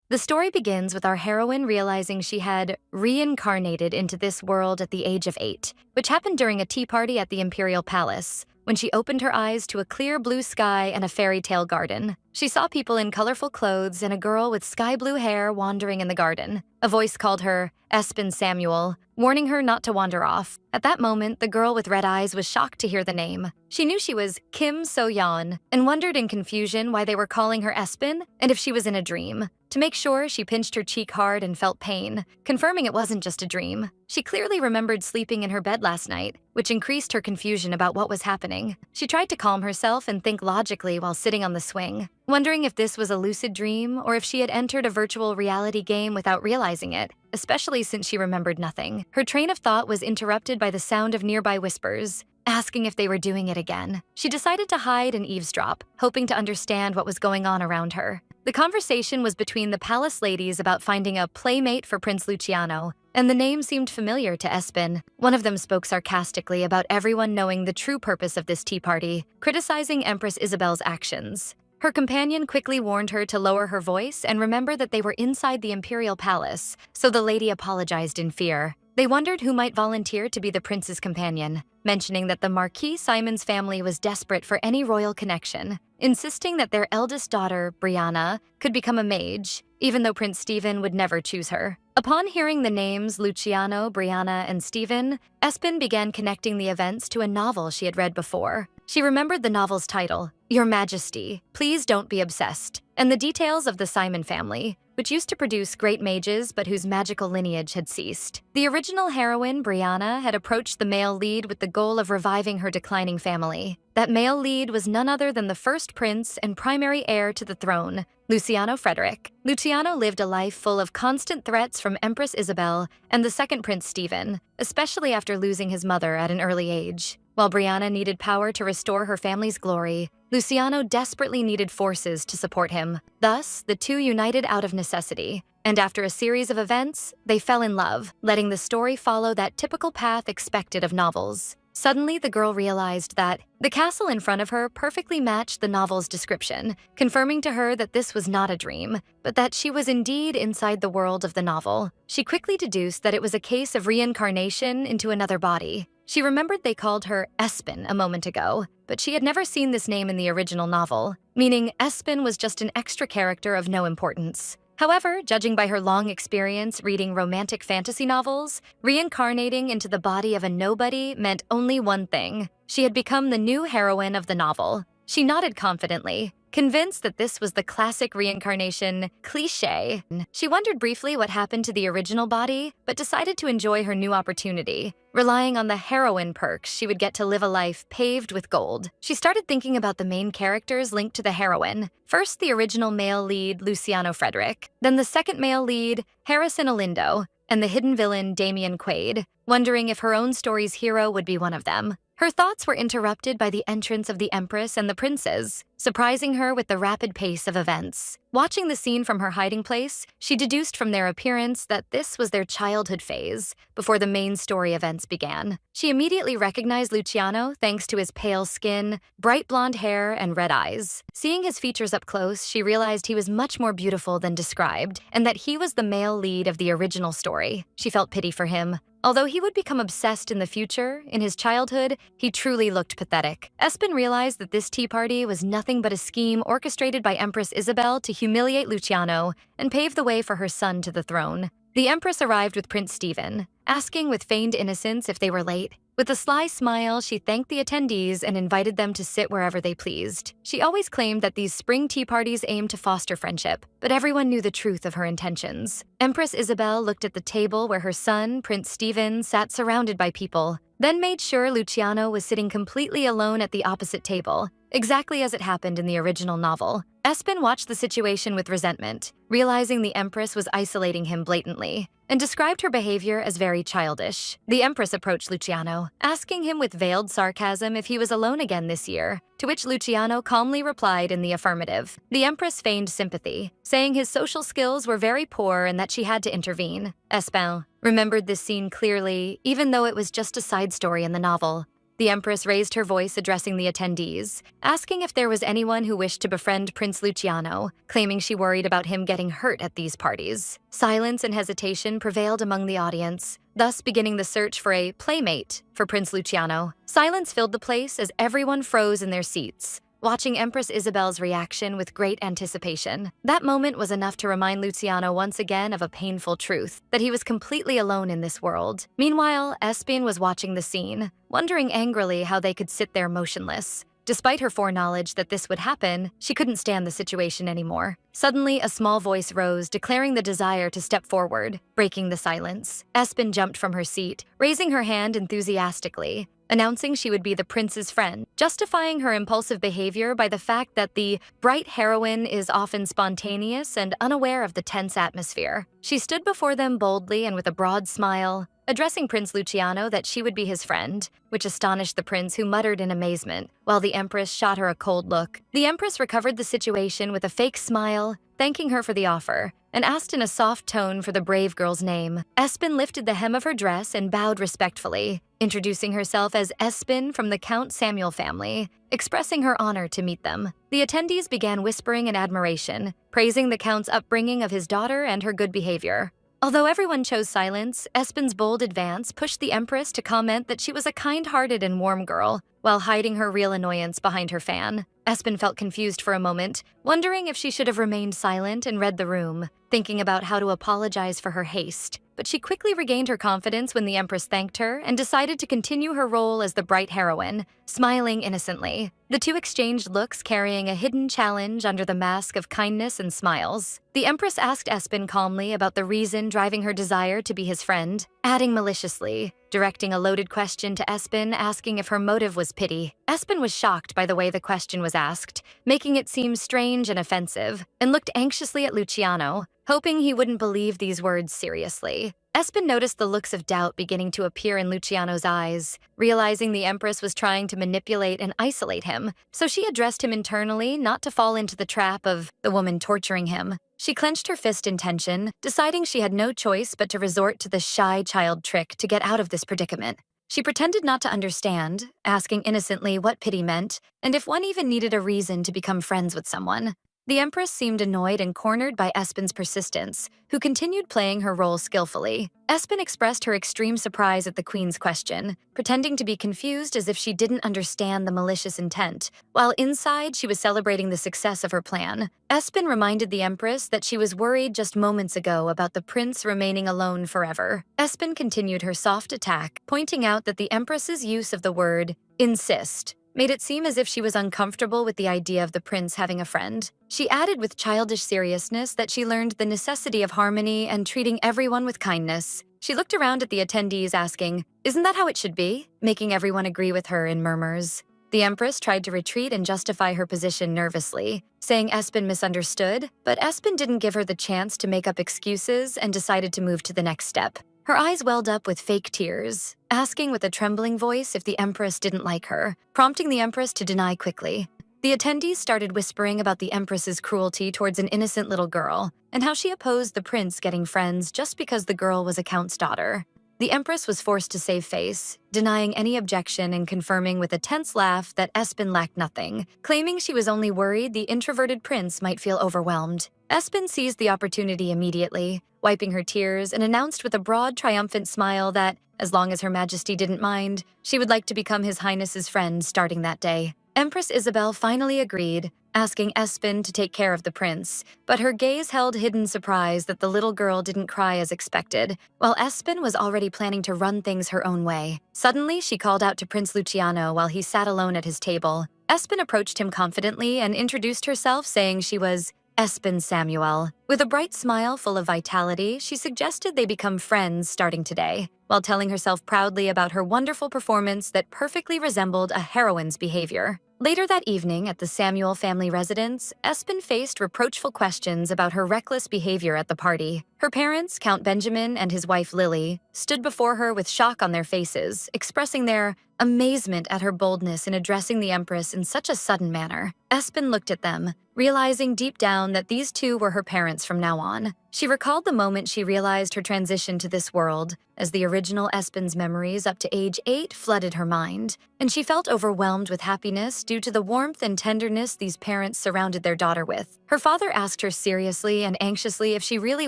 The story begins with our heroine realizing she had reincarnated into this world at the age of 8, which happened during a tea party at the Imperial Palace, when she opened her eyes to a clear blue sky and a fairy tale garden. She saw people in colorful clothes and a girl with sky blue hair wandering in the garden. A voice called her Espen Samuel, warning her not to wander off. At that moment, the girl with red eyes was shocked to hear the name. She knew she was Kim So-yeon and wondered in confusion why they were calling her Espen and if she was in a dream. To make sure, she pinched her cheek hard and felt pain, confirming it wasn't just a dream. She clearly remembered sleeping in her bed last night, which increased her confusion about what was happening. She tried to calm herself and think logically while sitting on the swing, wondering if this was a lucid dream or if she had entered a virtual reality game without realizing it, especially since she remembered nothing. Her train of thought was interrupted by the sound of nearby whispers, asking if they were doing it again. She decided to hide and eavesdrop, hoping to understand what was going on around her. The conversation was between the palace ladies about finding a playmate for Prince Luciano, and the name seemed familiar to Espen. One of them spoke sarcastically about everyone knowing the true purpose of this tea party, criticizing Empress Isabel's actions. Her companion quickly warned her to lower her voice and remember that they were inside the Imperial Palace, so the lady apologized in fear. They wondered who might volunteer to be the prince's companion, mentioning that the Marquis Simon's family was desperate for any royal connection, insisting that their eldest daughter, Brianna, could become a mage, even though Prince Stephen would never choose her. Upon hearing the names Luciano, Brianna, and Stephen, Espen began connecting the events to a novel she had read before. She remembered the novel's title, Your Majesty, Please Don't Be Obsessed, and the details of the Simon family, which used to produce great mages but whose magical lineage had ceased. The original heroine, Brianna, had approached the male lead with the goal of reviving her declining family. That male lead was none other than the first prince and primary heir to the throne, Luciano Frederick. Luciano lived a life full of constant threats from Empress Isabel and the second Prince Stephen, especially after losing his mother at an early age. While Brianna needed power to restore her family's glory, Luciano desperately needed forces to support him. Thus, the two united out of necessity, and after a series of events, they fell in love, letting the story follow that typical path expected of novels. Suddenly, the girl realized that the castle in front of her perfectly matched the novel's description, confirming to her that this was not a dream, but that she was indeed inside the world of the novel. She quickly deduced that it was a case of reincarnation into another body. She remembered they called her Espen a moment ago, but she had never seen this name in the original novel, meaning Espen was just an extra character of no importance. However, judging by her long experience reading romantic fantasy novels, reincarnating into the body of a nobody meant only one thing. She had become the new heroine of the novel. She nodded confidently, convinced that this was the classic reincarnation cliché. She wondered briefly what happened to the original body, but decided to enjoy her new opportunity, relying on the heroine perks she would get to live a life paved with gold. She started thinking about the main characters linked to the heroine. First, the original male lead, Luciano Frederick, then the second male lead, Harrison Olindo, and the hidden villain, Damien Quaid, wondering if her own story's hero would be one of them. Her thoughts were interrupted by the entrance of the Empress and the princes, surprising her with the rapid pace of events. Watching the scene from her hiding place, she deduced from their appearance that this was their childhood phase, before the main story events began. She immediately recognized Luciano thanks to his pale skin, bright blonde hair, and red eyes. Seeing his features up close, she realized he was much more beautiful than described, and that he was the male lead of the original story. She felt pity for him. Although he would become obsessed in the future, in his childhood, he truly looked pathetic. Espen realized that this tea party was nothing but a scheme orchestrated by Empress Isabel to humiliate Luciano and pave the way for her son to the throne. The Empress arrived with Prince Stephen, asking with feigned innocence if they were late. With a sly smile, she thanked the attendees and invited them to sit wherever they pleased. She always claimed that these spring tea parties aimed to foster friendship, but everyone knew the truth of her intentions. Empress Isabel looked at the table where her son, Prince Stephen, sat surrounded by people, then made sure Luciano was sitting completely alone at the opposite table, exactly as it happened in the original novel. Espen watched the situation with resentment, realizing the Empress was isolating him blatantly, and described her behavior as very childish. The Empress approached Luciano, asking him with veiled sarcasm if he was alone again this year, to which Luciano calmly replied in the affirmative. The Empress feigned sympathy, saying his social skills were very poor and that she had to intervene. Espen remembered this scene clearly, even though it was just a side story in the novel. The Empress raised her voice addressing the attendees, asking if there was anyone who wished to befriend Prince Luciano, claiming she worried about him getting hurt at these parties. Silence and hesitation prevailed among the audience, thus beginning the search for a playmate for Prince Luciano. Silence filled the place as everyone froze in their seats, watching Empress Isabel's reaction with great anticipation. That moment was enough to remind Luciano once again of a painful truth, that he was completely alone in this world. Meanwhile, Espin was watching the scene, wondering angrily how they could sit there motionless. Despite her foreknowledge that this would happen, she couldn't stand the situation anymore. Suddenly, a small voice rose, declaring the desire to step forward, breaking the silence. Espin jumped from her seat, raising her hand enthusiastically, announcing she would be the prince's friend, justifying her impulsive behavior by the fact that the bright heroine is often spontaneous and unaware of the tense atmosphere. She stood before them boldly and with a broad smile, addressing Prince Luciano that she would be his friend, which astonished the prince, who muttered in amazement, while the Empress shot her a cold look. The Empress recovered the situation with a fake smile, thanking her for the offer, and asked in a soft tone for the brave girl's name. Espin lifted the hem of her dress and bowed respectfully, introducing herself as Espin from the Count Samuel family, expressing her honor to meet them. The attendees began whispering in admiration, praising the Count's upbringing of his daughter and her good behavior. Although everyone chose silence, Espin's bold advance pushed the Empress to comment that she was a kind-hearted and warm girl, while hiding her real annoyance behind her fan. Espin felt confused for a moment, wondering if she should have remained silent and read the room, thinking about how to apologize for her haste. But she quickly regained her confidence when the Empress thanked her and decided to continue her role as the bright heroine, smiling innocently. The two exchanged looks, carrying a hidden challenge under the mask of kindness and smiles. The Empress asked Espin calmly about the reason driving her desire to be his friend, adding maliciously, directing a loaded question to Espin, asking if her motive was pity. Espin was shocked by the way the question was asked, making it seem strange and offensive, and looked anxiously at Luciano, hoping he wouldn't believe these words seriously. Espin noticed the looks of doubt beginning to appear in Luciano's eyes, realizing the Empress was trying to manipulate and isolate him, so she addressed him internally not to fall into the trap of the woman torturing him. She clenched her fist in tension, deciding she had no choice but to resort to the shy child trick to get out of this predicament. She pretended not to understand, asking innocently what pity meant, and if one even needed a reason to become friends with someone. The Empress seemed annoyed and cornered by Espin's persistence, who continued playing her role skillfully. Espin expressed her extreme surprise at the Queen's question, pretending to be confused as if she didn't understand the malicious intent, while inside she was celebrating the success of her plan. Espin reminded the Empress that she was worried just moments ago about the prince remaining alone forever. Espin continued her soft attack, pointing out that the Empress's use of the word insist made it seem as if she was uncomfortable with the idea of the prince having a friend. She added with childish seriousness that she learned the necessity of harmony and treating everyone with kindness. She looked around at the attendees asking, "Isn't that how it should be?" making everyone agree with her in murmurs. The Empress tried to retreat and justify her position nervously, saying Espin misunderstood, but Espin didn't give her the chance to make up excuses and decided to move to the next step. Her eyes welled up with fake tears, asking with a trembling voice if the Empress didn't like her, prompting the Empress to deny quickly. The attendees started whispering about the Empress's cruelty towards an innocent little girl, and how she opposed the prince getting friends just because the girl was a count's daughter. The Empress was forced to save face, denying any objection and confirming with a tense laugh that Espin lacked nothing, claiming she was only worried the introverted prince might feel overwhelmed. Espin seized the opportunity immediately, wiping her tears, and announced with a broad, triumphant smile that, as long as Her Majesty didn't mind, she would like to become His Highness's friend starting that day. Empress Isabel finally agreed, asking Espin to take care of the prince, but her gaze held hidden surprise that the little girl didn't cry as expected, while Espin was already planning to run things her own way. Suddenly, she called out to Prince Luciano while he sat alone at his table. Espin approached him confidently and introduced herself, saying she was Espin Samuel. With a bright smile full of vitality, she suggested they become friends starting today, while telling herself proudly about her wonderful performance that perfectly resembled a heroine's behavior. Later that evening at the Samuel family residence, Espin faced reproachful questions about her reckless behavior at the party. Her parents, Count Benjamin and his wife Lily, stood before her with shock on their faces, expressing their amazement at her boldness in addressing the Empress in such a sudden manner. Espen looked at them, realizing deep down that these two were her parents from now on. She recalled the moment she realized her transition to this world, as the original Espen's memories up to age 8 flooded her mind, and she felt overwhelmed with happiness due to the warmth and tenderness these parents surrounded their daughter with. Her father asked her seriously and anxiously if she really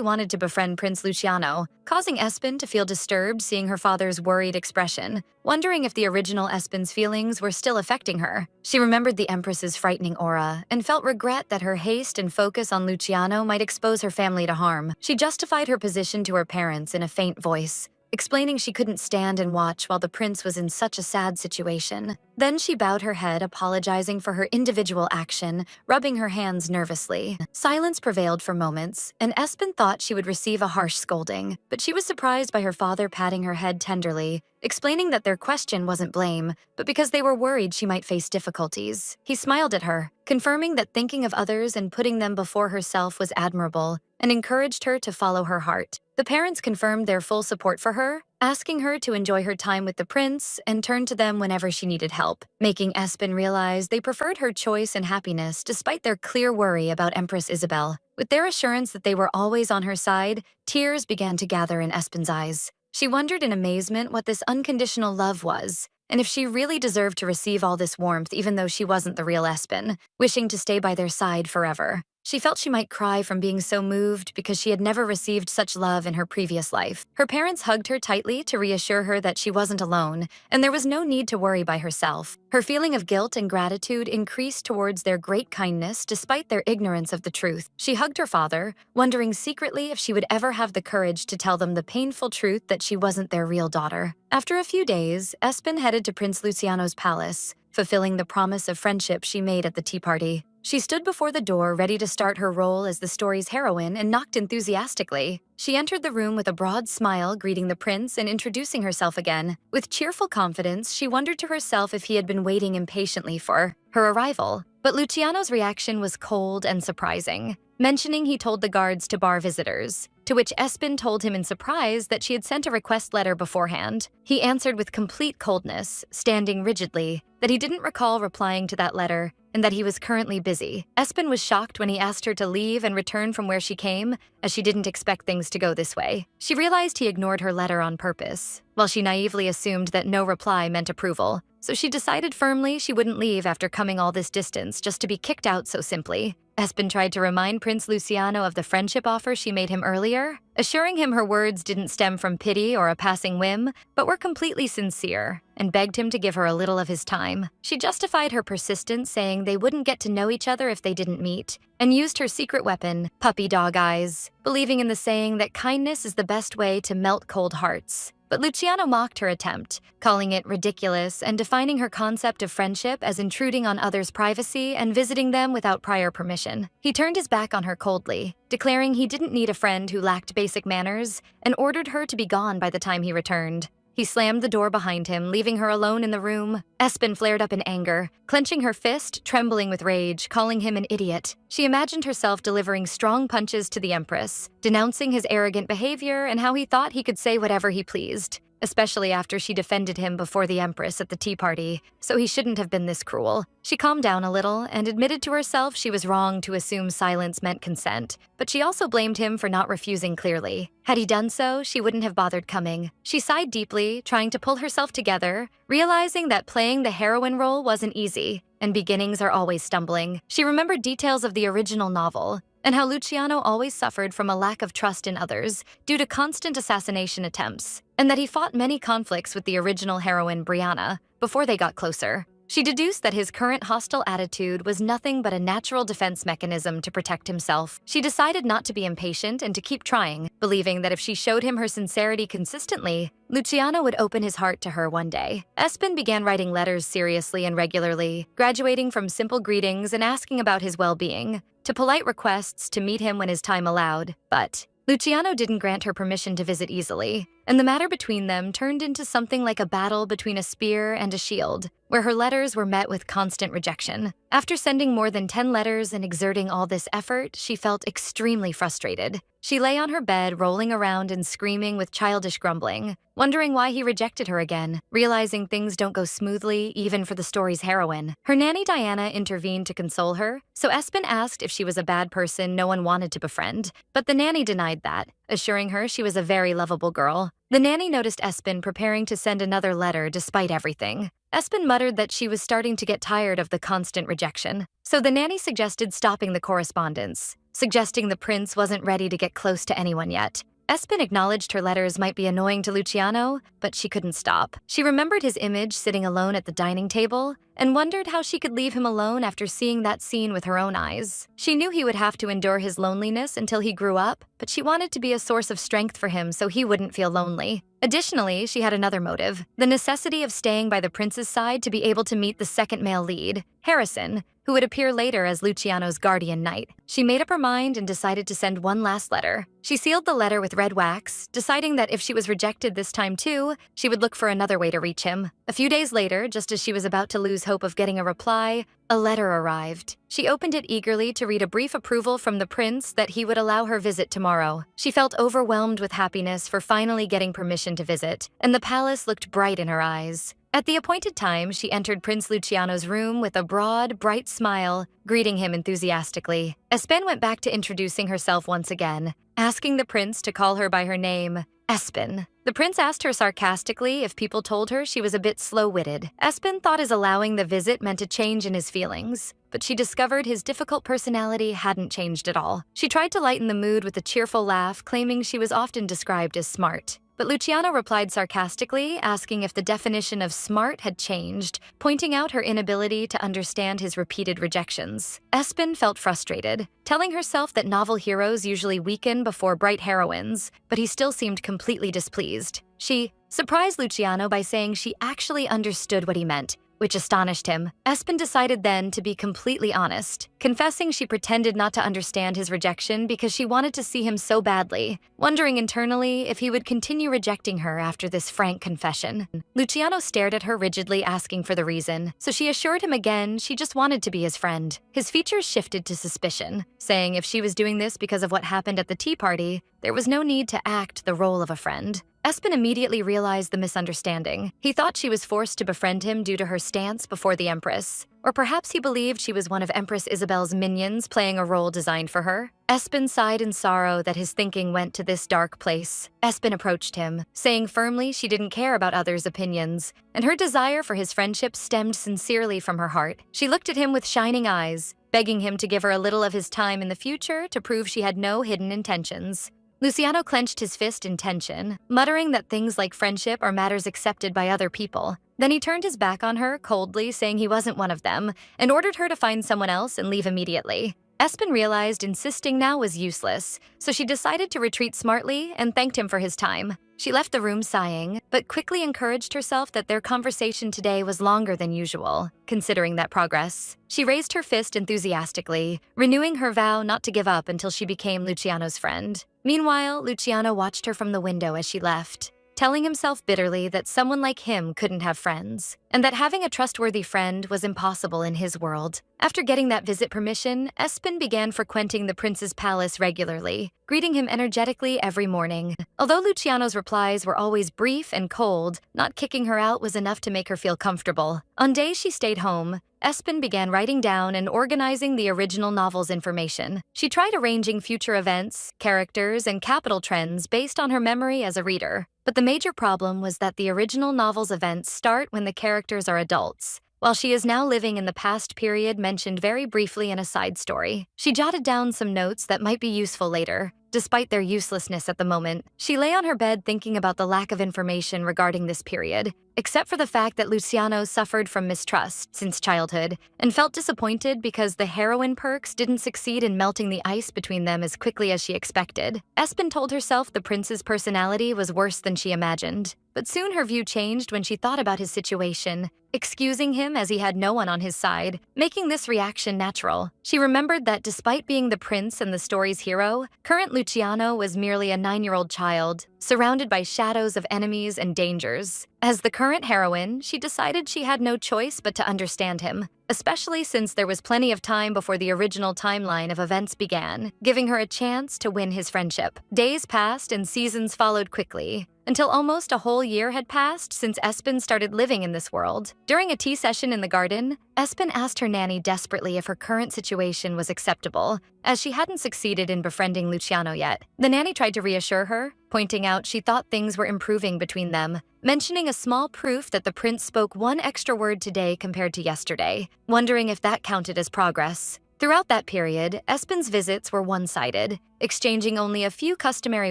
wanted to befriend Prince Luciano, causing Espen to feel disturbed seeing her father's worried expression, wondering if the original Espen's feelings were still affecting her. She remembered the Empress's frightening aura and felt regret that her haste and focus on Luciano might expose her family to harm. She justified her position to her parents in a faint voice, explaining she couldn't stand and watch while the prince was in such a sad situation. Then she bowed her head, apologizing for her individual action, rubbing her hands nervously. Silence prevailed for moments, and Espen thought she would receive a harsh scolding, but she was surprised by her father patting her head tenderly, explaining that their question wasn't blame, but because they were worried she might face difficulties. He smiled at her, confirming that thinking of others and putting them before herself was admirable, and encouraged her to follow her heart. The parents confirmed their full support for her, asking her to enjoy her time with the prince and turn to them whenever she needed help, making Espen realize they preferred her choice and happiness despite their clear worry about Empress Isabel. With their assurance that they were always on her side, tears began to gather in Espen's eyes. She wondered in amazement what this unconditional love was, and if she really deserved to receive all this warmth even though she wasn't the real Espen, wishing to stay by their side forever. She felt she might cry from being so moved because she had never received such love in her previous life. Her parents hugged her tightly to reassure her that she wasn't alone, and there was no need to worry by herself. Her feeling of guilt and gratitude increased towards their great kindness despite their ignorance of the truth. She hugged her father, wondering secretly if she would ever have the courage to tell them the painful truth that she wasn't their real daughter. After a few days, Espen headed to Prince Luciano's palace, fulfilling the promise of friendship she made at the tea party. She stood before the door ready to start her role as the story's heroine and knocked enthusiastically. She entered the room with a broad smile, greeting the prince and introducing herself again. With cheerful confidence, she wondered to herself if he had been waiting impatiently for her arrival. But Luciano's reaction was cold and surprising, mentioning he told the guards to bar visitors, to which Espen told him in surprise that she had sent a request letter beforehand. He answered with complete coldness, standing rigidly, that he didn't recall replying to that letter and that he was currently busy. Espen was shocked when he asked her to leave and return from where she came, as she didn't expect things to go this way. She realized he ignored her letter on purpose, while she naively assumed that no reply meant approval. So she decided firmly she wouldn't leave after coming all this distance just to be kicked out so simply. Espen tried to remind Prince Luciano of the friendship offer she made him earlier, assuring him her words didn't stem from pity or a passing whim, but were completely sincere, and begged him to give her a little of his time. She justified her persistence, saying they wouldn't get to know each other if they didn't meet, and used her secret weapon, puppy dog eyes, believing in the saying that kindness is the best way to melt cold hearts. But Luciano mocked her attempt, calling it ridiculous and defining her concept of friendship as intruding on others' privacy and visiting them without prior permission. He turned his back on her coldly, declaring he didn't need a friend who lacked basic manners, and ordered her to be gone by the time he returned. He slammed the door behind him, leaving her alone in the room. Espen flared up in anger, clenching her fist, trembling with rage, calling him an idiot. She imagined herself delivering strong punches to the Empress, denouncing his arrogant behavior and how he thought he could say whatever he pleased, especially after she defended him before the Empress at the tea party, so he shouldn't have been this cruel. She calmed down a little and admitted to herself she was wrong to assume silence meant consent, but she also blamed him for not refusing clearly. Had he done so, she wouldn't have bothered coming. She sighed deeply, trying to pull herself together, realizing that playing the heroine role wasn't easy, and beginnings are always stumbling. She remembered details of the original novel, and how Luciano always suffered from a lack of trust in others due to constant assassination attempts, and that he fought many conflicts with the original heroine Brianna before they got closer. She deduced that his current hostile attitude was nothing but a natural defense mechanism to protect himself. She decided not to be impatient and to keep trying, believing that if she showed him her sincerity consistently, Luciano would open his heart to her one day. Espen began writing letters seriously and regularly, graduating from simple greetings and asking about his well-being, to polite requests to meet him when his time allowed. But Luciano didn't grant her permission to visit easily, and the matter between them turned into something like a battle between a spear and a shield, where her letters were met with constant rejection. After sending more than 10 letters and exerting all this effort, she felt extremely frustrated. She lay on her bed, rolling around and screaming with childish grumbling, wondering why he rejected her again, realizing things don't go smoothly even for the story's heroine. Her nanny Diana intervened to console her, so Espen asked if she was a bad person no one wanted to befriend, but the nanny denied that, assuring her she was a very lovable girl. The nanny noticed Espen preparing to send another letter despite everything. Espen muttered that she was starting to get tired of the constant rejection, so the nanny suggested stopping the correspondence, suggesting the prince wasn't ready to get close to anyone yet. Espen acknowledged her letters might be annoying to Luciano, but she couldn't stop. She remembered his image sitting alone at the dining table and wondered how she could leave him alone after seeing that scene with her own eyes. She knew he would have to endure his loneliness until he grew up, but she wanted to be a source of strength for him so he wouldn't feel lonely. Additionally, she had another motive, the necessity of staying by the prince's side to be able to meet the second male lead, Harrison, who would appear later as Luciano's guardian knight. She made up her mind and decided to send one last letter. She sealed the letter with red wax, deciding that if she was rejected this time too, she would look for another way to reach him. A few days later, just as she was about to lose hope of getting a reply, a letter arrived. She opened it eagerly to read a brief approval from the prince that he would allow her visit tomorrow. She felt overwhelmed with happiness for finally getting permission to visit, and the palace looked bright in her eyes. At the appointed time, she entered Prince Luciano's room with a broad, bright smile, greeting him enthusiastically. Espen went back to introducing herself once again, asking the prince to call her by her name, Espen. The prince asked her sarcastically if people told her she was a bit slow-witted. Espen thought his allowing the visit meant a change in his feelings, but she discovered his difficult personality hadn't changed at all. She tried to lighten the mood with a cheerful laugh, claiming she was often described as smart. But Luciano replied sarcastically, asking if the definition of smart had changed, pointing out her inability to understand his repeated rejections. Espen felt frustrated, telling herself that novel heroes usually weaken before bright heroines, but he still seemed completely displeased. She surprised Luciano by saying she actually understood what he meant, which astonished him. Espen decided then to be completely honest, confessing she pretended not to understand his rejection because she wanted to see him so badly, wondering internally if he would continue rejecting her after this frank confession. Luciano stared at her rigidly, asking for the reason, so she assured him again she just wanted to be his friend. His features shifted to suspicion, saying if she was doing this because of what happened at the tea party, there was no need to act the role of a friend. Espen immediately realized the misunderstanding. He thought she was forced to befriend him due to her stance before the Empress. Or perhaps he believed she was one of Empress Isabel's minions playing a role designed for her. Espen sighed in sorrow that his thinking went to this dark place. Espen approached him, saying firmly she didn't care about others' opinions, and her desire for his friendship stemmed sincerely from her heart. She looked at him with shining eyes, begging him to give her a little of his time in the future to prove she had no hidden intentions. Luciano clenched his fist in tension, muttering that things like friendship are matters accepted by other people. Then he turned his back on her, coldly saying he wasn't one of them, and ordered her to find someone else and leave immediately. Espen realized insisting now was useless, so she decided to retreat smartly and thanked him for his time. She left the room sighing, but quickly encouraged herself that their conversation today was longer than usual, considering that progress. She raised her fist enthusiastically, renewing her vow not to give up until she became Luciano's friend. Meanwhile, Luciano watched her from the window as she left, telling himself bitterly that someone like him couldn't have friends, and that having a trustworthy friend was impossible in his world. After getting that visit permission, Espen began frequenting the prince's palace regularly, greeting him energetically every morning. Although Luciano's replies were always brief and cold, not kicking her out was enough to make her feel comfortable. On days she stayed home, Espen began writing down and organizing the original novel's information. She tried arranging future events, characters, and capital trends based on her memory as a reader. But the major problem was that the original novel's events start when the characters are adults, while she is now living in the past period mentioned very briefly in a side story. She jotted down some notes that might be useful later. Despite their uselessness at the moment, she lay on her bed thinking about the lack of information regarding this period, except for the fact that Luciano suffered from mistrust since childhood and felt disappointed because the heroine perks didn't succeed in melting the ice between them as quickly as she expected. Espen told herself the prince's personality was worse than she imagined, but soon her view changed when she thought about his situation, excusing him as he had no one on his side, making this reaction natural. She remembered that despite being the prince and the story's hero, current Luciano was merely a 9-year-old child, surrounded by shadows of enemies and dangers. As the current heroine, she decided she had no choice but to understand him, especially since there was plenty of time before the original timeline of events began, giving her a chance to win his friendship. Days passed and seasons followed quickly, until almost a whole year had passed since Espen started living in this world. During a tea session in the garden, Espen asked her nanny desperately if her current situation was acceptable, as she hadn't succeeded in befriending Luciano yet. The nanny tried to reassure her, pointing out she thought things were improving between them, mentioning a small proof that the prince spoke one extra word today compared to yesterday, wondering if that counted as progress. Throughout that period, Espen's visits were one-sided, exchanging only a few customary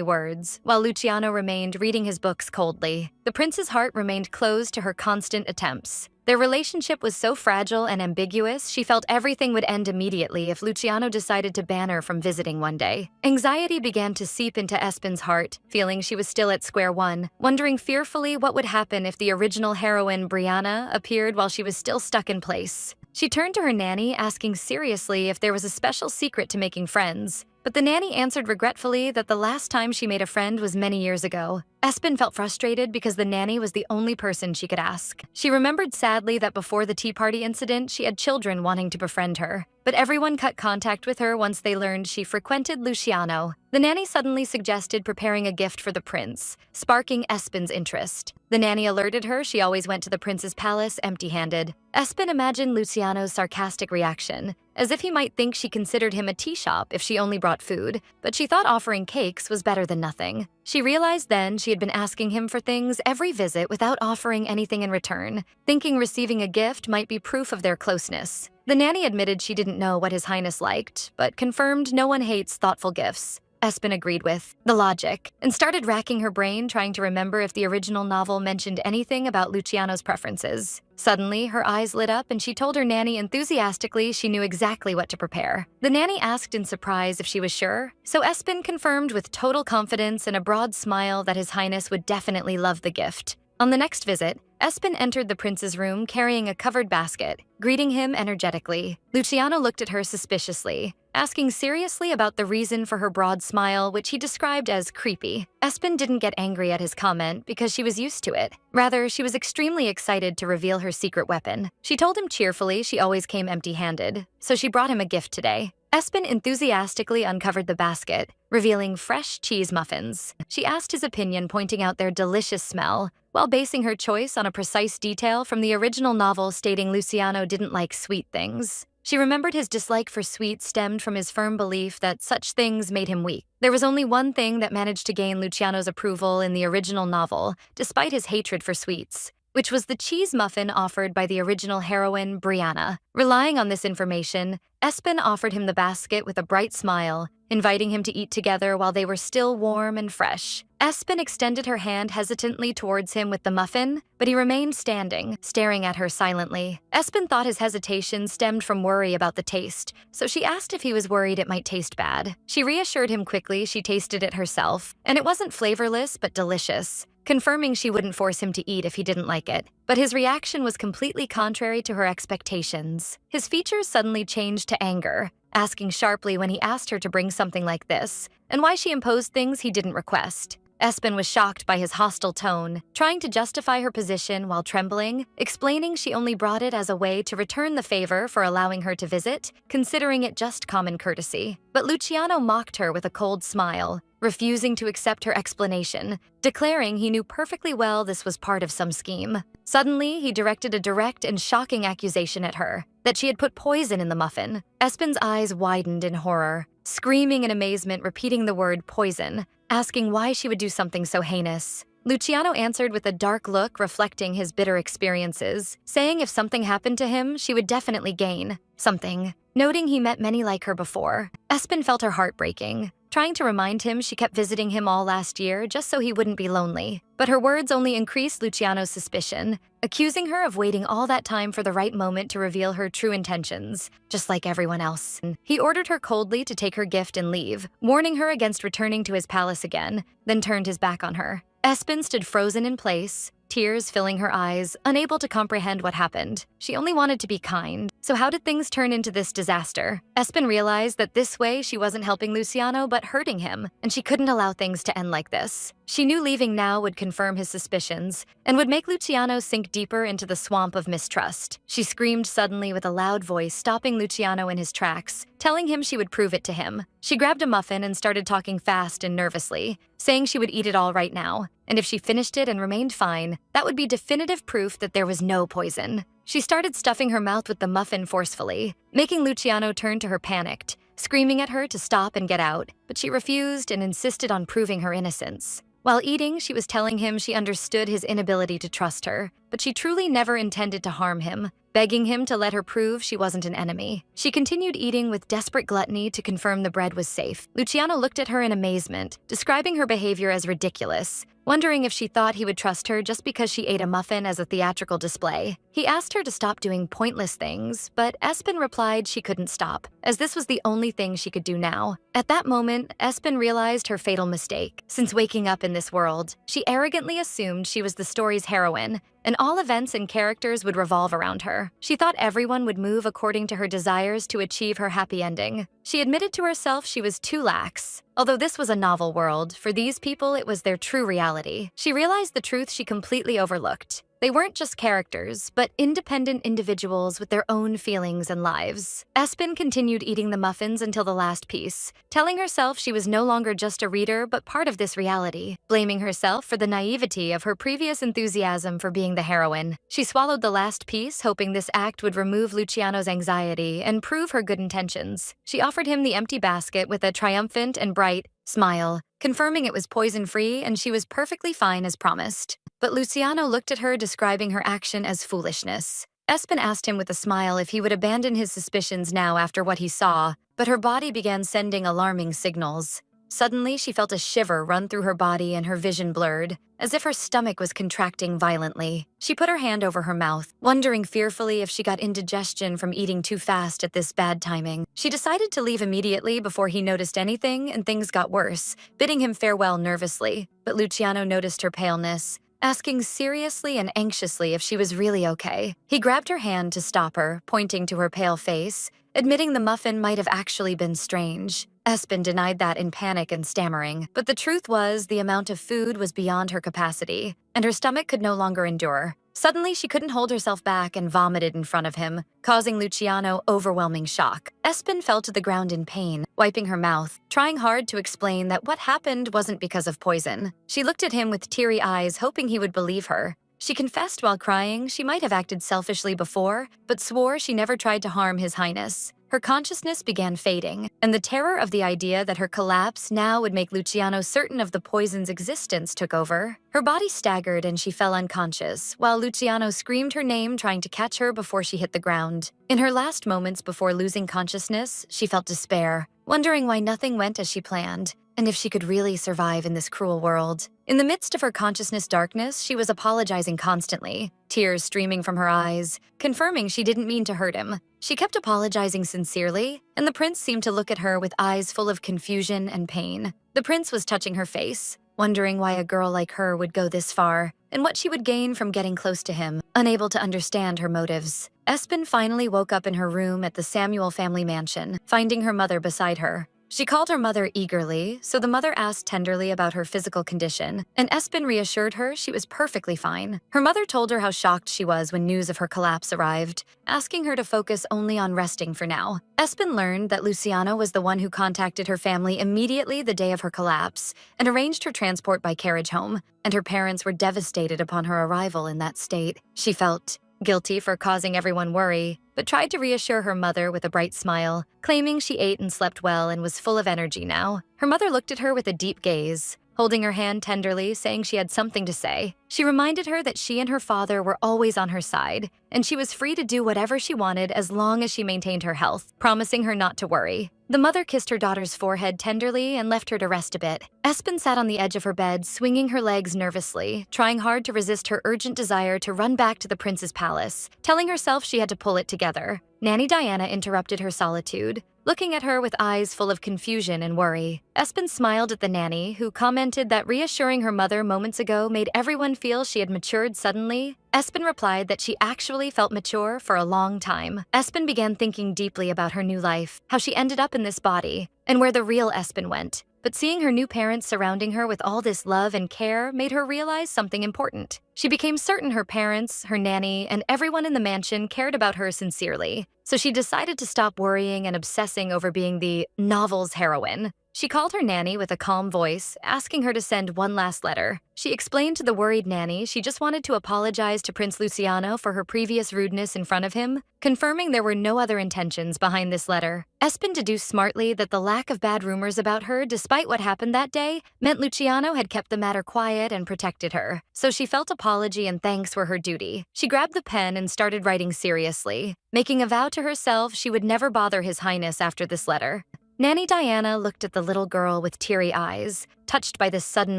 words, while Luciano remained reading his books coldly. The prince's heart remained closed to her constant attempts. Their relationship was so fragile and ambiguous, she felt everything would end immediately if Luciano decided to ban her from visiting one day. Anxiety began to seep into Espen's heart, feeling she was still at square one, wondering fearfully what would happen if the original heroine, Brianna, appeared while she was still stuck in place. She turned to her nanny, asking seriously if there was a special secret to making friends. But the nanny answered regretfully that the last time she made a friend was many years ago. Espen felt frustrated because the nanny was the only person she could ask. She remembered sadly that before the tea party incident, she had children wanting to befriend her. But everyone cut contact with her once they learned she frequented Luciano. The nanny suddenly suggested preparing a gift for the prince, sparking Espen's interest. The nanny alerted her she always went to the prince's palace empty-handed. Espen imagined Luciano's sarcastic reaction, as if he might think she considered him a tea shop if she only brought food, but she thought offering cakes was better than nothing. She realized then she had been asking him for things every visit without offering anything in return, thinking receiving a gift might be proof of their closeness. The nanny admitted she didn't know what His Highness liked, but confirmed no one hates thoughtful gifts. Espen agreed with the logic and started racking her brain trying to remember if the original novel mentioned anything about Luciano's preferences. Suddenly, her eyes lit up and she told her nanny enthusiastically she knew exactly what to prepare. The nanny asked in surprise if she was sure, so Espen confirmed with total confidence and a broad smile that His Highness would definitely love the gift. On the next visit, Espen entered the prince's room carrying a covered basket, greeting him energetically. Luciano looked at her suspiciously, asking seriously about the reason for her broad smile, which he described as creepy. Espen didn't get angry at his comment because she was used to it. Rather, she was extremely excited to reveal her secret weapon. She told him cheerfully she always came empty-handed, so she brought him a gift today. Espen enthusiastically uncovered the basket, revealing fresh cheese muffins. She asked his opinion, pointing out their delicious smell, while basing her choice on a precise detail from the original novel stating Luciano didn't like sweet things. She remembered his dislike for sweets stemmed from his firm belief that such things made him weak. There was only one thing that managed to gain Luciano's approval in the original novel, despite his hatred for sweets, which was the cheese muffin offered by the original heroine, Brianna. Relying on this information, Espen offered him the basket with a bright smile, inviting him to eat together while they were still warm and fresh. Espen extended her hand hesitantly towards him with the muffin, but he remained standing, staring at her silently. Espen thought his hesitation stemmed from worry about the taste, so she asked if he was worried it might taste bad. She reassured him quickly she tasted it herself, and it wasn't flavorless but delicious, confirming she wouldn't force him to eat if he didn't like it. But his reaction was completely contrary to her expectations. His features suddenly changed to anger, asking sharply when he asked her to bring something like this, and why she imposed things he didn't request. Espen was shocked by his hostile tone, trying to justify her position while trembling, explaining she only brought it as a way to return the favor for allowing her to visit, considering it just common courtesy. But Luciano mocked her with a cold smile, refusing to accept her explanation, declaring he knew perfectly well this was part of some scheme. Suddenly, he directed a direct and shocking accusation at her, that she had put poison in the muffin. Espen's eyes widened in horror, screaming in amazement, repeating the word poison, asking why she would do something so heinous. Luciano answered with a dark look reflecting his bitter experiences, saying if something happened to him, she would definitely gain something, noting he met many like her before. Espen felt her heart breaking, trying to remind him she kept visiting him all last year just so he wouldn't be lonely. But her words only increased Luciano's suspicion, accusing her of waiting all that time for the right moment to reveal her true intentions, just like everyone else. He ordered her coldly to take her gift and leave, warning her against returning to his palace again, then turned his back on her. Espen stood frozen in place, tears filling her eyes, unable to comprehend what happened. She only wanted to be kind. So how did things turn into this disaster? Espen realized that this way she wasn't helping Luciano but hurting him, and she couldn't allow things to end like this. She knew leaving now would confirm his suspicions and would make Luciano sink deeper into the swamp of mistrust. She screamed suddenly with a loud voice, stopping Luciano in his tracks, telling him she would prove it to him. She grabbed a muffin and started talking fast and nervously, saying she would eat it all right now, and if she finished it and remained fine, that would be definitive proof that there was no poison. She started stuffing her mouth with the muffin forcefully, making Luciano turn to her panicked, screaming at her to stop and get out, but she refused and insisted on proving her innocence. While eating, she was telling him she understood his inability to trust her, but she truly never intended to harm him, begging him to let her prove she wasn't an enemy. She continued eating with desperate gluttony to confirm the bread was safe. Luciano looked at her in amazement, describing her behavior as ridiculous, wondering if she thought he would trust her just because she ate a muffin as a theatrical display. He asked her to stop doing pointless things, but Espen replied she couldn't stop, as this was the only thing she could do now. At that moment, Espen realized her fatal mistake. Since waking up in this world, she arrogantly assumed she was the story's heroine, and all events and characters would revolve around her. She thought everyone would move according to her desires to achieve her happy ending. She admitted to herself she was too lax. Although this was a novel world, for these people it was their true reality. She realized the truth she completely overlooked. They weren't just characters, but independent individuals with their own feelings and lives. Espen continued eating the muffins until the last piece, telling herself she was no longer just a reader but part of this reality, blaming herself for the naivety of her previous enthusiasm for being the heroine. She swallowed the last piece, hoping this act would remove Luciano's anxiety and prove her good intentions. She offered him the empty basket with a triumphant and bright smile, confirming it was poison-free and she was perfectly fine as promised. But Luciano looked at her, describing her action as foolishness. Espen asked him with a smile if he would abandon his suspicions now after what he saw, but her body began sending alarming signals. Suddenly, she felt a shiver run through her body and her vision blurred, as if her stomach was contracting violently. She put her hand over her mouth, wondering fearfully if she got indigestion from eating too fast at this bad timing. She decided to leave immediately before he noticed anything, and things got worse, bidding him farewell nervously. But Luciano noticed her paleness, asking seriously and anxiously if she was really okay. He grabbed her hand to stop her, pointing to her pale face, admitting the muffin might have actually been strange. Espen denied that in panic and stammering, but the truth was the amount of food was beyond her capacity, and her stomach could no longer endure. Suddenly, she couldn't hold herself back and vomited in front of him, causing Luciano overwhelming shock. Espen fell to the ground in pain, wiping her mouth, trying hard to explain that what happened wasn't because of poison. She looked at him with teary eyes, hoping he would believe her. She confessed while crying she might have acted selfishly before, but swore she never tried to harm His Highness. Her consciousness began fading, and the terror of the idea that her collapse now would make Luciano certain of the poison's existence took over. Her body staggered and she fell unconscious, while Luciano screamed her name, trying to catch her before she hit the ground. In her last moments before losing consciousness, she felt despair, wondering why nothing went as she planned, and if she could really survive in this cruel world. In the midst of her consciousness darkness, she was apologizing constantly, tears streaming from her eyes, confirming she didn't mean to hurt him. She kept apologizing sincerely, and the prince seemed to look at her with eyes full of confusion and pain. The prince was touching her face, wondering why a girl like her would go this far, and what she would gain from getting close to him, unable to understand her motives. Espen finally woke up in her room at the Samuel family mansion, finding her mother beside her. She called her mother eagerly, so the mother asked tenderly about her physical condition, and Espen reassured her she was perfectly fine. Her mother told her how shocked she was when news of her collapse arrived, asking her to focus only on resting for now. Espen learned that Luciano was the one who contacted her family immediately the day of her collapse and arranged her transport by carriage home, and her parents were devastated upon her arrival in that state. She felt guilty for causing everyone worry, but tried to reassure her mother with a bright smile, claiming she ate and slept well and was full of energy now. Her mother looked at her with a deep gaze, holding her hand tenderly, saying she had something to say. She reminded her that she and her father were always on her side, and she was free to do whatever she wanted as long as she maintained her health, promising her not to worry. The mother kissed her daughter's forehead tenderly and left her to rest a bit. Espen sat on the edge of her bed, swinging her legs nervously, trying hard to resist her urgent desire to run back to the prince's palace, telling herself she had to pull it together. Nanny Diana interrupted her solitude, looking at her with eyes full of confusion and worry. Espen smiled at the nanny, who commented that reassuring her mother moments ago made everyone feel she had matured suddenly, Espen replied that she actually felt mature for a long time. Espen began thinking deeply about her new life, how she ended up in this body, and where the real Espen went. But seeing her new parents surrounding her with all this love and care made her realize something important. She became certain her parents, her nanny, and everyone in the mansion cared about her sincerely. So she decided to stop worrying and obsessing over being the novel's heroine. She called her nanny with a calm voice, asking her to send one last letter. She explained to the worried nanny she just wanted to apologize to Prince Luciano for her previous rudeness in front of him, confirming there were no other intentions behind this letter. Espen deduced smartly that the lack of bad rumors about her, despite what happened that day, meant Luciano had kept the matter quiet and protected her. So she felt apology and thanks were her duty. She grabbed the pen and started writing seriously, making a vow to herself she would never bother His Highness after this letter. Nanny Diana looked at the little girl with teary eyes, touched by this sudden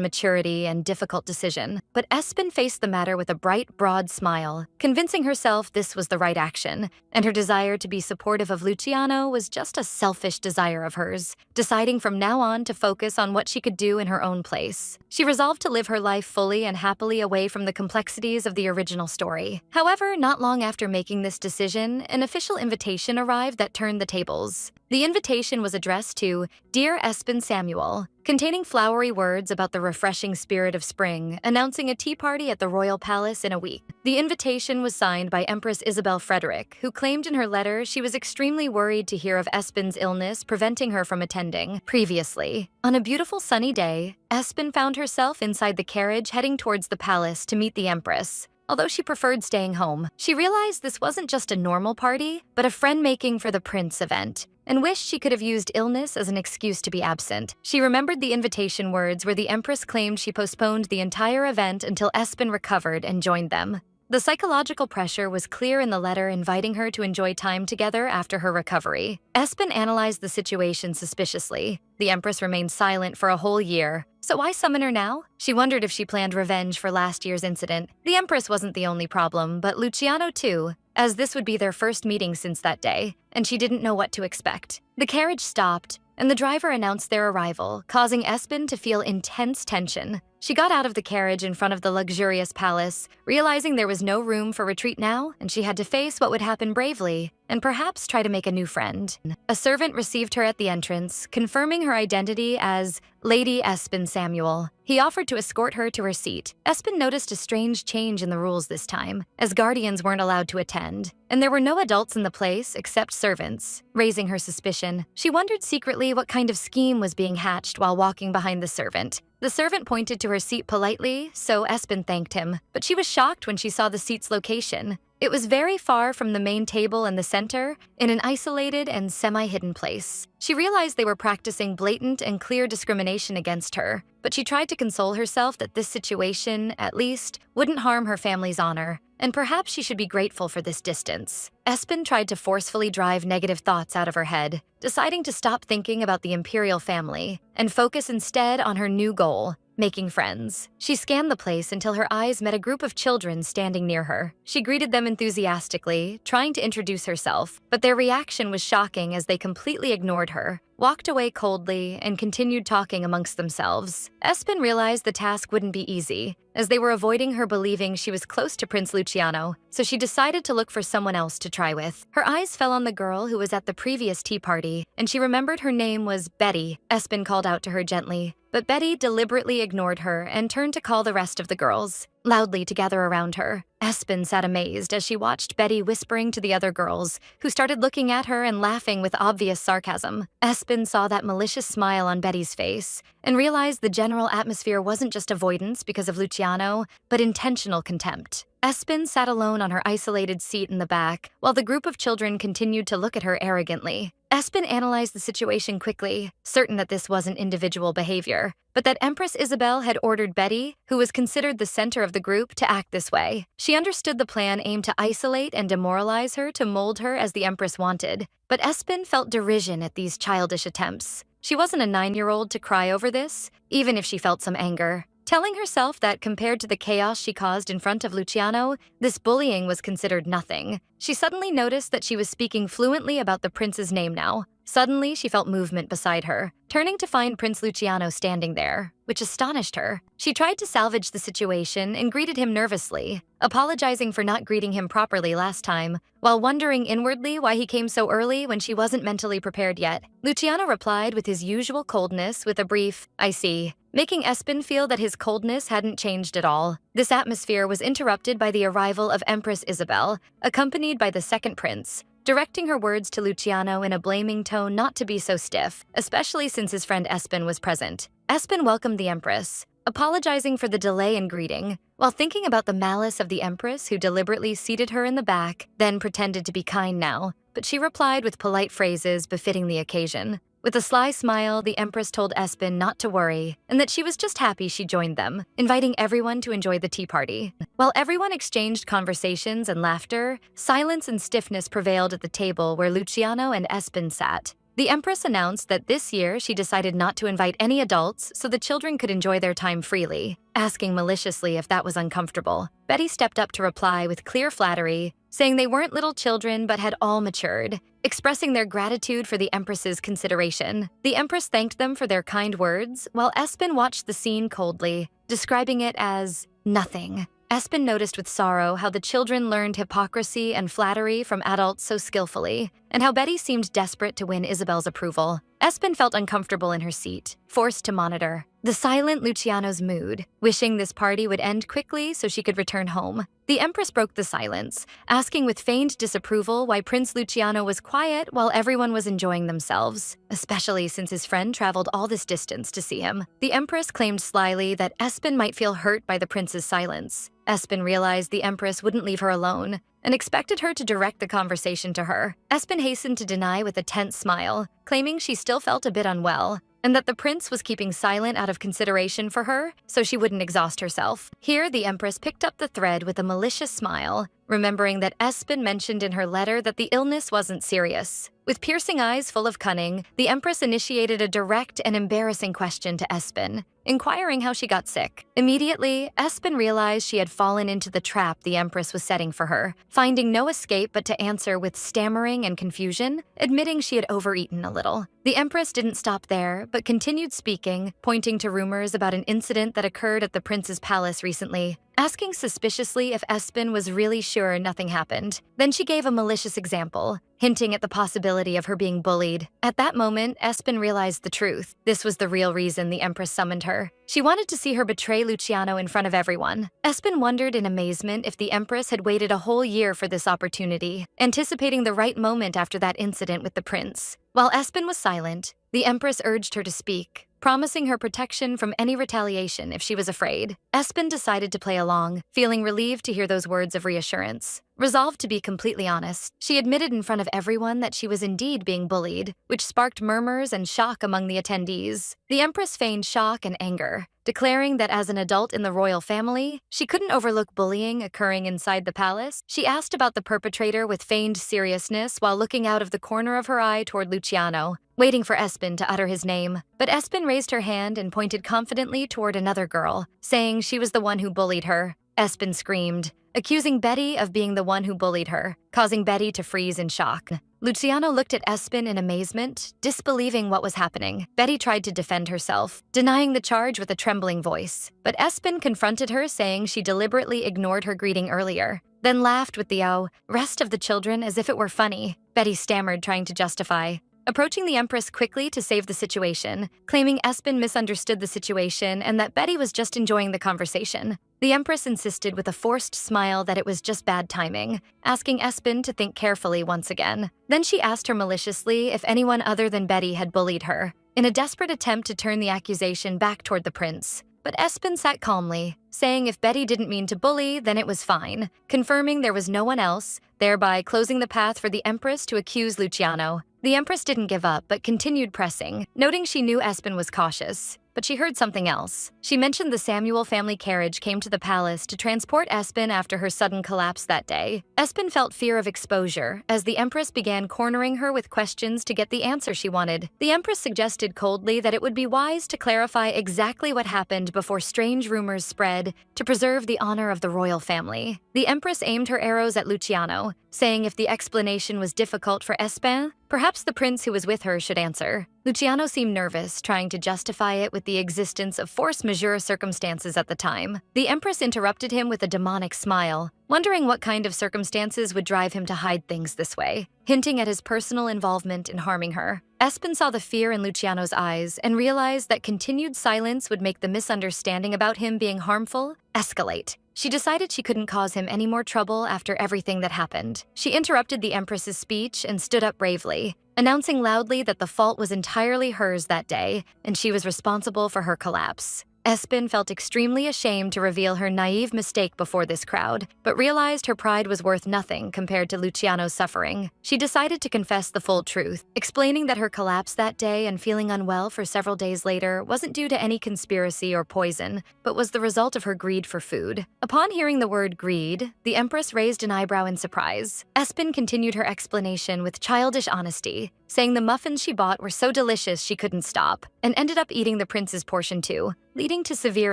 maturity and difficult decision. But Espen faced the matter with a bright, broad smile, convincing herself this was the right action, and her desire to be supportive of Luciano was just a selfish desire of hers, deciding from now on to focus on what she could do in her own place. She resolved to live her life fully and happily away from the complexities of the original story. However, not long after making this decision, an official invitation arrived that turned the tables. The invitation was addressed to Dear Espen Samuel, containing flowery words about the refreshing spirit of spring, announcing a tea party at the royal palace in a week. The invitation was signed by Empress Isabel Frederick, who claimed in her letter she was extremely worried to hear of Espen's illness preventing her from attending. Previously, on a beautiful sunny day, Espen found herself inside the carriage heading towards the palace to meet the Empress. Although she preferred staying home, she realized this wasn't just a normal party, but a friend-making for the prince event, and wished she could have used illness as an excuse to be absent. She remembered the invitation words where the Empress claimed she postponed the entire event until Espen recovered and joined them. The psychological pressure was clear in the letter inviting her to enjoy time together after her recovery. Espen analyzed the situation suspiciously. The Empress remained silent for a whole year. So why summon her now? She wondered if she planned revenge for last year's incident. The Empress wasn't the only problem, but Luciano too, as this would be their first meeting since that day, and she didn't know what to expect. The carriage stopped, and the driver announced their arrival, causing Espen to feel intense tension. She got out of the carriage in front of the luxurious palace, realizing there was no room for retreat now, and she had to face what would happen bravely, and perhaps try to make a new friend. A servant received her at the entrance, confirming her identity as Lady Espen Samuel. He offered to escort her to her seat. Espen noticed a strange change in the rules this time, as guardians weren't allowed to attend, and there were no adults in the place except servants, raising her suspicion. She wondered secretly what kind of scheme was being hatched while walking behind the servant. The servant pointed to her seat politely, so Espen thanked him, but she was shocked when she saw the seat's location. It was very far from the main table in the center, in an isolated and semi-hidden place. She realized they were practicing blatant and clear discrimination against her, but she tried to console herself that this situation, at least, wouldn't harm her family's honor, and perhaps she should be grateful for this distance. Espen tried to forcefully drive negative thoughts out of her head, deciding to stop thinking about the imperial family and focus instead on her new goal, making friends. She scanned the place until her eyes met a group of children standing near her. She greeted them enthusiastically, trying to introduce herself, but their reaction was shocking as they completely ignored her, walked away coldly, and continued talking amongst themselves. Espen realized the task wouldn't be easy, as they were avoiding her believing she was close to Prince Luciano, so she decided to look for someone else to try with. Her eyes fell on the girl who was at the previous tea party, and she remembered her name was Betty. Espen called out to her gently, but Betty deliberately ignored her and turned to call the rest of the girls, loudly to gather around her. Espen sat amazed as she watched Betty whispering to the other girls, who started looking at her and laughing with obvious sarcasm. Espen saw that malicious smile on Betty's face and realized the general atmosphere wasn't just avoidance because of Luciano, but intentional contempt. Espen sat alone on her isolated seat in the back, while the group of children continued to look at her arrogantly. Espen analyzed the situation quickly, certain that this wasn't individual behavior, but that Empress Isabel had ordered Betty, who was considered the center of the group, to act this way. She understood the plan aimed to isolate and demoralize her to mold her as the Empress wanted, but Espen felt derision at these childish attempts. She wasn't a 9-year-old to cry over this, even if she felt some anger. Telling herself that compared to the chaos she caused in front of Luciano, this bullying was considered nothing, she suddenly noticed that she was speaking fluently about the prince's name now, Suddenly, she felt movement beside her, turning to find Prince Luciano standing there, which astonished her. She tried to salvage the situation and greeted him nervously, apologizing for not greeting him properly last time, while wondering inwardly why he came so early when she wasn't mentally prepared yet. Luciano replied with his usual coldness with a brief, "I see," making Espen feel that his coldness hadn't changed at all. This atmosphere was interrupted by the arrival of Empress Isabel, accompanied by the second prince, directing her words to Luciano in a blaming tone not to be so stiff, especially since his friend Espen was present. Espen welcomed the Empress, apologizing for the delay in greeting, while thinking about the malice of the Empress who deliberately seated her in the back, then pretended to be kind now, but she replied with polite phrases befitting the occasion. With a sly smile, the Empress told Espen not to worry and that she was just happy she joined them, inviting everyone to enjoy the tea party. While everyone exchanged conversations and laughter, silence and stiffness prevailed at the table where Luciano and Espen sat. The Empress announced that this year she decided not to invite any adults so the children could enjoy their time freely, asking maliciously if that was uncomfortable. Betty stepped up to reply with clear flattery, saying they weren't little children but had all matured, expressing their gratitude for the Empress's consideration. The Empress thanked them for their kind words, while Espen watched the scene coldly, describing it as nothing. Espen noticed with sorrow how the children learned hypocrisy and flattery from adults so skillfully, and how Betty seemed desperate to win Isabel's approval. Espen felt uncomfortable in her seat, forced to monitor the silent Luciano's mood, wishing this party would end quickly so she could return home. The Empress broke the silence, asking with feigned disapproval why Prince Luciano was quiet while everyone was enjoying themselves, especially since his friend traveled all this distance to see him. The Empress claimed slyly that Espen might feel hurt by the prince's silence. Espen realized the Empress wouldn't leave her alone and expected her to direct the conversation to her. Espen hastened to deny with a tense smile, claiming she still felt a bit unwell, and that the prince was keeping silent out of consideration for her so she wouldn't exhaust herself. Here, the Empress picked up the thread with a malicious smile, remembering that Espen mentioned in her letter that the illness wasn't serious. With piercing eyes full of cunning, the Empress initiated a direct and embarrassing question to Espen, inquiring how she got sick. Immediately, Espen realized she had fallen into the trap the Empress was setting for her, finding no escape but to answer with stammering and confusion, admitting she had overeaten a little. The Empress didn't stop there, but continued speaking, pointing to rumors about an incident that occurred at the prince's palace recently, asking suspiciously if Espen was really sure nothing happened. Then she gave a malicious example, hinting at the possibility of her being bullied. At that moment, Espen realized the truth. This was the real reason the Empress summoned her. She wanted to see her betray Luciano in front of everyone. Espen wondered in amazement if the Empress had waited a whole year for this opportunity, anticipating the right moment after that incident with the prince. While Espen was silent, the Empress urged her to speak, promising her protection from any retaliation if she was afraid. Espen decided to play along, feeling relieved to hear those words of reassurance. Resolved to be completely honest, she admitted in front of everyone that she was indeed being bullied, which sparked murmurs and shock among the attendees. The Empress feigned shock and anger, declaring that as an adult in the royal family, she couldn't overlook bullying occurring inside the palace. She asked about the perpetrator with feigned seriousness while looking out of the corner of her eye toward Luciano, waiting for Espen to utter his name. But Espen raised her hand and pointed confidently toward another girl, saying she was the one who bullied her. Espen screamed, accusing Betty of being the one who bullied her, causing Betty to freeze in shock. Luciano looked at Espen in amazement, disbelieving what was happening. Betty tried to defend herself, denying the charge with a trembling voice. But Espen confronted her, saying she deliberately ignored her greeting earlier, then laughed with the rest of the children as if it were funny. Betty stammered, trying to justify, approaching the Empress quickly to save the situation, claiming Espen misunderstood the situation and that Betty was just enjoying the conversation. The Empress insisted with a forced smile that it was just bad timing, asking Espen to think carefully once again. Then she asked her maliciously if anyone other than Betty had bullied her, in a desperate attempt to turn the accusation back toward the prince. But Espen sat calmly, saying if Betty didn't mean to bully, then it was fine, confirming there was no one else, thereby closing the path for the Empress to accuse Luciano. The Empress didn't give up, but continued pressing, noting she knew Espen was cautious. But she heard something else. She mentioned the Samuel family carriage came to the palace to transport Espen after her sudden collapse that day. Espen felt fear of exposure as the Empress began cornering her with questions to get the answer she wanted. The Empress suggested coldly that it would be wise to clarify exactly what happened before strange rumors spread to preserve the honor of the royal family. The Empress aimed her arrows at Luciano, saying if the explanation was difficult for Espen, Perhaps the prince who was with her should answer. Luciano seemed nervous, trying to justify it with the existence of force majeure circumstances at the time. The Empress interrupted him with a demonic smile, wondering what kind of circumstances would drive him to hide things this way, hinting at his personal involvement in harming her. Espen saw the fear in Luciano's eyes and realized that continued silence would make the misunderstanding about him being harmful escalate. She decided she couldn't cause him any more trouble after everything that happened. She interrupted the Empress's speech and stood up bravely, announcing loudly that the fault was entirely hers that day and she was responsible for her collapse. Espen felt extremely ashamed to reveal her naive mistake before this crowd, but realized her pride was worth nothing compared to Luciano's suffering. She decided to confess the full truth, explaining that her collapse that day and feeling unwell for several days later wasn't due to any conspiracy or poison, but was the result of her greed for food. Upon hearing the word greed, the Empress raised an eyebrow in surprise. Espen continued her explanation with childish honesty, saying the muffins she bought were so delicious she couldn't stop, and ended up eating the prince's portion too, leading to severe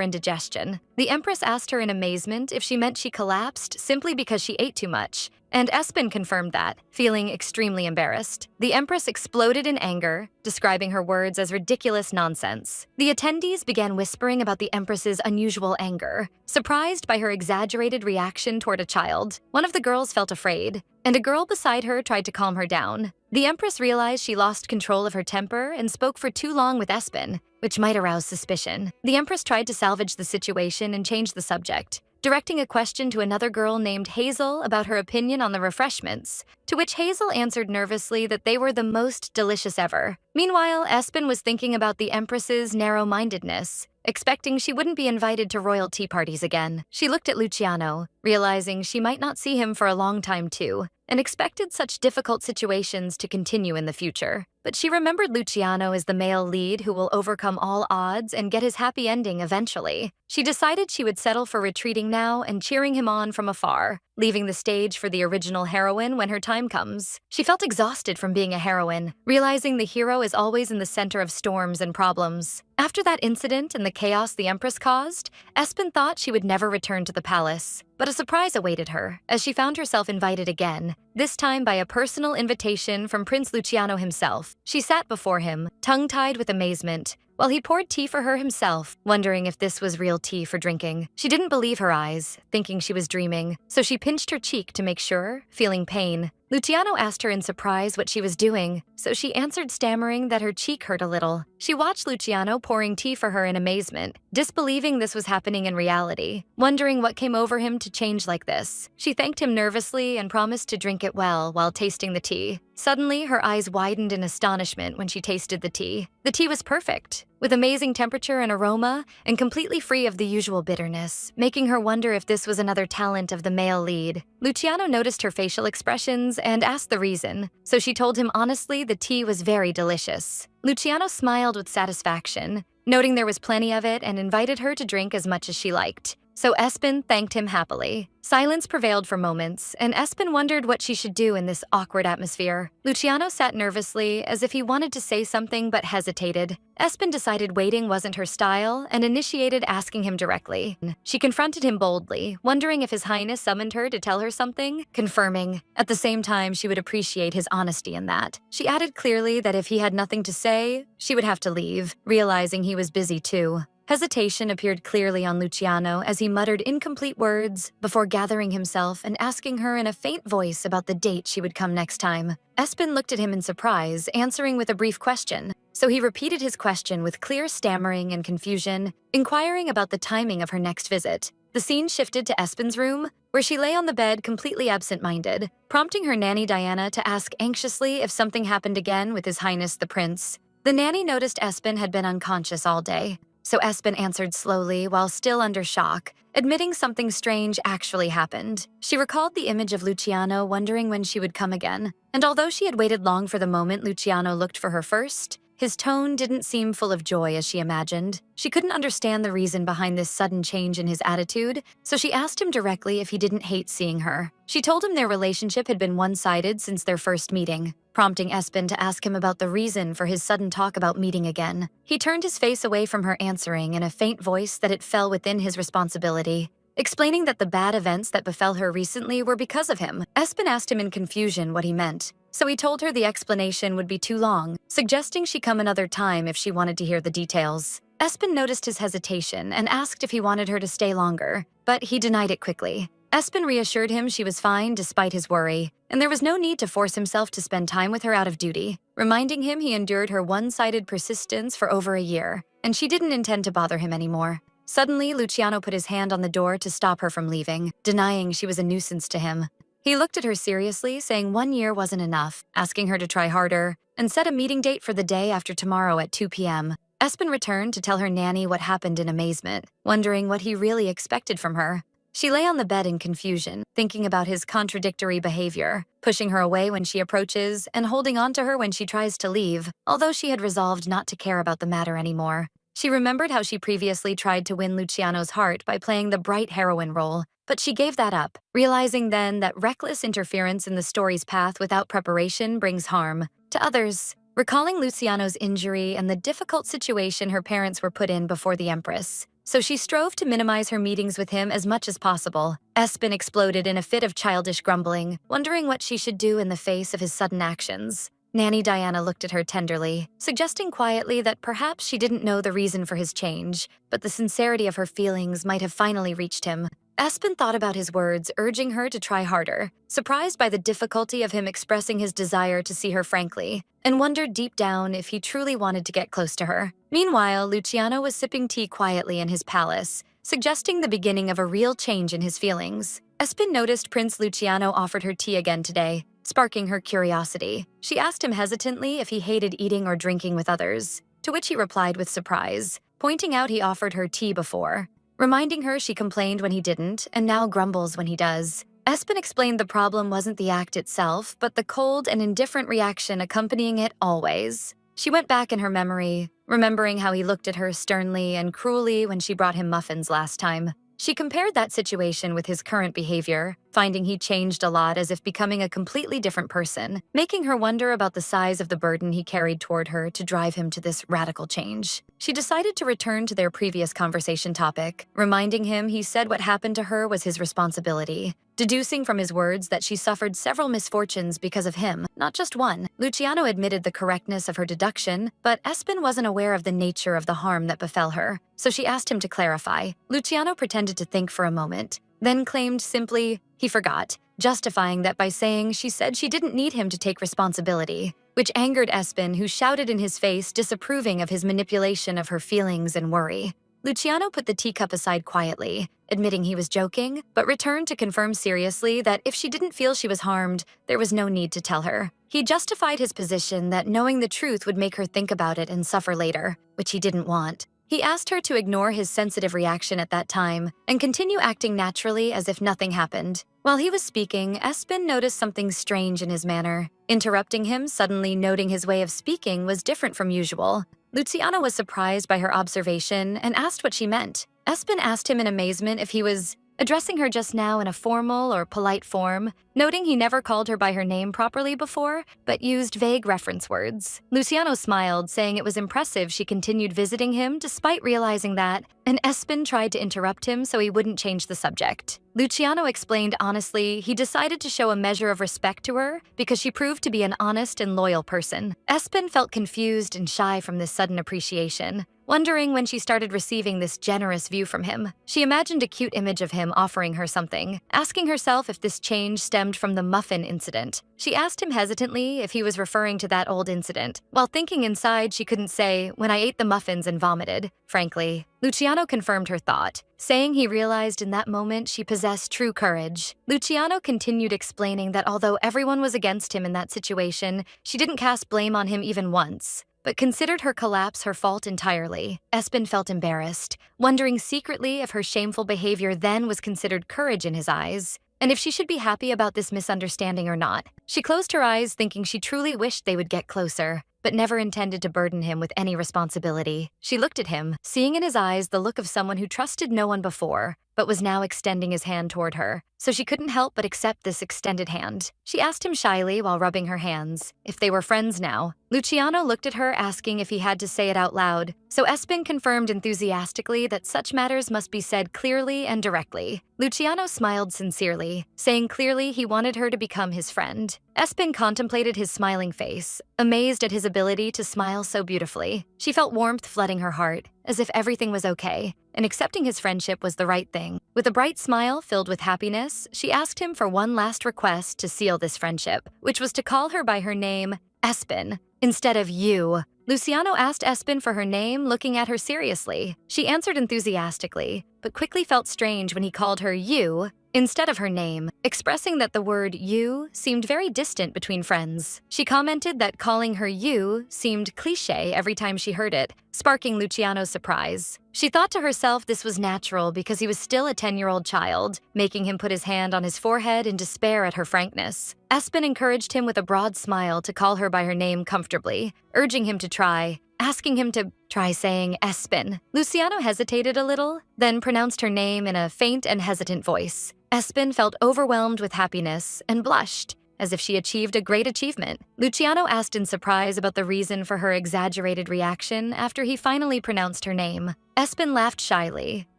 indigestion. The Empress asked her in amazement if she meant she collapsed simply because she ate too much, and Espen confirmed that, feeling extremely embarrassed. The Empress exploded in anger, describing her words as ridiculous nonsense. The attendees began whispering about the Empress's unusual anger, surprised by her exaggerated reaction toward a child. One of the girls felt afraid, and a girl beside her tried to calm her down. The Empress realized she lost control of her temper and spoke for too long with Espen, which might arouse suspicion. The Empress tried to salvage the situation and change the subject, directing a question to another girl named Hazel about her opinion on the refreshments, to which Hazel answered nervously that they were the most delicious ever. Meanwhile, Espen was thinking about the Empress's narrow-mindedness, expecting she wouldn't be invited to royal tea parties again. She looked at Luciano, realizing she might not see him for a long time too, and expected such difficult situations to continue in the future. But she remembered Luciano as the male lead who will overcome all odds and get his happy ending eventually. She decided she would settle for retreating now and cheering him on from afar, leaving the stage for the original heroine when her time comes. She felt exhausted from being a heroine, realizing the hero is always in the center of storms and problems. After that incident and the chaos the Empress caused, Espen thought she would never return to the palace. But a surprise awaited her, as she found herself invited again, this time by a personal invitation from Prince Luciano himself. She sat before him, tongue-tied with amazement, while he poured tea for her himself, wondering if this was real tea for drinking. She didn't believe her eyes, thinking she was dreaming, so she pinched her cheek to make sure, feeling pain. Luciano asked her in surprise what she was doing, so she answered stammering that her cheek hurt a little. She watched Luciano pouring tea for her in amazement, disbelieving this was happening in reality, wondering what came over him to change like this. She thanked him nervously and promised to drink it well while tasting the tea. Suddenly, her eyes widened in astonishment when she tasted the tea. The tea was perfect, with amazing temperature and aroma, and completely free of the usual bitterness, making her wonder if this was another talent of the male lead. Luciano noticed her facial expressions and asked the reason, so she told him honestly the tea was very delicious. Luciano smiled with satisfaction, noting there was plenty of it and invited her to drink as much as she liked. So Espen thanked him happily. Silence prevailed for moments, and Espen wondered what she should do in this awkward atmosphere. Luciano sat nervously, as if he wanted to say something but hesitated. Espen decided waiting wasn't her style and initiated asking him directly. She confronted him boldly, wondering if His Highness summoned her to tell her something, confirming. At the same time, she would appreciate his honesty in that. She added clearly that if he had nothing to say, she would have to leave, realizing he was busy too. Hesitation appeared clearly on Luciano as he muttered incomplete words before gathering himself and asking her in a faint voice about the date she would come next time. Espen looked at him in surprise, answering with a brief question. So he repeated his question with clear stammering and confusion, inquiring about the timing of her next visit. The scene shifted to Espen's room, where she lay on the bed completely absent-minded, prompting her nanny Diana to ask anxiously if something happened again with His Highness the Prince. The nanny noticed Espen had been unconscious all day, so Espen answered slowly while still under shock, admitting something strange actually happened. She recalled the image of Luciano wondering when she would come again, and although she had waited long for the moment Luciano looked for her first, his tone didn't seem full of joy as she imagined. She couldn't understand the reason behind this sudden change in his attitude, so she asked him directly if he didn't hate seeing her. She told him their relationship had been one-sided since their first meeting, prompting Espen to ask him about the reason for his sudden talk about meeting again. He turned his face away from her, answering in a faint voice that it fell within his responsibility, explaining that the bad events that befell her recently were because of him. Espen asked him in confusion what he meant, so he told her the explanation would be too long, suggesting she come another time if she wanted to hear the details. Espen noticed his hesitation and asked if he wanted her to stay longer, but he denied it quickly. Espen reassured him she was fine despite his worry, and there was no need to force himself to spend time with her out of duty, reminding him he endured her one-sided persistence for over a year, and she didn't intend to bother him anymore. Suddenly, Luciano put his hand on the door to stop her from leaving, denying she was a nuisance to him. He looked at her seriously, saying 1 year wasn't enough, asking her to try harder, and set a meeting date for the day after tomorrow at 2 p.m. Espen returned to tell her nanny what happened in amazement, wondering what he really expected from her. She lay on the bed in confusion, thinking about his contradictory behavior, pushing her away when she approaches and holding on to her when she tries to leave, although she had resolved not to care about the matter anymore. She remembered how she previously tried to win Luciano's heart by playing the bright heroine role, but she gave that up, realizing then that reckless interference in the story's path without preparation brings harm to others. Recalling Luciano's injury and the difficult situation her parents were put in before the Empress, so she strove to minimize her meetings with him as much as possible. Espen exploded in a fit of childish grumbling, wondering what she should do in the face of his sudden actions. Nanny Diana looked at her tenderly, suggesting quietly that perhaps she didn't know the reason for his change, but the sincerity of her feelings might have finally reached him. Espen thought about his words, urging her to try harder, surprised by the difficulty of him expressing his desire to see her frankly, and wondered deep down if he truly wanted to get close to her. Meanwhile, Luciano was sipping tea quietly in his palace, suggesting the beginning of a real change in his feelings. Espen noticed Prince Luciano offered her tea again today, sparking her curiosity. She asked him hesitantly if he hated eating or drinking with others, to which he replied with surprise, pointing out he offered her tea before, reminding her she complained when he didn't and now grumbles when he does. Espen explained the problem wasn't the act itself, but the cold and indifferent reaction accompanying it always. She went back in her memory, remembering how he looked at her sternly and cruelly when she brought him muffins last time. She compared that situation with his current behavior, finding he changed a lot as if becoming a completely different person, making her wonder about the size of the burden he carried toward her to drive him to this radical change. She decided to return to their previous conversation topic, reminding him he said what happened to her was his responsibility, deducing from his words that she suffered several misfortunes because of him, not just one. Luciano admitted the correctness of her deduction, but Espen wasn't aware of the nature of the harm that befell her, so she asked him to clarify. Luciano pretended to think for a moment, then claimed simply he forgot, justifying that by saying she said she didn't need him to take responsibility, which angered Espen, who shouted in his face, disapproving of his manipulation of her feelings and worry. Luciano put the teacup aside quietly, admitting he was joking, but returned to confirm seriously that if she didn't feel she was harmed, there was no need to tell her. He justified his position that knowing the truth would make her think about it and suffer later, which he didn't want. He asked her to ignore his sensitive reaction at that time and continue acting naturally as if nothing happened. While he was speaking, Espen noticed something strange in his manner, interrupting him, suddenly noting his way of speaking was different from usual. Luciano was surprised by her observation and asked what she meant. Espen asked him in amazement if he was addressing her just now in a formal or polite form, noting he never called her by her name properly before, but used vague reference words. Luciano smiled, saying it was impressive she continued visiting him despite realizing that, and Espen tried to interrupt him so he wouldn't change the subject. Luciano explained honestly he decided to show a measure of respect to her because she proved to be an honest and loyal person. Espen felt confused and shy from this sudden appreciation, wondering when she started receiving this generous view from him. She imagined a cute image of him offering her something, asking herself if this change stemmed from the muffin incident. She asked him hesitantly if he was referring to that old incident, while thinking inside she couldn't say, "When I ate the muffins and vomited." Frankly, Luciano confirmed her thought, saying he realized in that moment she possessed true courage. Luciano continued explaining that although everyone was against him in that situation, she didn't cast blame on him even once, but considered her collapse her fault entirely. Espen felt embarrassed, wondering secretly if her shameful behavior then was considered courage in his eyes, and if she should be happy about this misunderstanding or not. She closed her eyes, thinking she truly wished they would get closer, but never intended to burden him with any responsibility. She looked at him, seeing in his eyes the look of someone who trusted no one before, but was now extending his hand toward her. so she couldn't help but accept this extended hand. She asked him shyly while rubbing her hands if they were friends now. Luciano looked at her, asking if he had to say it out loud, so Espen confirmed enthusiastically that such matters must be said clearly and directly. Luciano smiled sincerely, saying clearly he wanted her to become his friend. Espen contemplated his smiling face, amazed at his ability to smile so beautifully. She felt warmth flooding her heart, as if everything was okay, and accepting his friendship was the right thing. With a bright smile filled with happiness, she asked him for one last request to seal this friendship, which was to call her by her name, Espen, instead of you. Luciano asked Espen for her name, looking at her seriously. She answered enthusiastically, but quickly felt strange when he called her you instead of her name, expressing that the word you seemed very distant between friends. She commented that calling her you seemed cliché every time she heard it, sparking Luciano's surprise. She thought to herself this was natural because he was still a 10-year-old child, making him put his hand on his forehead in despair at her frankness. Espen encouraged him with a broad smile to call her by her name comfortably, urging him to try, asking him to try saying Espen. Luciano hesitated a little, then pronounced her name in a faint and hesitant voice. Espen felt overwhelmed with happiness and blushed, as if she achieved a great achievement. Luciano asked in surprise about the reason for her exaggerated reaction after he finally pronounced her name. Espen laughed shyly,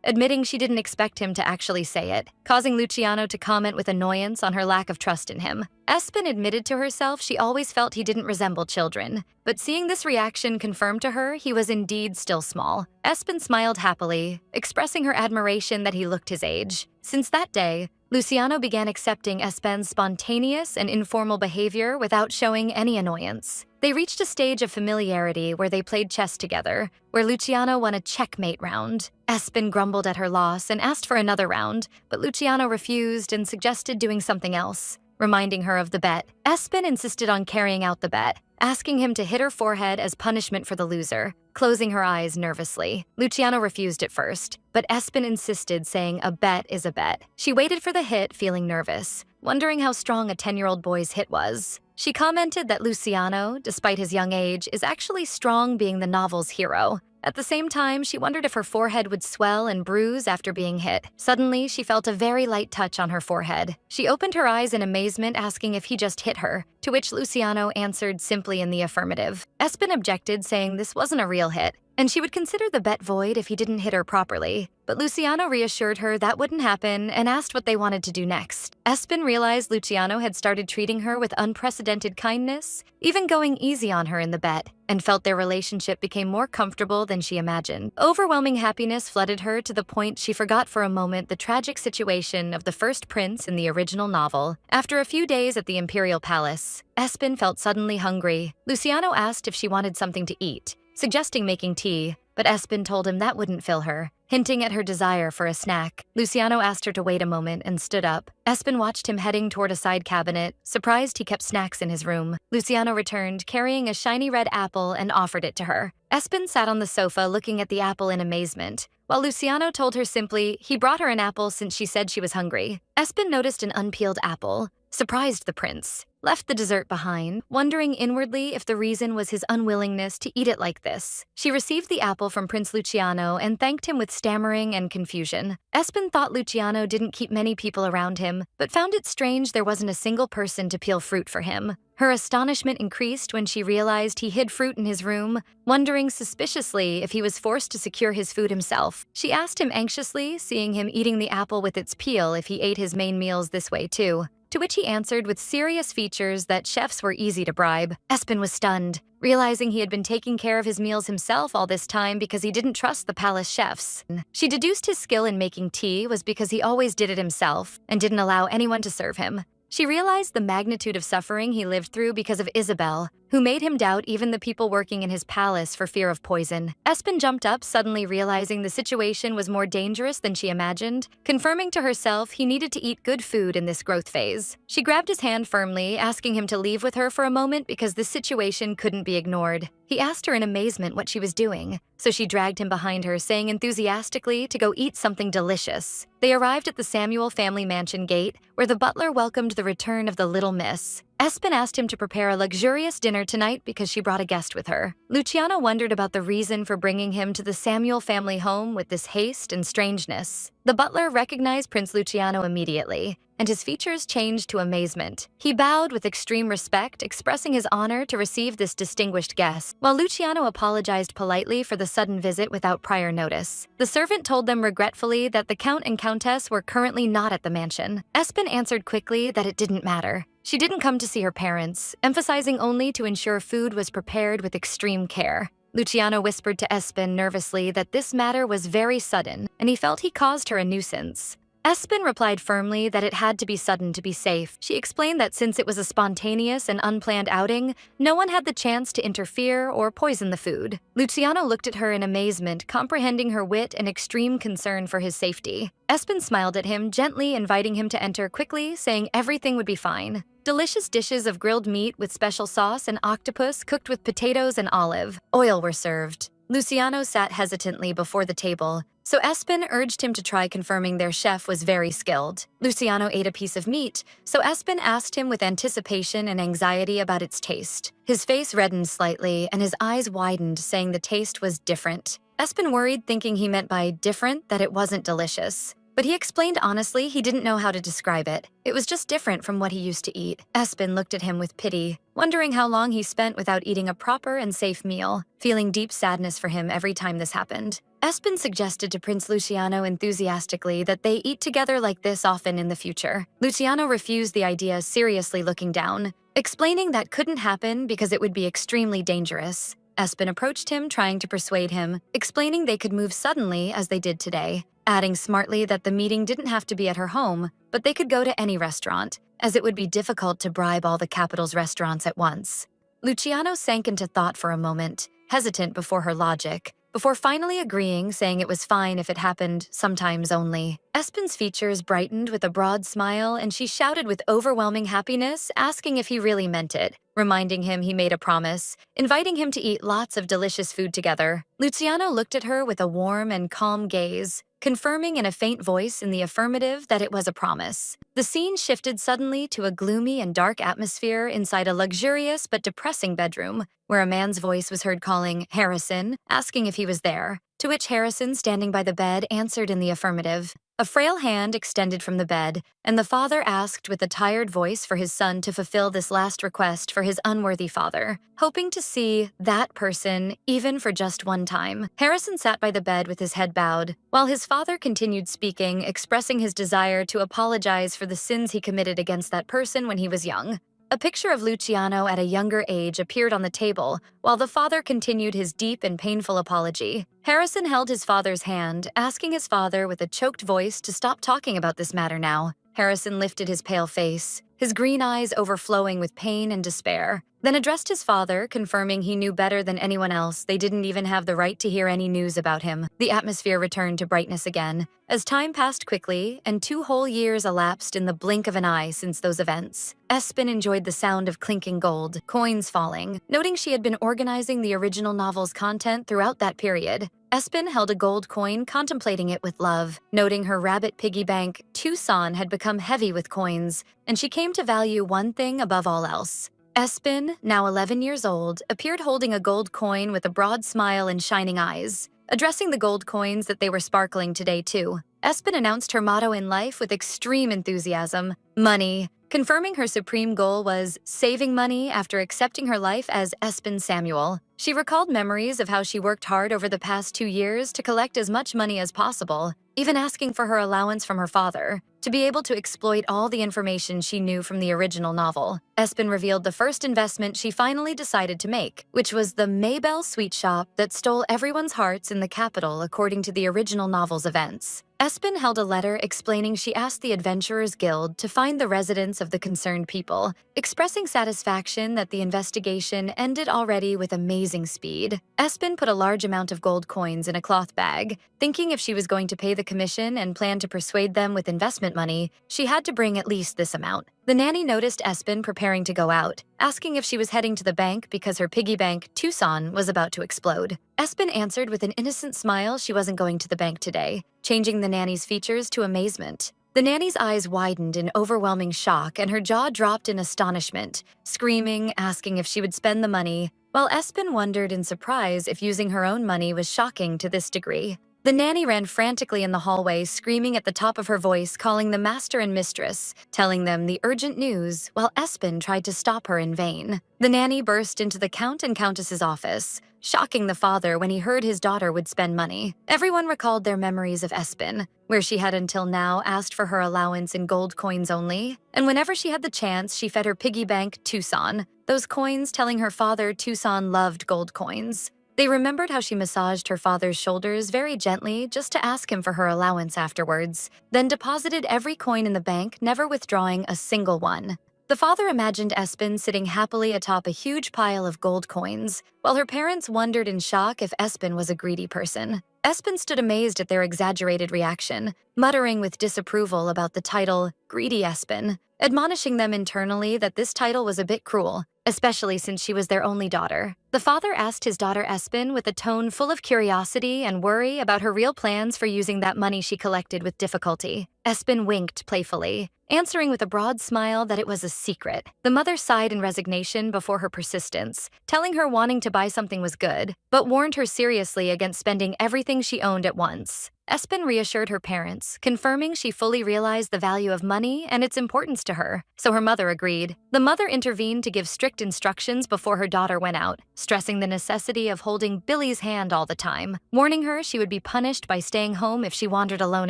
admitting she didn't expect him to actually say it, causing Luciano to comment with annoyance on her lack of trust in him. Espen admitted to herself she always felt he didn't resemble children, but seeing this reaction confirmed to her he was indeed still small. Espen smiled happily, expressing her admiration that he looked his age. Since that day, Luciano began accepting Espen's spontaneous and informal behavior without showing any annoyance. They reached a stage of familiarity where they played chess together, where Luciano won a checkmate round. Espen grumbled at her loss and asked for another round, but Luciano refused and suggested doing something else, reminding her of the bet. Espen insisted on carrying out the bet, asking him to hit her forehead as punishment for the loser, closing her eyes nervously. Luciano refused at first, but Espen insisted, saying a bet is a bet. She waited for the hit, feeling nervous, wondering how strong a 10-year-old boy's hit was. She commented that Luciano, despite his young age, is actually strong, being the novel's hero. At the same time, she wondered if her forehead would swell and bruise after being hit. Suddenly, she felt a very light touch on her forehead. She opened her eyes in amazement, asking if he just hit her, to which Luciano answered simply in the affirmative. Espen objected, saying this wasn't a real hit, and she would consider the bet void if he didn't hit her properly. But Luciano reassured her that wouldn't happen and asked what they wanted to do next. Espen realized Luciano had started treating her with unprecedented kindness, even going easy on her in the bet, and felt their relationship became more comfortable than she imagined. Overwhelming happiness flooded her to the point she forgot for a moment the tragic situation of the first prince in the original novel. After a few days at the Imperial Palace, Espen felt suddenly hungry. Luciano asked if she wanted something to eat, suggesting making tea, but Espen told him that wouldn't fill her, hinting at her desire for a snack. Luciano asked her to wait a moment and stood up. Espen watched him heading toward a side cabinet, surprised he kept snacks in his room. Luciano returned, carrying a shiny red apple, and offered it to her. Espen sat on the sofa looking at the apple in amazement, while Luciano told her simply he brought her an apple since she said she was hungry. Espen noticed an unpeeled apple, surprised the prince, left the dessert behind, wondering inwardly if the reason was his unwillingness to eat it like this. She received the apple from Prince Luciano and thanked him with stammering and confusion. Espen thought Luciano didn't keep many people around him, but found it strange there wasn't a single person to peel fruit for him. Her astonishment increased when she realized he hid fruit in his room, wondering suspiciously if he was forced to secure his food himself. She asked him anxiously, seeing him eating the apple with its peel, if he ate his main meals this way too. To which he answered with serious features that chefs were easy to bribe. Espen was stunned, realizing he had been taking care of his meals himself all this time because he didn't trust the palace chefs. She deduced his skill in making tea was because he always did it himself and didn't allow anyone to serve him. She realized the magnitude of suffering he lived through because of Isabel, who made him doubt even the people working in his palace for fear of poison. Espen jumped up, suddenly realizing the situation was more dangerous than she imagined, confirming to herself he needed to eat good food in this growth phase. She grabbed his hand firmly, asking him to leave with her for a moment because this situation couldn't be ignored. He asked her in amazement what she was doing, so she dragged him behind her, saying enthusiastically to go eat something delicious. They arrived at the Samuel family mansion gate, where the butler welcomed the return of the little miss. Espen asked him to prepare a luxurious dinner tonight because she brought a guest with her. Luciano wondered about the reason for bringing him to the Samuel family home with this haste and strangeness. The butler recognized Prince Luciano immediately, and his features changed to amazement. He bowed with extreme respect, expressing his honor to receive this distinguished guest, while Luciano apologized politely for the sudden visit without prior notice. The servant told them regretfully that the Count and Countess were currently not at the mansion. Espen answered quickly that it didn't matter. She didn't come to see her parents, emphasizing only to ensure food was prepared with extreme care. Luciano whispered to Espen nervously that this matter was very sudden, and he felt he caused her a nuisance. Espen replied firmly that it had to be sudden to be safe. She explained that since it was a spontaneous and unplanned outing, no one had the chance to interfere or poison the food. Luciano looked at her in amazement, comprehending her wit and extreme concern for his safety. Espen smiled at him, gently inviting him to enter quickly, saying everything would be fine. Delicious dishes of grilled meat with special sauce and octopus cooked with potatoes and olive oil were served. Luciano sat hesitantly before the table, so Espen urged him to try, confirming their chef was very skilled. Luciano ate a piece of meat, so Espen asked him with anticipation and anxiety about its taste. His face reddened slightly and his eyes widened, saying the taste was different. Espen worried, thinking he meant by different that it wasn't delicious. But he explained honestly he didn't know how to describe it. It was just different from what he used to eat. Espen looked at him with pity, wondering how long he spent without eating a proper and safe meal, feeling deep sadness for him every time this happened. Espen suggested to Prince Luciano enthusiastically that they eat together like this often in the future. Luciano refused the idea, seriously looking down, explaining that couldn't happen because it would be extremely dangerous. Espen approached him, trying to persuade him, explaining they could move suddenly as they did today, adding smartly that the meeting didn't have to be at her home, but they could go to any restaurant, as it would be difficult to bribe all the capital's restaurants at once. Luciano sank into thought for a moment, hesitant before her logic, before finally agreeing, saying it was fine if it happened sometimes only. Espen's features brightened with a broad smile, and she shouted with overwhelming happiness, asking if he really meant it, reminding him he made a promise, inviting him to eat lots of delicious food together. Luciano looked at her with a warm and calm gaze, confirming in a faint voice in the affirmative that it was a promise. The scene shifted suddenly to a gloomy and dark atmosphere inside a luxurious but depressing bedroom, where a man's voice was heard calling Harrison, asking if he was there, to which Harrison, standing by the bed, answered in the affirmative. A frail hand extended from the bed, and the father asked with a tired voice for his son to fulfill this last request for his unworthy father, hoping to see that person even for just one time. Harrison sat by the bed with his head bowed, while his father continued speaking, expressing his desire to apologize for the sins he committed against that person when he was young. A picture of Luciano at a younger age appeared on the table, while the father continued his deep and painful apology. Harrison held his father's hand, asking his father with a choked voice to stop talking about this matter now. Harrison lifted his pale face, his green eyes overflowing with pain and despair, then addressed his father, confirming he knew better than anyone else they didn't even have the right to hear any news about him. The atmosphere returned to brightness again, as time passed quickly and 2 whole years elapsed in the blink of an eye since those events. Espen enjoyed the sound of clinking gold, coins falling, noting she had been organizing the original novel's content throughout that period. Espen held a gold coin, contemplating it with love, noting her rabbit piggy bank, Tucson, had become heavy with coins, and she came to value one thing above all else. Espen, now 11 years old, appeared holding a gold coin with a broad smile and shining eyes, addressing the gold coins that they were sparkling today too. Espen announced her motto in life with extreme enthusiasm: money, confirming her supreme goal was saving money after accepting her life as Espen Samuel. She recalled memories of how she worked hard over the past 2 years to collect as much money as possible, even asking for her allowance from her father, to be able to exploit all the information she knew from the original novel. Espen revealed the first investment she finally decided to make, which was the Maybell sweet shop that stole everyone's hearts in the capital according to the original novel's events. Espen held a letter explaining she asked the Adventurers Guild to find the residence of the concerned people, expressing satisfaction that the investigation ended already with amazing speed. Espen put a large amount of gold coins in a cloth bag, thinking if she was going to pay the commission and plan to persuade them with investment money, she had to bring at least this amount. The nanny noticed Espen preparing to go out, asking if she was heading to the bank because her piggy bank, Tucson, was about to explode. Espen answered with an innocent smile she wasn't going to the bank today, changing the nanny's features to amazement. The nanny's eyes widened in overwhelming shock and her jaw dropped in astonishment, screaming, asking if she would spend the money, while Espen wondered in surprise if using her own money was shocking to this degree. The nanny ran frantically in the hallway, screaming at the top of her voice, calling the master and mistress, telling them the urgent news, while Espen tried to stop her in vain. The nanny burst into the Count and Countess's office, shocking the father when he heard his daughter would spend money. Everyone recalled their memories of Espen, where she had until now asked for her allowance in gold coins only, and whenever she had the chance, she fed her piggy bank Tucson, those coins telling her father Tucson loved gold coins. They remembered how she massaged her father's shoulders very gently just to ask him for her allowance afterwards, then deposited every coin in the bank, never withdrawing a single one. The father imagined Espen sitting happily atop a huge pile of gold coins, while her parents wondered in shock if Espen was a greedy person. Espen stood amazed at their exaggerated reaction, muttering with disapproval about the title, Greedy Espen, admonishing them internally that this title was a bit cruel, especially since she was their only daughter. The father asked his daughter Espen with a tone full of curiosity and worry about her real plans for using that money she collected with difficulty. Espen winked playfully, answering with a broad smile that it was a secret. The mother sighed in resignation before her persistence, telling her wanting to buy something was good, but warned her seriously against spending everything she owned at once. Espen reassured her parents, confirming she fully realized the value of money and its importance to her, so her mother agreed. The mother intervened to give strict instructions before her daughter went out, stressing the necessity of holding Billy's hand all the time, warning her she would be punished by staying home if she wandered alone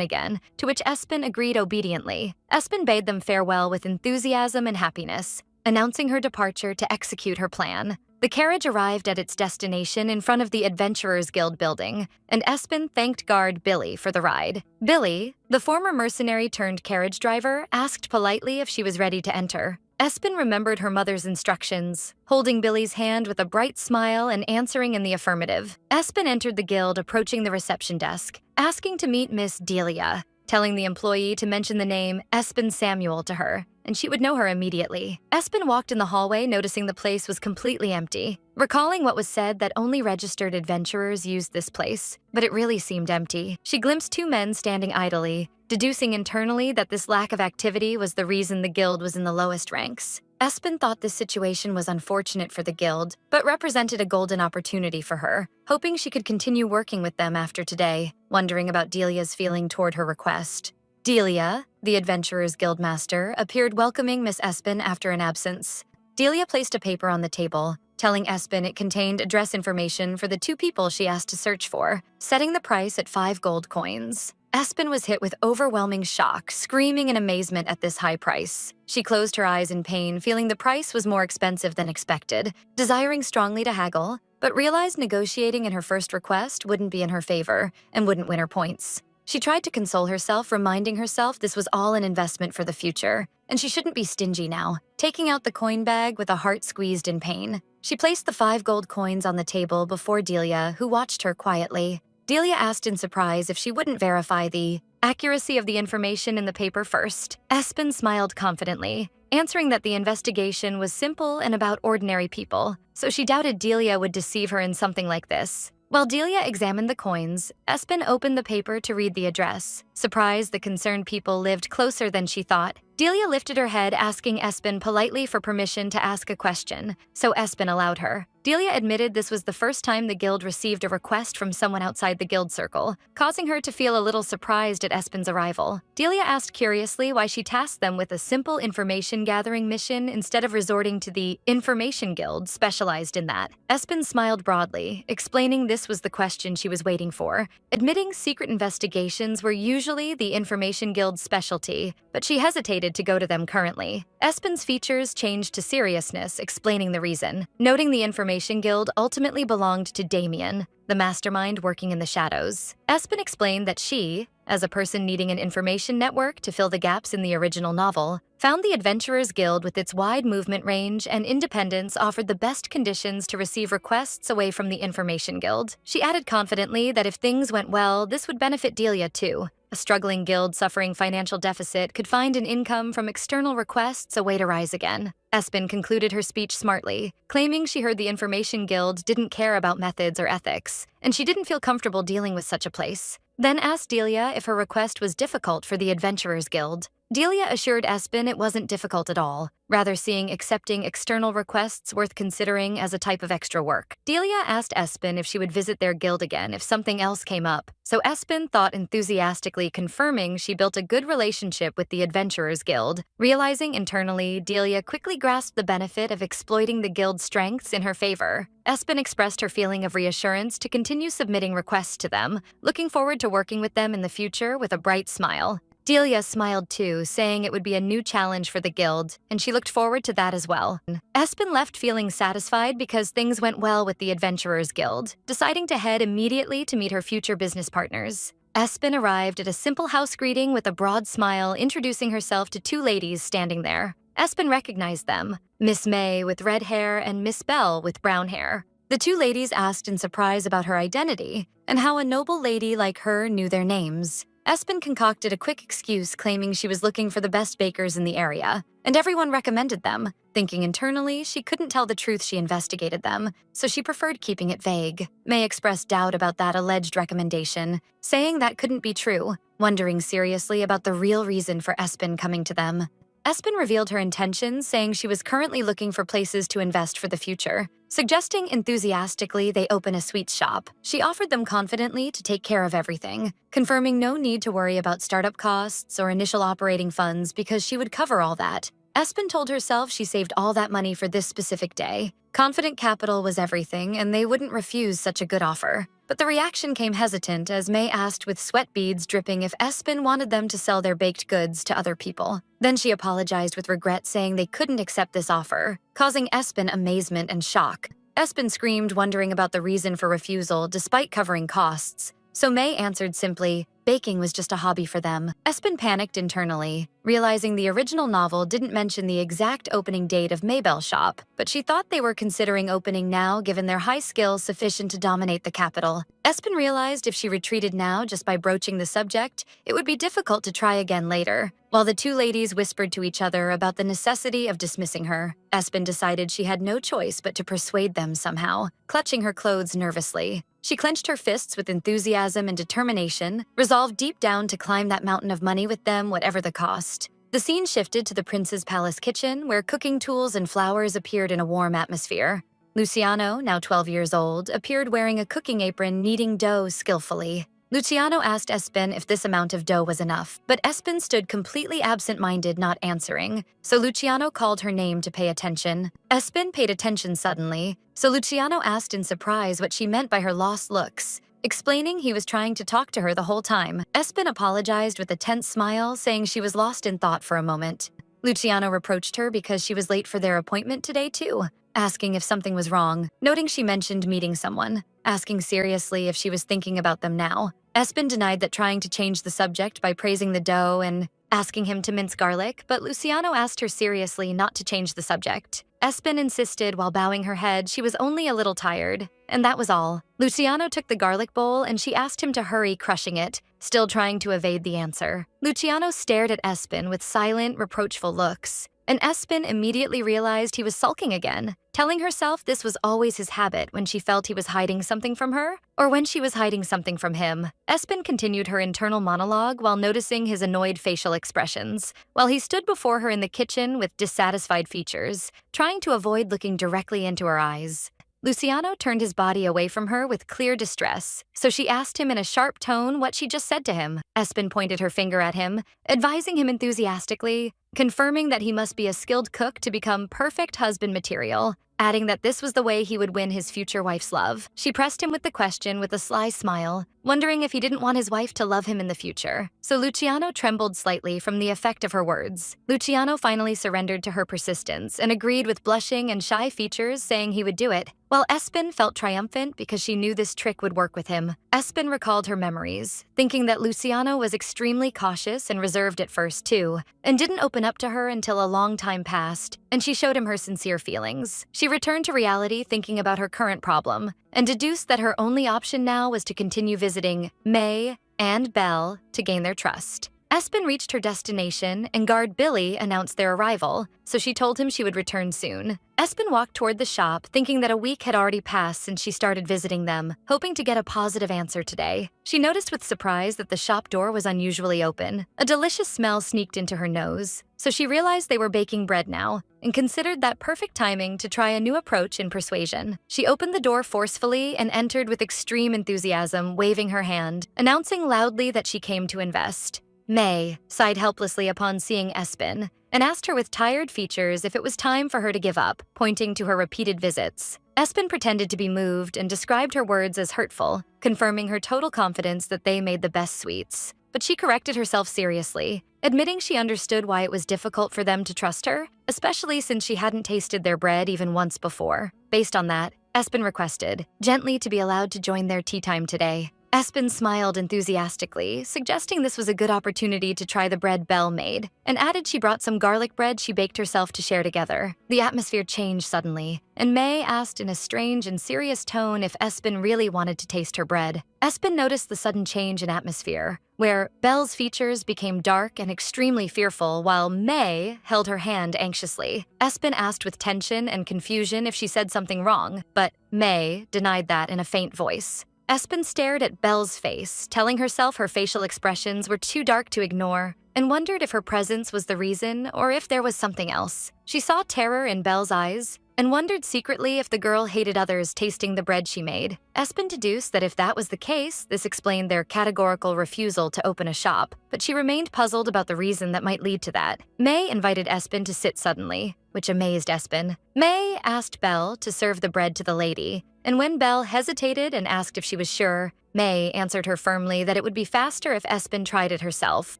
again, to which Espen agreed obediently. Espen bade them farewell with enthusiasm and happiness, announcing her departure to execute her plan. The carriage arrived at its destination in front of the Adventurers Guild building, and Espen thanked guard Billy for the ride. Billy, the former mercenary turned carriage driver, asked politely if she was ready to enter. Espen remembered her mother's instructions, holding Billy's hand with a bright smile and answering in the affirmative. Espen entered the guild, approaching the reception desk, asking to meet Miss Delia, telling the employee to mention the name Espen Samuel to her, and she would know her immediately. Espen walked in the hallway, noticing the place was completely empty. Recalling what was said that only registered adventurers used this place, but it really seemed empty. She glimpsed two men standing idly, deducing internally that this lack of activity was the reason the guild was in the lowest ranks. Espen thought this situation was unfortunate for the guild, but represented a golden opportunity for her, hoping she could continue working with them after today, wondering about Delia's feeling toward her request. Delia, the Adventurers Guildmaster, appeared welcoming Miss Espen after an absence. Delia placed a paper on the table, telling Espen it contained address information for the two people she asked to search for, setting the price at 5 gold coins. Espen was hit with overwhelming shock, screaming in amazement at this high price. She closed her eyes in pain, feeling the price was more expensive than expected, desiring strongly to haggle, but realized negotiating in her first request wouldn't be in her favor and wouldn't win her points. She tried to console herself, reminding herself this was all an investment for the future, and she shouldn't be stingy now, taking out the coin bag with a heart squeezed in pain. She placed the 5 gold coins on the table before Delia, who watched her quietly. Delia asked in surprise if she wouldn't verify the accuracy of the information in the paper first. Espen smiled confidently, answering that the investigation was simple and about ordinary people, so she doubted Delia would deceive her in something like this. While Delia examined the coins, Espen opened the paper to read the address. Surprised the concerned people lived closer than she thought, Delia lifted her head, asking Espen politely for permission to ask a question, so Espen allowed her. Delia admitted this was the first time the guild received a request from someone outside the guild circle, causing her to feel a little surprised at Espen's arrival. Delia asked curiously why she tasked them with a simple information-gathering mission instead of resorting to the Information Guild specialized in that. Espen smiled broadly, explaining this was the question she was waiting for, admitting secret investigations were usually the Information Guild's specialty, but she hesitated to go to them currently. Espen's features changed to seriousness, explaining the reason, noting the Information Guild ultimately belonged to Damien, the mastermind working in the shadows. Espen explained that she, as a person needing an information network to fill the gaps in the original novel, found the Adventurers Guild with its wide movement range and independence offered the best conditions to receive requests away from the Information Guild. She added confidently that if things went well, this would benefit Delia too. A struggling guild suffering financial deficit could find an income from external requests a way to rise again. Espen concluded her speech smartly, claiming she heard the Information Guild didn't care about methods or ethics, and she didn't feel comfortable dealing with such a place. Then asked Delia if her request was difficult for the Adventurers Guild. Delia assured Espen it wasn't difficult at all, rather seeing accepting external requests worth considering as a type of extra work. Delia asked Espen if she would visit their guild again if something else came up, so Espen thought enthusiastically, confirming she built a good relationship with the Adventurers Guild. Realizing internally, Delia quickly grasped the benefit of exploiting the guild's strengths in her favor. Espen expressed her feeling of reassurance to continue submitting requests to them, looking forward to working with them in the future with a bright smile. Delia smiled too, saying it would be a new challenge for the guild, and she looked forward to that as well. Espen left feeling satisfied because things went well with the Adventurers Guild, deciding to head immediately to meet her future business partners. Espen arrived at a simple house greeting with a broad smile, introducing herself to two ladies standing there. Espen recognized them, Miss May with red hair and Miss Belle with brown hair. The two ladies asked in surprise about her identity and how a noble lady like her knew their names. Espen concocted a quick excuse claiming she was looking for the best bakers in the area, and everyone recommended them. Thinking internally, she couldn't tell the truth she investigated them, so she preferred keeping it vague. May expressed doubt about that alleged recommendation, saying that couldn't be true, wondering seriously about the real reason for Espen coming to them. Espen revealed her intentions, saying she was currently looking for places to invest for the future. Suggesting enthusiastically they open a sweets shop, she offered them confidently to take care of everything, confirming no need to worry about startup costs or initial operating funds because she would cover all that. Espen told herself she saved all that money for this specific day. Confident capital was everything, and they wouldn't refuse such a good offer. But the reaction came hesitant as May asked with sweat beads dripping if Espen wanted them to sell their baked goods to other people. Then she apologized with regret, saying they couldn't accept this offer, causing Espen amazement and shock. Espen screamed, wondering about the reason for refusal despite covering costs. So May answered simply, baking was just a hobby for them. Espen panicked internally, realizing the original novel didn't mention the exact opening date of Maybell's shop, but she thought they were considering opening now given their high skills sufficient to dominate the capital. Espen realized if she retreated now just by broaching the subject, it would be difficult to try again later. While the two ladies whispered to each other about the necessity of dismissing her, Espen decided she had no choice but to persuade them somehow, clutching her clothes nervously. She clenched her fists with enthusiasm and determination, resolved deep down to climb that mountain of money with them, whatever the cost. The scene shifted to the prince's palace kitchen, where cooking tools and flowers appeared in a warm atmosphere. Luciano, now 12 years old, appeared wearing a cooking apron, kneading dough skillfully. Luciano asked Espen if this amount of dough was enough, but Espen stood completely absent-minded, not answering, so Luciano called her name to pay attention. Espen paid attention suddenly, so Luciano asked in surprise what she meant by her lost looks, explaining he was trying to talk to her the whole time. Espen apologized with a tense smile, saying she was lost in thought for a moment. Luciano reproached her because she was late for their appointment today too, asking if something was wrong, noting she mentioned meeting someone, asking seriously if she was thinking about them now. Espen denied that, trying to change the subject by praising the dough and asking him to mince garlic, but Luciano asked her seriously not to change the subject. Espen insisted while bowing her head she was only a little tired, and that was all. Luciano took the garlic bowl and she asked him to hurry, crushing it, still trying to evade the answer. Luciano stared at Espen with silent, reproachful looks, and Espen immediately realized he was sulking again, telling herself this was always his habit when she felt he was hiding something from her, or when she was hiding something from him. Espen continued her internal monologue while noticing his annoyed facial expressions, while he stood before her in the kitchen with dissatisfied features, trying to avoid looking directly into her eyes. Luciano turned his body away from her with clear distress, so she asked him in a sharp tone what she just said to him. Espen pointed her finger at him, advising him enthusiastically, confirming that he must be a skilled cook to become perfect husband material, adding that this was the way he would win his future wife's love. She pressed him with the question with a sly smile, wondering if he didn't want his wife to love him in the future. So Luciano trembled slightly from the effect of her words. Luciano finally surrendered to her persistence and agreed with blushing and shy features, saying he would do it, while Espen felt triumphant because she knew this trick would work with him. Espen recalled her memories, thinking that Luciano was extremely cautious and reserved at first too, and didn't open up to her until a long time passed, and she showed him her sincere feelings. She returned to reality, thinking about her current problem, and deduced that her only option now was to continue visiting May and Belle to gain their trust. Espen reached her destination, and guard Billy announced their arrival, so she told him she would return soon. Espen walked toward the shop, thinking that a week had already passed since she started visiting them, hoping to get a positive answer today. She noticed with surprise that the shop door was unusually open. A delicious smell sneaked into her nose, so she realized they were baking bread now, and considered that perfect timing to try a new approach in persuasion. She opened the door forcefully and entered with extreme enthusiasm, waving her hand, announcing loudly that she came to invest. May sighed helplessly upon seeing Espen and asked her with tired features if it was time for her to give up, pointing to her repeated visits. Espen pretended to be moved and described her words as hurtful, confirming her total confidence that they made the best sweets. But she corrected herself seriously, admitting she understood why it was difficult for them to trust her, especially since she hadn't tasted their bread even once before. Based on that, Espen requested, gently, to be allowed to join their tea time today. Espen smiled enthusiastically, suggesting this was a good opportunity to try the bread Belle made, and added she brought some garlic bread she baked herself to share together. The atmosphere changed suddenly, and May asked in a strange and serious tone if Espen really wanted to taste her bread. Espen noticed the sudden change in atmosphere, where Belle's features became dark and extremely fearful while May held her hand anxiously. Espen asked with tension and confusion if she said something wrong, but May denied that in a faint voice. Espen stared at Belle's face, telling herself her facial expressions were too dark to ignore, and wondered if her presence was the reason or if there was something else. She saw terror in Belle's eyes and wondered secretly if the girl hated others tasting the bread she made. Espen deduced that if that was the case, this explained their categorical refusal to open a shop, but she remained puzzled about the reason that might lead to that. May invited Espen to sit suddenly, which amazed Espen. May asked Belle to serve the bread to the lady, and when Belle hesitated and asked if she was sure, May answered her firmly that it would be faster if Espen tried it herself.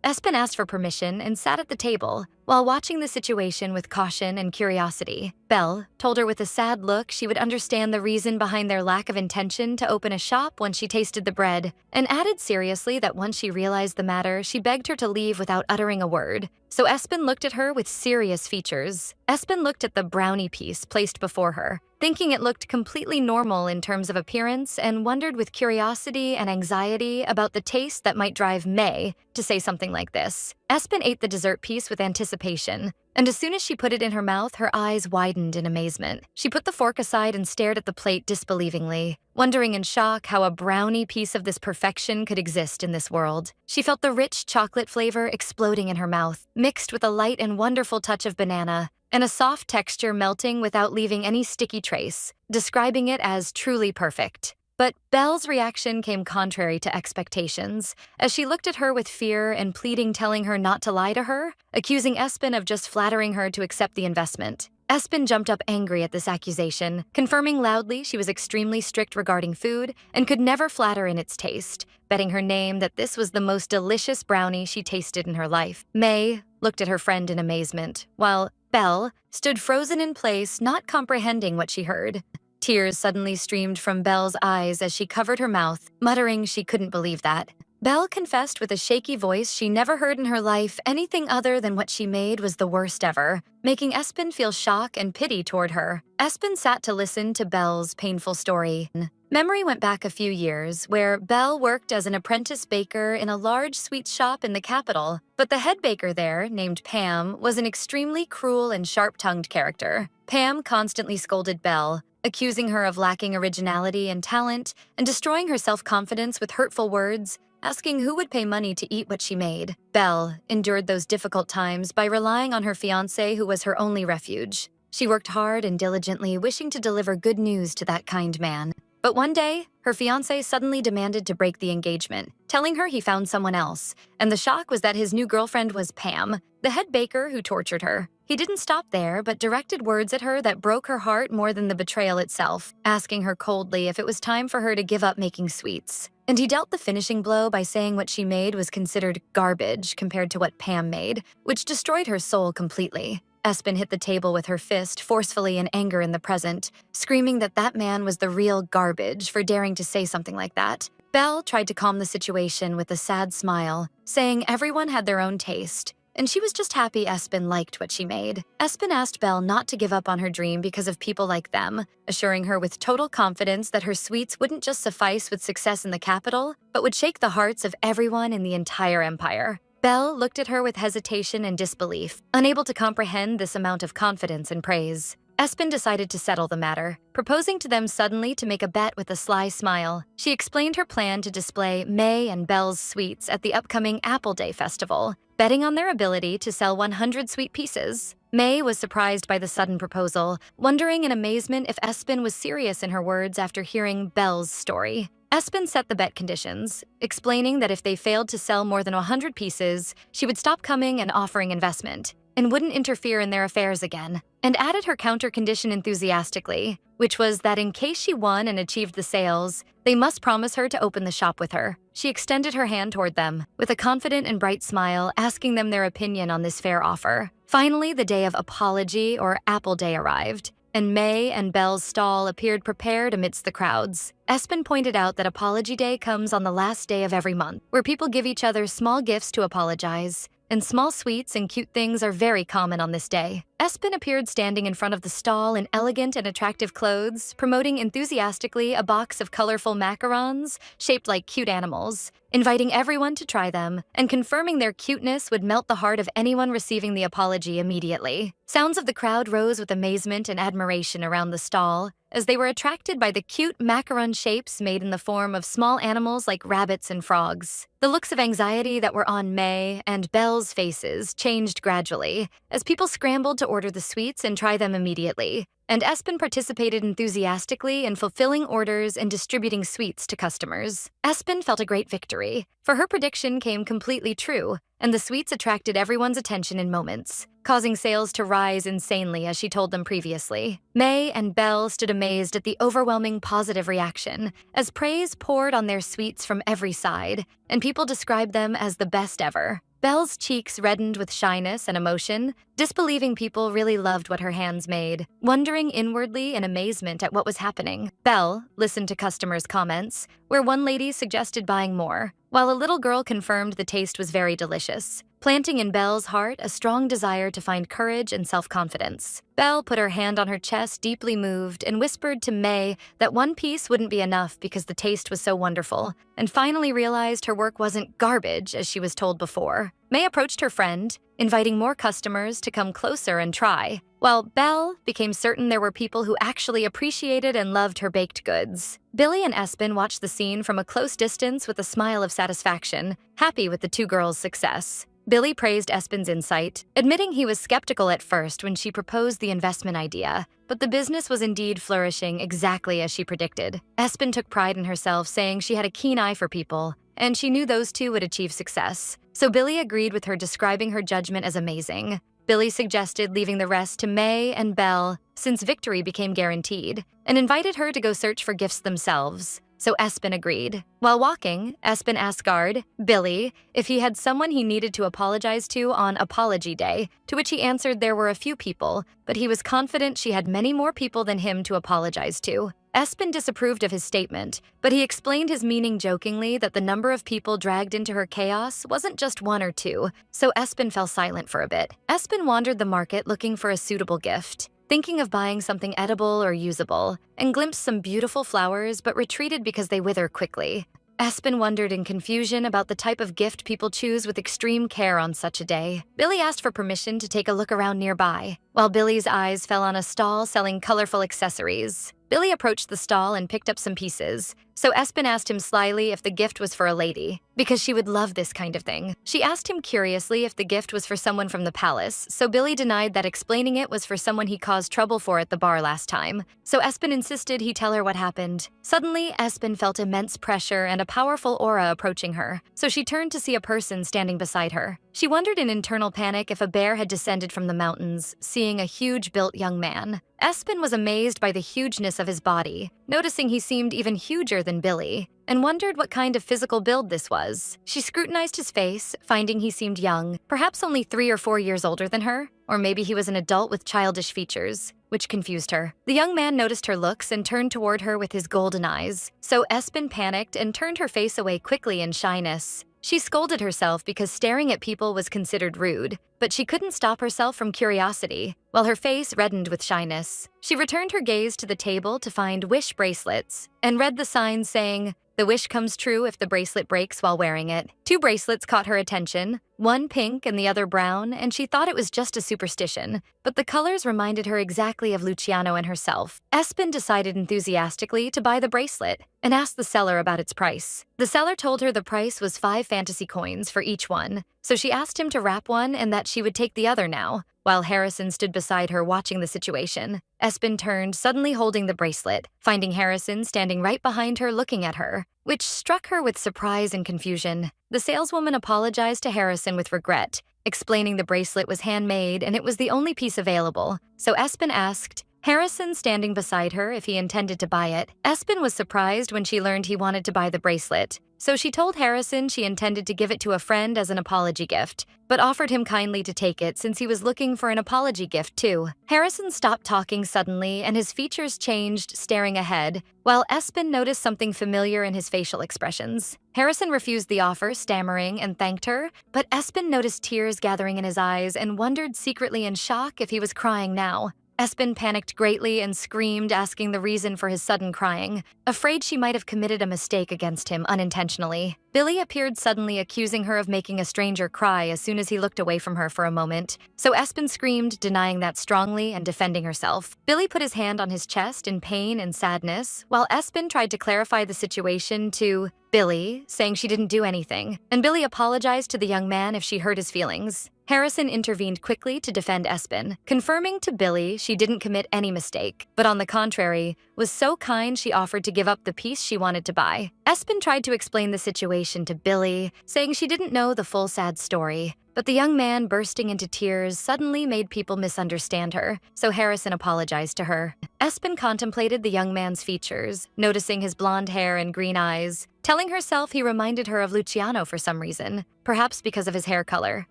Espen asked for permission and sat at the table, while watching the situation with caution and curiosity. Belle told her with a sad look she would understand the reason behind their lack of intention to open a shop when she tasted the bread, and added seriously that once she realized the matter, she begged her to leave without uttering a word. So Espen looked at her with serious features. Espen looked at the brownie piece placed before her, thinking it looked completely normal in terms of appearance, and wondered with curiosity and anxiety about the taste that might drive May to say something like this. Espen ate the dessert piece with anticipation, and as soon as she put it in her mouth, her eyes widened in amazement. She put the fork aside and stared at the plate disbelievingly, wondering in shock how a brownie piece of this perfection could exist in this world. She felt the rich chocolate flavor exploding in her mouth, mixed with a light and wonderful touch of banana, and a soft texture melting without leaving any sticky trace, describing it as truly perfect. But Belle's reaction came contrary to expectations, as she looked at her with fear and pleading, telling her not to lie to her, accusing Espen of just flattering her to accept the investment. Espen jumped up angry at this accusation, confirming loudly she was extremely strict regarding food and could never flatter in its taste, betting her name that this was the most delicious brownie she tasted in her life. May looked at her friend in amazement, while Belle stood frozen in place, not comprehending what she heard. Tears suddenly streamed from Belle's eyes as she covered her mouth, muttering she couldn't believe that. Belle confessed with a shaky voice she never heard in her life anything other than what she made was the worst ever, making Espen feel shock and pity toward her. Espen sat to listen to Belle's painful story. Memory went back a few years, where Belle worked as an apprentice baker in a large sweets shop in the capital, but the head baker there, named Pam, was an extremely cruel and sharp-tongued character. Pam constantly scolded Belle, accusing her of lacking originality and talent, and destroying her self-confidence with hurtful words, asking who would pay money to eat what she made. Belle endured those difficult times by relying on her fiancé, who was her only refuge. She worked hard and diligently, wishing to deliver good news to that kind man. But one day, her fiancé suddenly demanded to break the engagement, telling her he found someone else, and the shock was that his new girlfriend was Pam, the head baker who tortured her. He didn't stop there, but directed words at her that broke her heart more than the betrayal itself, asking her coldly if it was time for her to give up making sweets. And he dealt the finishing blow by saying what she made was considered garbage compared to what Pam made, which destroyed her soul completely. Espen hit the table with her fist, forcefully in anger in the present, screaming that that man was the real garbage for daring to say something like that. Belle tried to calm the situation with a sad smile, saying everyone had their own taste, and she was just happy Espen liked what she made. Espen asked Belle not to give up on her dream because of people like them, assuring her with total confidence that her sweets wouldn't just suffice with success in the capital, but would shake the hearts of everyone in the entire empire. Belle looked at her with hesitation and disbelief, unable to comprehend this amount of confidence and praise. Espen decided to settle the matter, proposing to them suddenly to make a bet with a sly smile. She explained her plan to display May and Belle's sweets at the upcoming Apple Day festival, betting on their ability to sell 100 sweet pieces. May was surprised by the sudden proposal, wondering in amazement if Espen was serious in her words after hearing Belle's story. Espen set the bet conditions, explaining that if they failed to sell more than 100 pieces, she would stop coming and offering investment, and wouldn't interfere in their affairs again, and added her counter condition enthusiastically, which was that in case she won and achieved the sales, they must promise her to open the shop with her. She extended her hand toward them, with a confident and bright smile, asking them their opinion on this fair offer. Finally, the day of Apology or Apple Day arrived, and May and Belle's stall appeared prepared amidst the crowds. Espen pointed out that Apology Day comes on the last day of every month, where people give each other small gifts to apologize, and small sweets and cute things are very common on this day. Espen appeared standing in front of the stall in elegant and attractive clothes, promoting enthusiastically a box of colorful macarons shaped like cute animals, inviting everyone to try them, and confirming their cuteness would melt the heart of anyone receiving the apology immediately. Sounds of the crowd rose with amazement and admiration around the stall, as they were attracted by the cute macaron shapes made in the form of small animals like rabbits and frogs. The looks of anxiety that were on May and Belle's faces changed gradually, as people scrambled to order the sweets and try them immediately, and Espen participated enthusiastically in fulfilling orders and distributing sweets to customers. Espen felt a great victory, for her prediction came completely true, and the sweets attracted everyone's attention in moments, causing sales to rise insanely as she told them previously. May and Belle stood amazed at the overwhelming positive reaction, as praise poured on their sweets from every side, and people described them as the best ever. Belle's cheeks reddened with shyness and emotion, disbelieving people really loved what her hands made, wondering inwardly in amazement at what was happening. Belle listened to customers' comments, where one lady suggested buying more, while a little girl confirmed the taste was very delicious, planting in Belle's heart a strong desire to find courage and self-confidence. Belle put her hand on her chest, deeply moved, and whispered to May that one piece wouldn't be enough because the taste was so wonderful, and finally realized her work wasn't garbage as she was told before. May approached her friend, inviting more customers to come closer and try, while Belle became certain there were people who actually appreciated and loved her baked goods. Billy and Espen watched the scene from a close distance with a smile of satisfaction, happy with the two girls' success. Billy praised Espen's insight, admitting he was skeptical at first when she proposed the investment idea, but the business was indeed flourishing exactly as she predicted. Espen took pride in herself, saying she had a keen eye for people, and she knew those two would achieve success. So Billy agreed with her, describing her judgment as amazing. Billy suggested leaving the rest to May and Belle, since victory became guaranteed, and invited her to go search for gifts themselves. So Espen agreed. While walking, Espen asked guard, Billy, if he had someone he needed to apologize to on Apology Day, to which he answered there were a few people, but he was confident she had many more people than him to apologize to. Espen disapproved of his statement, but he explained his meaning jokingly that the number of people dragged into her chaos wasn't just one or two, so Espen fell silent for a bit. Espen wandered the market looking for a suitable gift, thinking of buying something edible or usable, and glimpsed some beautiful flowers but retreated because they wither quickly. Espen wondered in confusion about the type of gift people choose with extreme care on such a day. Billy asked for permission to take a look around nearby, while Billy's eyes fell on a stall selling colorful accessories. Billy approached the stall and picked up some pieces, so Espen asked him slyly if the gift was for a lady, because she would love this kind of thing. She asked him curiously if the gift was for someone from the palace, so Billy denied that, explaining it was for someone he caused trouble for at the bar last time, so Espen insisted he tell her what happened. Suddenly, Espen felt immense pressure and a powerful aura approaching her, so she turned to see a person standing beside her. She wondered in internal panic if a bear had descended from the mountains, seeing a huge-built young man. Espen was amazed by the hugeness of his body, noticing he seemed even huger than Billy, and wondered what kind of physical build this was. She scrutinized his face, finding he seemed young, perhaps only 3 or 4 years older than her, or maybe he was an adult with childish features, which confused her. The young man noticed her looks and turned toward her with his golden eyes, so Espen panicked and turned her face away quickly in shyness. She scolded herself because staring at people was considered rude, but she couldn't stop herself from curiosity, while her face reddened with shyness. She returned her gaze to the table to find wish bracelets, and read the sign saying, "The wish comes true if the bracelet breaks while wearing it." 2 bracelets caught her attention, one pink and the other brown, and she thought it was just a superstition, but the colors reminded her exactly of Luciano and herself. Espen decided enthusiastically to buy the bracelet and asked the seller about its price. The seller told her the price was 5 fantasy coins for each one, so she asked him to wrap one and that she would take the other now. While Harrison stood beside her watching the situation, Espen turned, suddenly holding the bracelet, finding Harrison standing right behind her looking at her, which struck her with surprise and confusion. The saleswoman apologized to Harrison with regret, explaining the bracelet was handmade and it was the only piece available, so Espen asked Harrison standing beside her if he intended to buy it. Espen was surprised when she learned he wanted to buy the bracelet, so she told Harrison she intended to give it to a friend as an apology gift, but offered him kindly to take it since he was looking for an apology gift too. Harrison stopped talking suddenly and his features changed, staring ahead, while Espen noticed something familiar in his facial expressions. Harrison refused the offer, stammering, and thanked her, but Espen noticed tears gathering in his eyes and wondered secretly in shock if he was crying now. Espen panicked greatly and screamed, asking the reason for his sudden crying, afraid she might have committed a mistake against him unintentionally. Billy appeared suddenly, accusing her of making a stranger cry as soon as he looked away from her for a moment, so Espen screamed, denying that strongly and defending herself. Billy put his hand on his chest in pain and sadness, while Espen tried to clarify the situation to Billy, saying she didn't do anything, and Billy apologized to the young man if she hurt his feelings. Harrison intervened quickly to defend Espen, confirming to Billy she didn't commit any mistake, but on the contrary, was so kind she offered to give up the piece she wanted to buy. Espen tried to explain the situation to Billy, saying she didn't know the full sad story, but the young man bursting into tears suddenly made people misunderstand her, so Harrison apologized to her. Espen contemplated the young man's features, noticing his blonde hair and green eyes, telling herself he reminded her of Luciano for some reason, perhaps because of his hair color.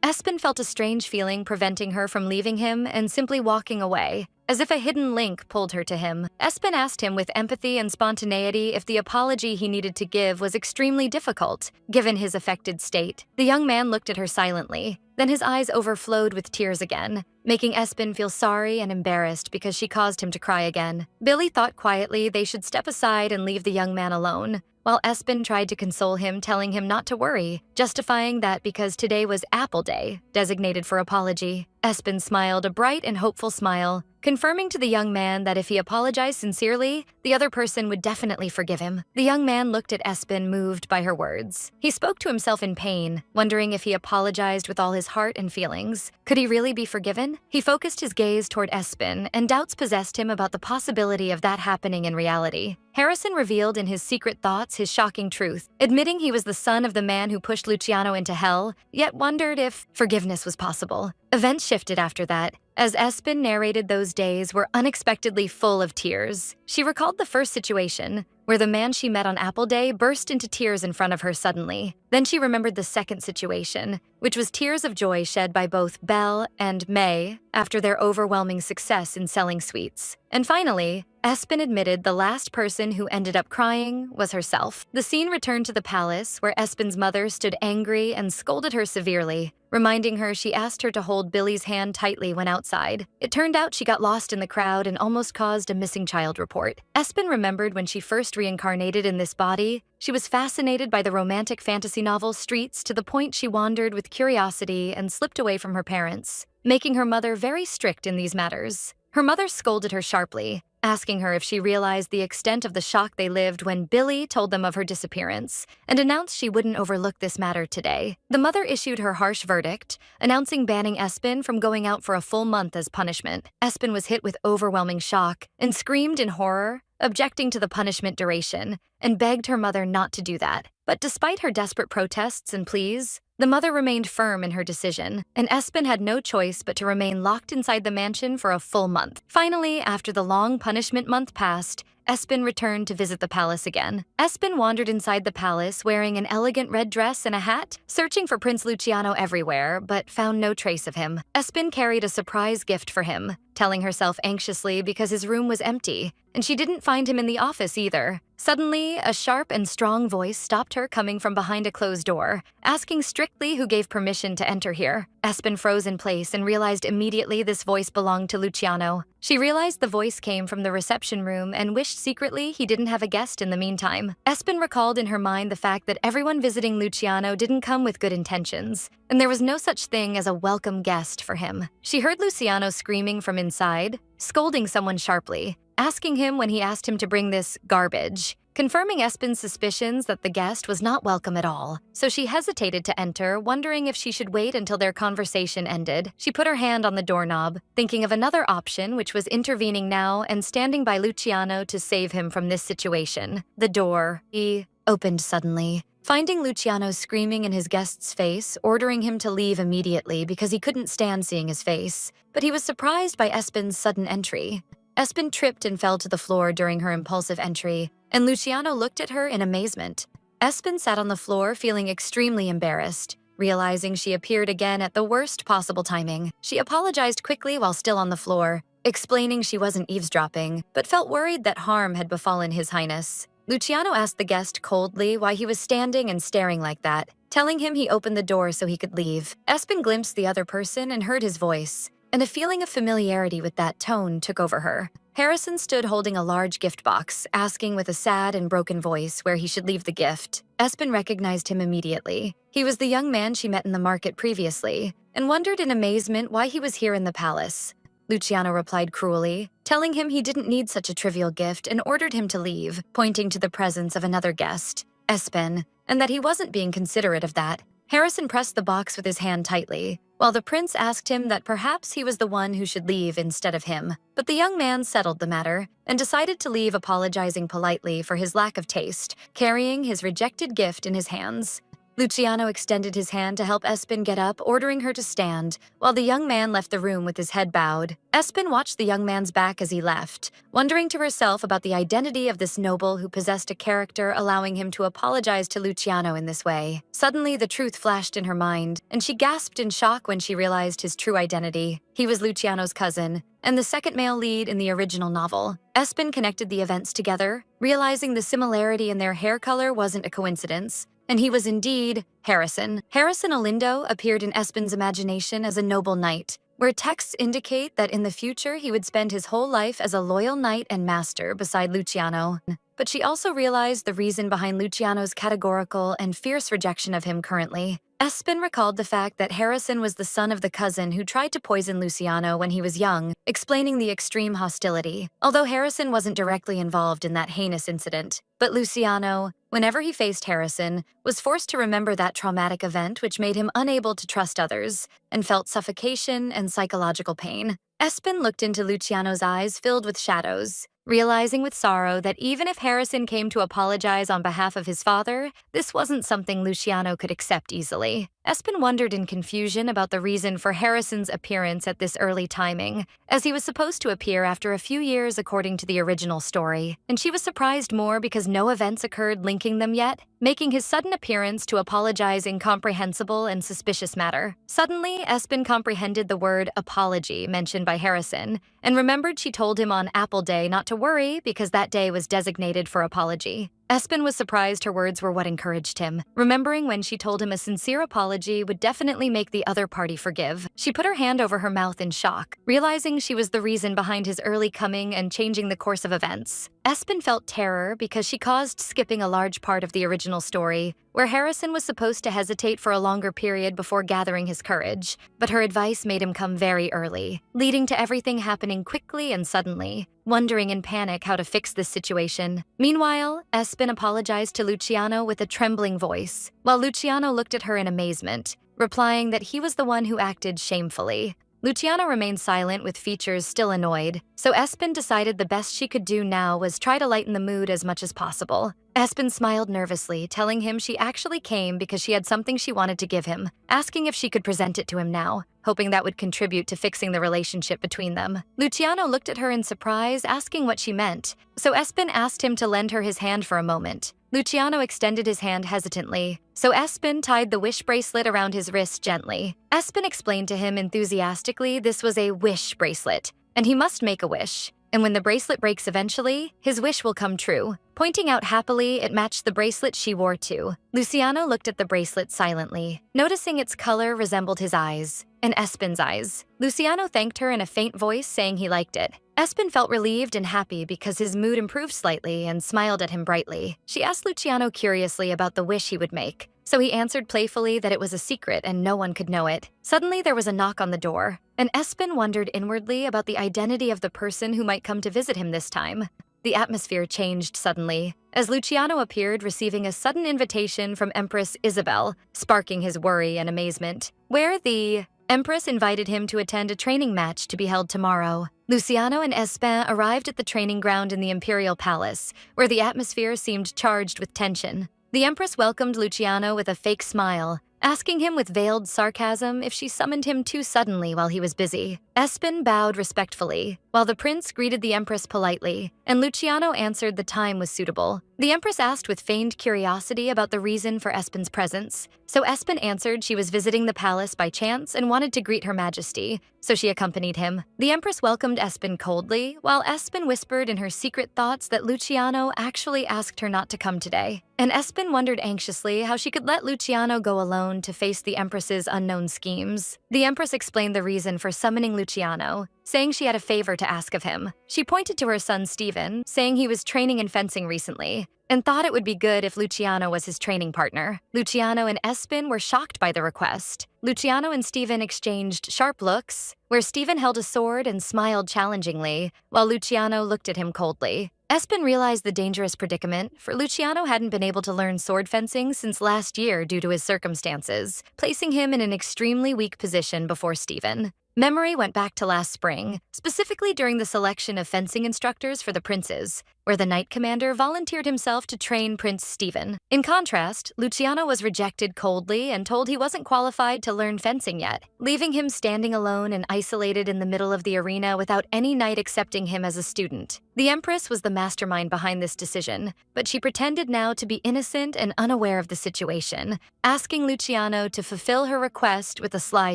Espen felt a strange feeling preventing her from leaving him and simply walking away, as if a hidden link pulled her to him. Espen asked him with empathy and spontaneity if the apology he needed to give was extremely difficult, given his affected state. The young man looked at her silently, then his eyes overflowed with tears again, making Espen feel sorry and embarrassed because she caused him to cry again. Billy thought quietly they should step aside and leave the young man alone, while Espen tried to console him, telling him not to worry, justifying that because today was Apple Day, designated for apology. Espen smiled a bright and hopeful smile, confirming to the young man that if he apologized sincerely, the other person would definitely forgive him. The young man looked at Espen, moved by her words. He spoke to himself in pain, wondering if he apologized with all his heart and feelings. Could he really be forgiven? He focused his gaze toward Espen, and doubts possessed him about the possibility of that happening in reality. Harrison revealed in his secret thoughts his shocking truth, admitting he was the son of the man who pushed Luciano into hell, yet wondered if forgiveness was possible. Events shifted after that, as Espen narrated those days were unexpectedly full of tears. She recalled the first situation, where the man she met on Apple Day burst into tears in front of her suddenly. Then she remembered the second situation, which was tears of joy shed by both Belle and May after their overwhelming success in selling sweets. And finally, Espen admitted the last person who ended up crying was herself. The scene returned to the palace, where Espen's mother stood angry and scolded her severely, reminding her she asked her to hold Billy's hand tightly when outside. It turned out she got lost in the crowd and almost caused a missing child report. Espen remembered when she first reincarnated in this body, she was fascinated by the romantic fantasy novel Streets to the point she wandered with curiosity and slipped away from her parents, making her mother very strict in these matters. Her mother scolded her sharply, asking her if she realized the extent of the shock they lived when Billy told them of her disappearance and announced she wouldn't overlook this matter today. The mother issued her harsh verdict, announcing banning Espen from going out for a full month as punishment. Espen was hit with overwhelming shock and screamed in horror, objecting to the punishment duration, and begged her mother not to do that. But despite her desperate protests and pleas, the mother remained firm in her decision, and Espen had no choice but to remain locked inside the mansion for a full month. Finally, after the long punishment month passed, Espen returned to visit the palace again. Espen wandered inside the palace wearing an elegant red dress and a hat, searching for Prince Luciano everywhere, but found no trace of him. Espen carried a surprise gift for him, telling herself anxiously because his room was empty, and she didn't find him in the office either. Suddenly, a sharp and strong voice stopped her coming from behind a closed door, asking strictly who gave permission to enter here. Espen froze in place and realized immediately this voice belonged to Luciano. She realized the voice came from the reception room and wished secretly he didn't have a guest in the meantime. Espen recalled in her mind the fact that everyone visiting Luciano didn't come with good intentions, and there was no such thing as a welcome guest for him. She heard Luciano screaming from inside, scolding someone sharply, asking him when he asked him to bring this garbage, confirming Espen's suspicions that the guest was not welcome at all. So she hesitated to enter, wondering if she should wait until their conversation ended. She put her hand on the doorknob, thinking of another option, which was intervening now and standing by Luciano to save him from this situation. The door, he opened suddenly, finding Luciano screaming in his guest's face, ordering him to leave immediately because he couldn't stand seeing his face. But he was surprised by Espen's sudden entry. Espen tripped and fell to the floor during her impulsive entry, and Luciano looked at her in amazement. Espen sat on the floor feeling extremely embarrassed, realizing she appeared again at the worst possible timing. She apologized quickly while still on the floor, explaining she wasn't eavesdropping, but felt worried that harm had befallen His Highness. Luciano asked the guest coldly why he was standing and staring like that, telling him he opened the door so he could leave. Espen glimpsed the other person and heard his voice, and a feeling of familiarity with that tone took over her. Harrison stood holding a large gift box, asking with a sad and broken voice where he should leave the gift. Espen recognized him immediately. He was the young man she met in the market previously, and wondered in amazement why he was here in the palace. Luciano replied cruelly, telling him he didn't need such a trivial gift and ordered him to leave, pointing to the presence of another guest, Espen, and that he wasn't being considerate of that. Harrison pressed the box with his hand tightly, while the prince asked him that perhaps he was the one who should leave instead of him. But the young man settled the matter and decided to leave, apologizing politely for his lack of taste, carrying his rejected gift in his hands. Luciano extended his hand to help Espen get up, ordering her to stand, while the young man left the room with his head bowed. Espen watched the young man's back as he left, wondering to herself about the identity of this noble who possessed a character allowing him to apologize to Luciano in this way. Suddenly, the truth flashed in her mind, and she gasped in shock when she realized his true identity. He was Luciano's cousin, and the second male lead in the original novel. Espen connected the events together, realizing the similarity in their hair color wasn't a coincidence, and he was indeed Harrison. Harrison Olindo appeared in Espen's imagination as a noble knight, where texts indicate that in the future he would spend his whole life as a loyal knight and master beside Luciano. But she also realized the reason behind Luciano's categorical and fierce rejection of him currently. Espen recalled the fact that Harrison was the son of the cousin who tried to poison Luciano when he was young, explaining the extreme hostility, although Harrison wasn't directly involved in that heinous incident. But Luciano, whenever he faced Harrison, was forced to remember that traumatic event which made him unable to trust others, and felt suffocation and psychological pain. Espen looked into Luciano's eyes filled with shadows, realizing with sorrow that even if Harrison came to apologize on behalf of his father, this wasn't something Luciano could accept easily. Espen wondered in confusion about the reason for Harrison's appearance at this early timing, as he was supposed to appear after a few years according to the original story, and she was surprised more because no events occurred linking them yet, making his sudden appearance to apologize incomprehensible and suspicious matter. Suddenly, Espen comprehended the word apology mentioned by Harrison, and remembered she told him on Apple Day not to worry because that day was designated for apology. Espen was surprised her words were what encouraged him, remembering when she told him a sincere apology would definitely make the other party forgive. She put her hand over her mouth in shock, realizing she was the reason behind his early coming and changing the course of events. Espen felt terror because she caused skipping a large part of the original story, where Harrison was supposed to hesitate for a longer period before gathering his courage, but her advice made him come very early, leading to everything happening quickly and suddenly, wondering in panic how to fix this situation. Meanwhile, Espen apologized to Luciano with a trembling voice, while Luciano looked at her in amazement, replying that he was the one who acted shamefully. Luciano remained silent with features still annoyed, so Espen decided the best she could do now was try to lighten the mood as much as possible. Espen smiled nervously, telling him she actually came because she had something she wanted to give him, asking if she could present it to him now, hoping that would contribute to fixing the relationship between them. Luciano looked at her in surprise, asking what she meant, so Espen asked him to lend her his hand for a moment. Luciano extended his hand hesitantly, so Espen tied the wish bracelet around his wrist gently. Espen explained to him enthusiastically this was a wish bracelet, and he must make a wish. And when the bracelet breaks eventually, his wish will come true. Pointing out happily, it matched the bracelet she wore too. Luciano looked at the bracelet silently, noticing its color resembled his eyes, and Espen's eyes. Luciano thanked her in a faint voice, saying he liked it. Espen felt relieved and happy because his mood improved slightly and smiled at him brightly. She asked Luciano curiously about the wish he would make, so he answered playfully that it was a secret and no one could know it. Suddenly, there was a knock on the door, and Espen wondered inwardly about the identity of the person who might come to visit him this time. The atmosphere changed suddenly, as Luciano appeared receiving a sudden invitation from Empress Isabel, sparking his worry and amazement, where the Empress invited him to attend a training match to be held tomorrow. Luciano and Espen arrived at the training ground in the Imperial Palace, where the atmosphere seemed charged with tension. The Empress welcomed Luciano with a fake smile, asking him with veiled sarcasm if she summoned him too suddenly while he was busy. Espen bowed respectfully, while the prince greeted the Empress politely, and Luciano answered the time was suitable. The Empress asked with feigned curiosity about the reason for Espen's presence, so Espen answered she was visiting the palace by chance and wanted to greet Her Majesty, so she accompanied him. The Empress welcomed Espen coldly, while Espen whispered in her secret thoughts that Luciano actually asked her not to come today. And Espen wondered anxiously how she could let Luciano go alone to face the Empress's unknown schemes. The Empress explained the reason for summoning Luciano, saying she had a favor to ask of him. She pointed to her son Stephen, saying he was training in fencing recently, and thought it would be good if Luciano was his training partner. Luciano and Espen were shocked by the request. Luciano and Stephen exchanged sharp looks, where Stephen held a sword and smiled challengingly, while Luciano looked at him coldly. Espen realized the dangerous predicament, for Luciano hadn't been able to learn sword fencing since last year due to his circumstances, placing him in an extremely weak position before Stephen. Memory went back to last spring, specifically during the selection of fencing instructors for the princes, where the Knight Commander volunteered himself to train Prince Stephen. In contrast, Luciano was rejected coldly and told he wasn't qualified to learn fencing yet, leaving him standing alone and isolated in the middle of the arena without any knight accepting him as a student. The Empress was the mastermind behind this decision, but she pretended now to be innocent and unaware of the situation, asking Luciano to fulfill her request with a sly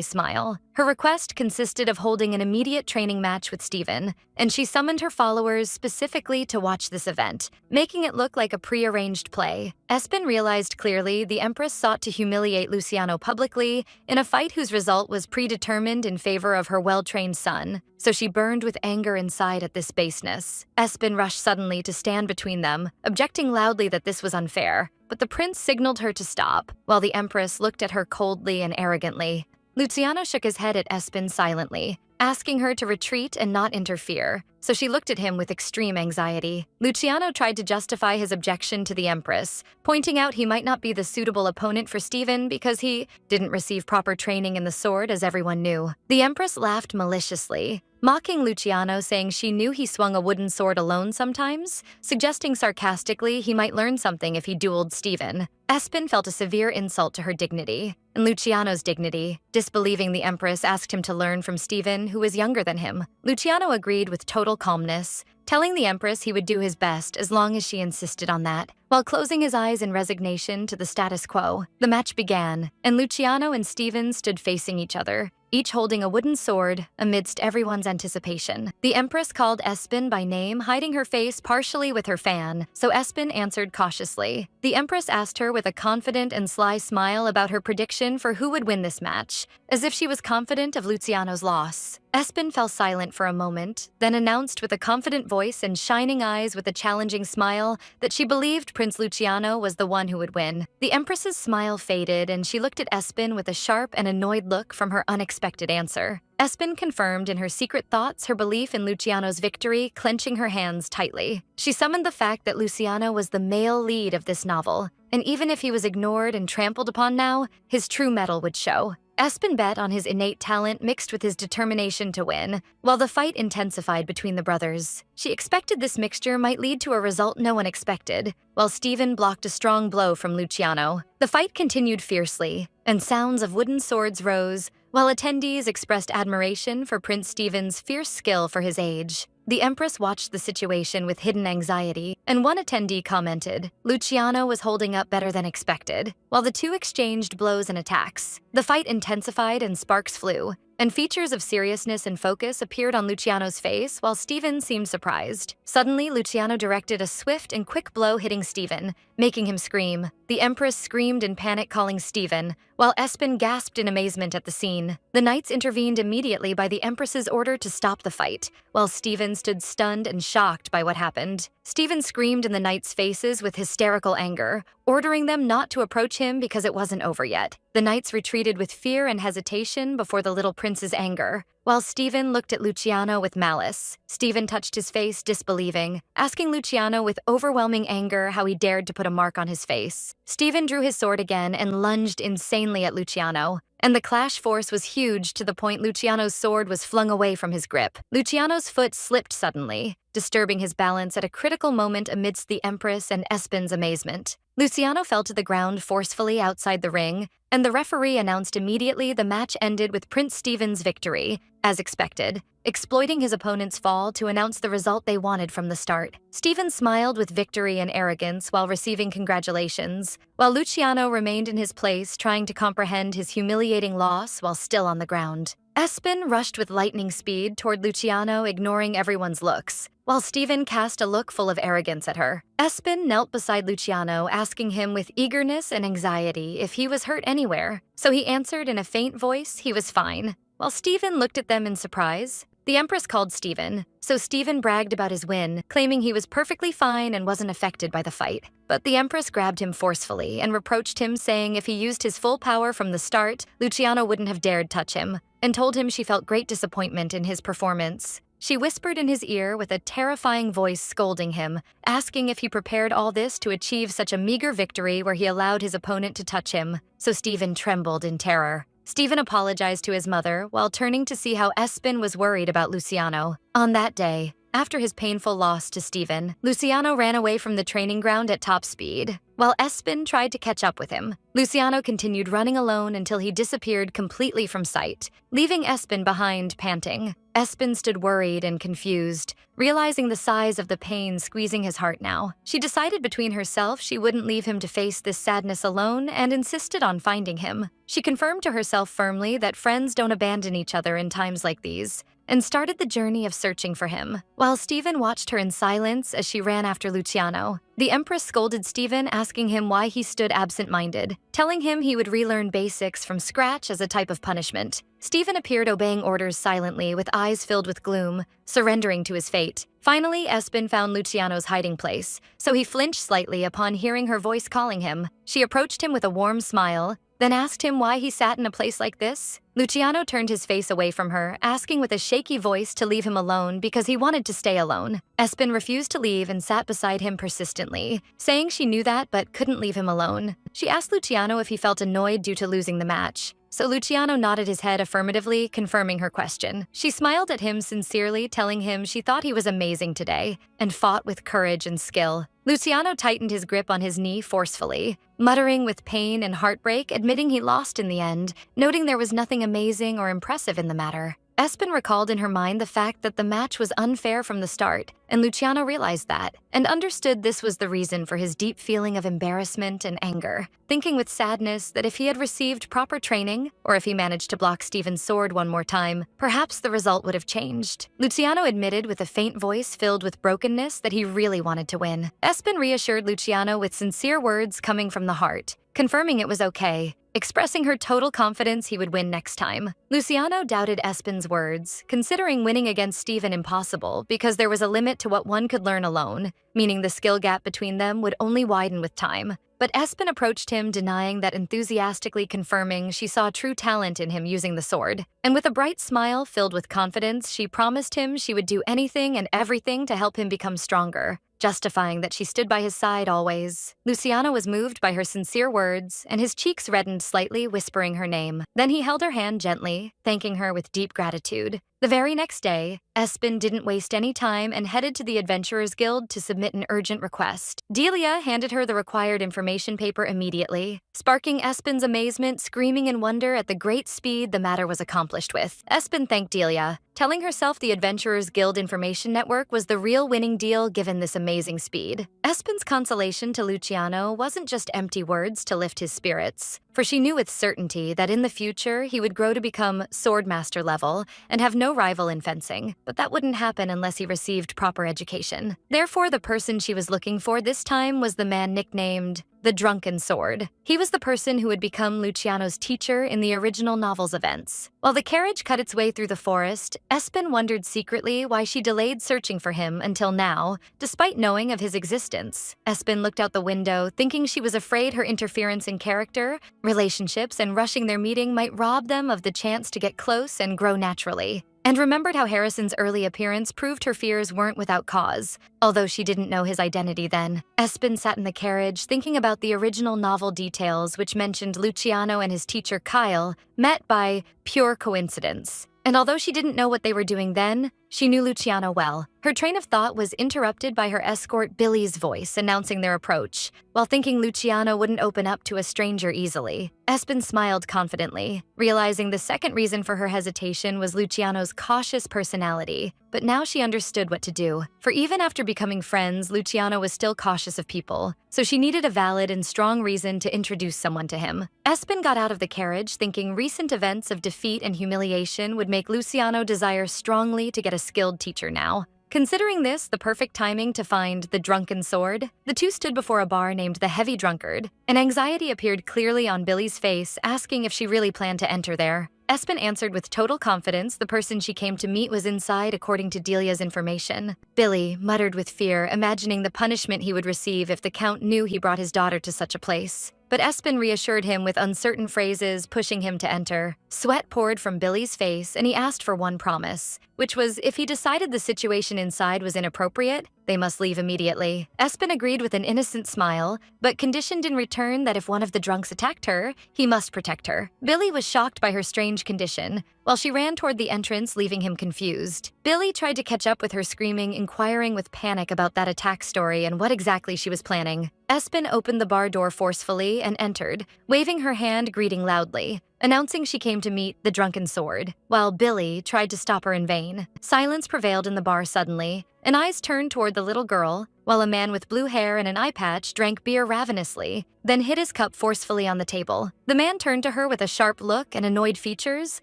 smile. Her request consisted of holding an immediate training match with Stephen, and she summoned her followers specifically to watch this event, making it look like a pre-arranged play. Espen realized clearly the Empress sought to humiliate Luciano publicly in a fight whose result was predetermined in favor of her well-trained son, so she burned with anger inside at this baseness. Espen rushed suddenly to stand between them, objecting loudly that this was unfair, but the prince signaled her to stop, while the Empress looked at her coldly and arrogantly. Luciano shook his head at Espen silently, asking her to retreat and not interfere, so she looked at him with extreme anxiety. Luciano tried to justify his objection to the Empress, pointing out he might not be the suitable opponent for Stephen because he didn't receive proper training in the sword, as everyone knew. The Empress laughed maliciously, mocking Luciano, saying she knew he swung a wooden sword alone sometimes, suggesting sarcastically he might learn something if he dueled Stephen. Espen felt a severe insult to her dignity, and Luciano's dignity. Disbelieving the Empress asked him to learn from Stephen, who was younger than him. Luciano agreed with total calmness, telling the Empress he would do his best as long as she insisted on that, while closing his eyes in resignation to the status quo. The match began, and Luciano and Stephen stood facing each other, each holding a wooden sword amidst everyone's anticipation. The Empress called Espen by name, hiding her face partially with her fan, so Espen answered cautiously. The Empress asked her with a confident and sly smile about her prediction for who would win this match, as if she was confident of Luciano's loss. Espen fell silent for a moment, then announced with a confident voice and shining eyes with a challenging smile that she believed Prince Luciano was the one who would win. The Empress's smile faded, and she looked at Espen with a sharp and annoyed look from her unexpected answer. Espen confirmed in her secret thoughts her belief in Luciano's victory, clenching her hands tightly. She summoned the fact that Luciano was the male lead of this novel, and even if he was ignored and trampled upon now, his true mettle would show. Espen bet on his innate talent mixed with his determination to win, while the fight intensified between the brothers. She expected this mixture might lead to a result no one expected, while Stephen blocked a strong blow from Luciano. The fight continued fiercely, and sounds of wooden swords rose, while attendees expressed admiration for Prince Stephen's fierce skill for his age. The Empress watched the situation with hidden anxiety, and one attendee commented, Luciano was holding up better than expected, while the two exchanged blows and attacks. The fight intensified and sparks flew, and features of seriousness and focus appeared on Luciano's face while Steven seemed surprised. Suddenly, Luciano directed a swift and quick blow hitting Steven, making him scream. The Empress screamed in panic, calling Steven, while Espen gasped in amazement at the scene. The knights intervened immediately by the Empress's order to stop the fight, while Steven stood stunned and shocked by what happened. Steven screamed in the knights' faces with hysterical anger, ordering them not to approach him because it wasn't over yet. The knights retreated with fear and hesitation before the little prince's anger, while Steven looked at Luciano with malice. Steven touched his face, disbelieving, asking Luciano with overwhelming anger how he dared to put a mark on his face. Steven drew his sword again and lunged insanely at Luciano, and the clash force was huge to the point Luciano's sword was flung away from his grip. Luciano's foot slipped suddenly, disturbing his balance at a critical moment amidst the Empress and Espen's amazement. Luciano fell to the ground forcefully outside the ring, and the referee announced immediately the match ended with Prince Steven's victory, as expected, exploiting his opponent's fall to announce the result they wanted from the start. Steven smiled with victory and arrogance while receiving congratulations, while Luciano remained in his place trying to comprehend his humiliating loss while still on the ground. Espen rushed with lightning speed toward Luciano, ignoring everyone's looks, while Steven cast a look full of arrogance at her. Espen knelt beside Luciano, asking him with eagerness and anxiety if he was hurt anywhere, so he answered in a faint voice he was fine. While Steven looked at them in surprise, the Empress called Steven, so Steven bragged about his win, claiming he was perfectly fine and wasn't affected by the fight. But the Empress grabbed him forcefully and reproached him, saying if he used his full power from the start, Luciano wouldn't have dared touch him, and told him she felt great disappointment in his performance. She whispered in his ear with a terrifying voice, scolding him, asking if he prepared all this to achieve such a meager victory where he allowed his opponent to touch him, so Steven trembled in terror. Steven apologized to his mother while turning to see how Espen was worried about Luciano. On that day, after his painful loss to Steven, Luciano ran away from the training ground at top speed, while Espen tried to catch up with him. Luciano continued running alone until he disappeared completely from sight, leaving Espen behind, panting. Espen stood worried and confused, realizing the size of the pain squeezing his heart now. She decided between herself she wouldn't leave him to face this sadness alone and insisted on finding him. She confirmed to herself firmly that friends don't abandon each other in times like these, and started the journey of searching for him, while Steven watched her in silence as she ran after Luciano. The Empress scolded Steven, asking him why he stood absent-minded, telling him he would relearn basics from scratch as a type of punishment. Steven appeared obeying orders silently, with eyes filled with gloom, surrendering to his fate. Finally, Espen found Luciano's hiding place, so he flinched slightly upon hearing her voice calling him. She approached him with a warm smile, then asked him why he sat in a place like this. Luciano turned his face away from her, asking with a shaky voice to leave him alone because he wanted to stay alone. Espen refused to leave and sat beside him persistently, saying she knew that but couldn't leave him alone. She asked Luciano if he felt annoyed due to losing the match, so Luciano nodded his head affirmatively, confirming her question. She smiled at him sincerely, telling him she thought he was amazing today and fought with courage and skill. Luciano tightened his grip on his knee forcefully, muttering with pain and heartbreak, admitting he lost in the end, noting there was nothing amazing or impressive in the matter. Espen recalled in her mind the fact that the match was unfair from the start, and Luciano realized that, and understood this was the reason for his deep feeling of embarrassment and anger, thinking with sadness that if he had received proper training, or if he managed to block Steven's sword one more time, perhaps the result would have changed. Luciano admitted with a faint voice filled with brokenness that he really wanted to win. Espen reassured Luciano with sincere words coming from the heart, confirming it was okay, expressing her total confidence he would win next time. Luciano doubted Espen's words, considering winning against Steven impossible because there was a limit to what one could learn alone, meaning the skill gap between them would only widen with time. But Espen approached him, denying that, enthusiastically confirming she saw true talent in him using the sword. And with a bright smile filled with confidence, she promised him she would do anything and everything to help him become stronger, justifying that she stood by his side always. Luciano was moved by her sincere words, and his cheeks reddened slightly, whispering her name. Then he held her hand gently, thanking her with deep gratitude. The very next day, Espen didn't waste any time and headed to the Adventurers Guild to submit an urgent request. Delia handed her the required information paper immediately, sparking Espen's amazement, screaming in wonder at the great speed the matter was accomplished with. Espen thanked Delia, telling herself the Adventurers Guild Information Network was the real winning deal given this amazing speed. Espen's consolation to Luciano wasn't just empty words to lift his spirits, for she knew with certainty that in the future he would grow to become swordmaster level and have no rival in fencing, but that wouldn't happen unless he received proper education. Therefore, the person she was looking for this time was the man nicknamed the Drunken Sword. He was the person who would become Luciano's teacher in the original novel's events. While the carriage cut its way through the forest, Espen wondered secretly why she delayed searching for him until now, despite knowing of his existence. Espen looked out the window, thinking she was afraid her interference in character, relationships, and rushing their meeting might rob them of the chance to get close and grow naturally. And remembered how Harrison's early appearance proved her fears weren't without cause, although she didn't know his identity then. Espen sat in the carriage, thinking about the original novel details which mentioned Luciano and his teacher Kyle met by pure coincidence. And although she didn't know what they were doing then, she knew Luciano well. Her train of thought was interrupted by her escort Billy's voice announcing their approach, while thinking Luciano wouldn't open up to a stranger easily. Espen smiled confidently, realizing the second reason for her hesitation was Luciano's cautious personality. But now she understood what to do, for even after becoming friends, Luciano was still cautious of people, so she needed a valid and strong reason to introduce someone to him. Espen got out of the carriage thinking recent events of defeat and humiliation would make Luciano desire strongly to get a skilled teacher now. Considering this the perfect timing to find the Drunken Sword, the two stood before a bar named the Heavy Drunkard, and anxiety appeared clearly on Billy's face, asking if she really planned to enter there. Espen answered with total confidence the person she came to meet was inside according to Delia's information. Billy muttered with fear, imagining the punishment he would receive if the Count knew he brought his daughter to such a place. But Espen reassured him with uncertain phrases, pushing him to enter. Sweat poured from Billy's face, and he asked for one promise, which was if he decided the situation inside was inappropriate, they must leave immediately. Espen agreed with an innocent smile, but conditioned in return that if one of the drunks attacked her, he must protect her. Billy was shocked by her strange condition, while she ran toward the entrance, leaving him confused. Billy tried to catch up with her, screaming, inquiring with panic about that attack story and what exactly she was planning. Espen opened the bar door forcefully and entered, waving her hand, greeting loudly, announcing she came to meet the Drunken Sword, while Billy tried to stop her in vain. Silence prevailed in the bar suddenly, and eyes turned toward the little girl, while a man with blue hair and an eye patch drank beer ravenously, then hit his cup forcefully on the table. The man turned to her with a sharp look and annoyed features,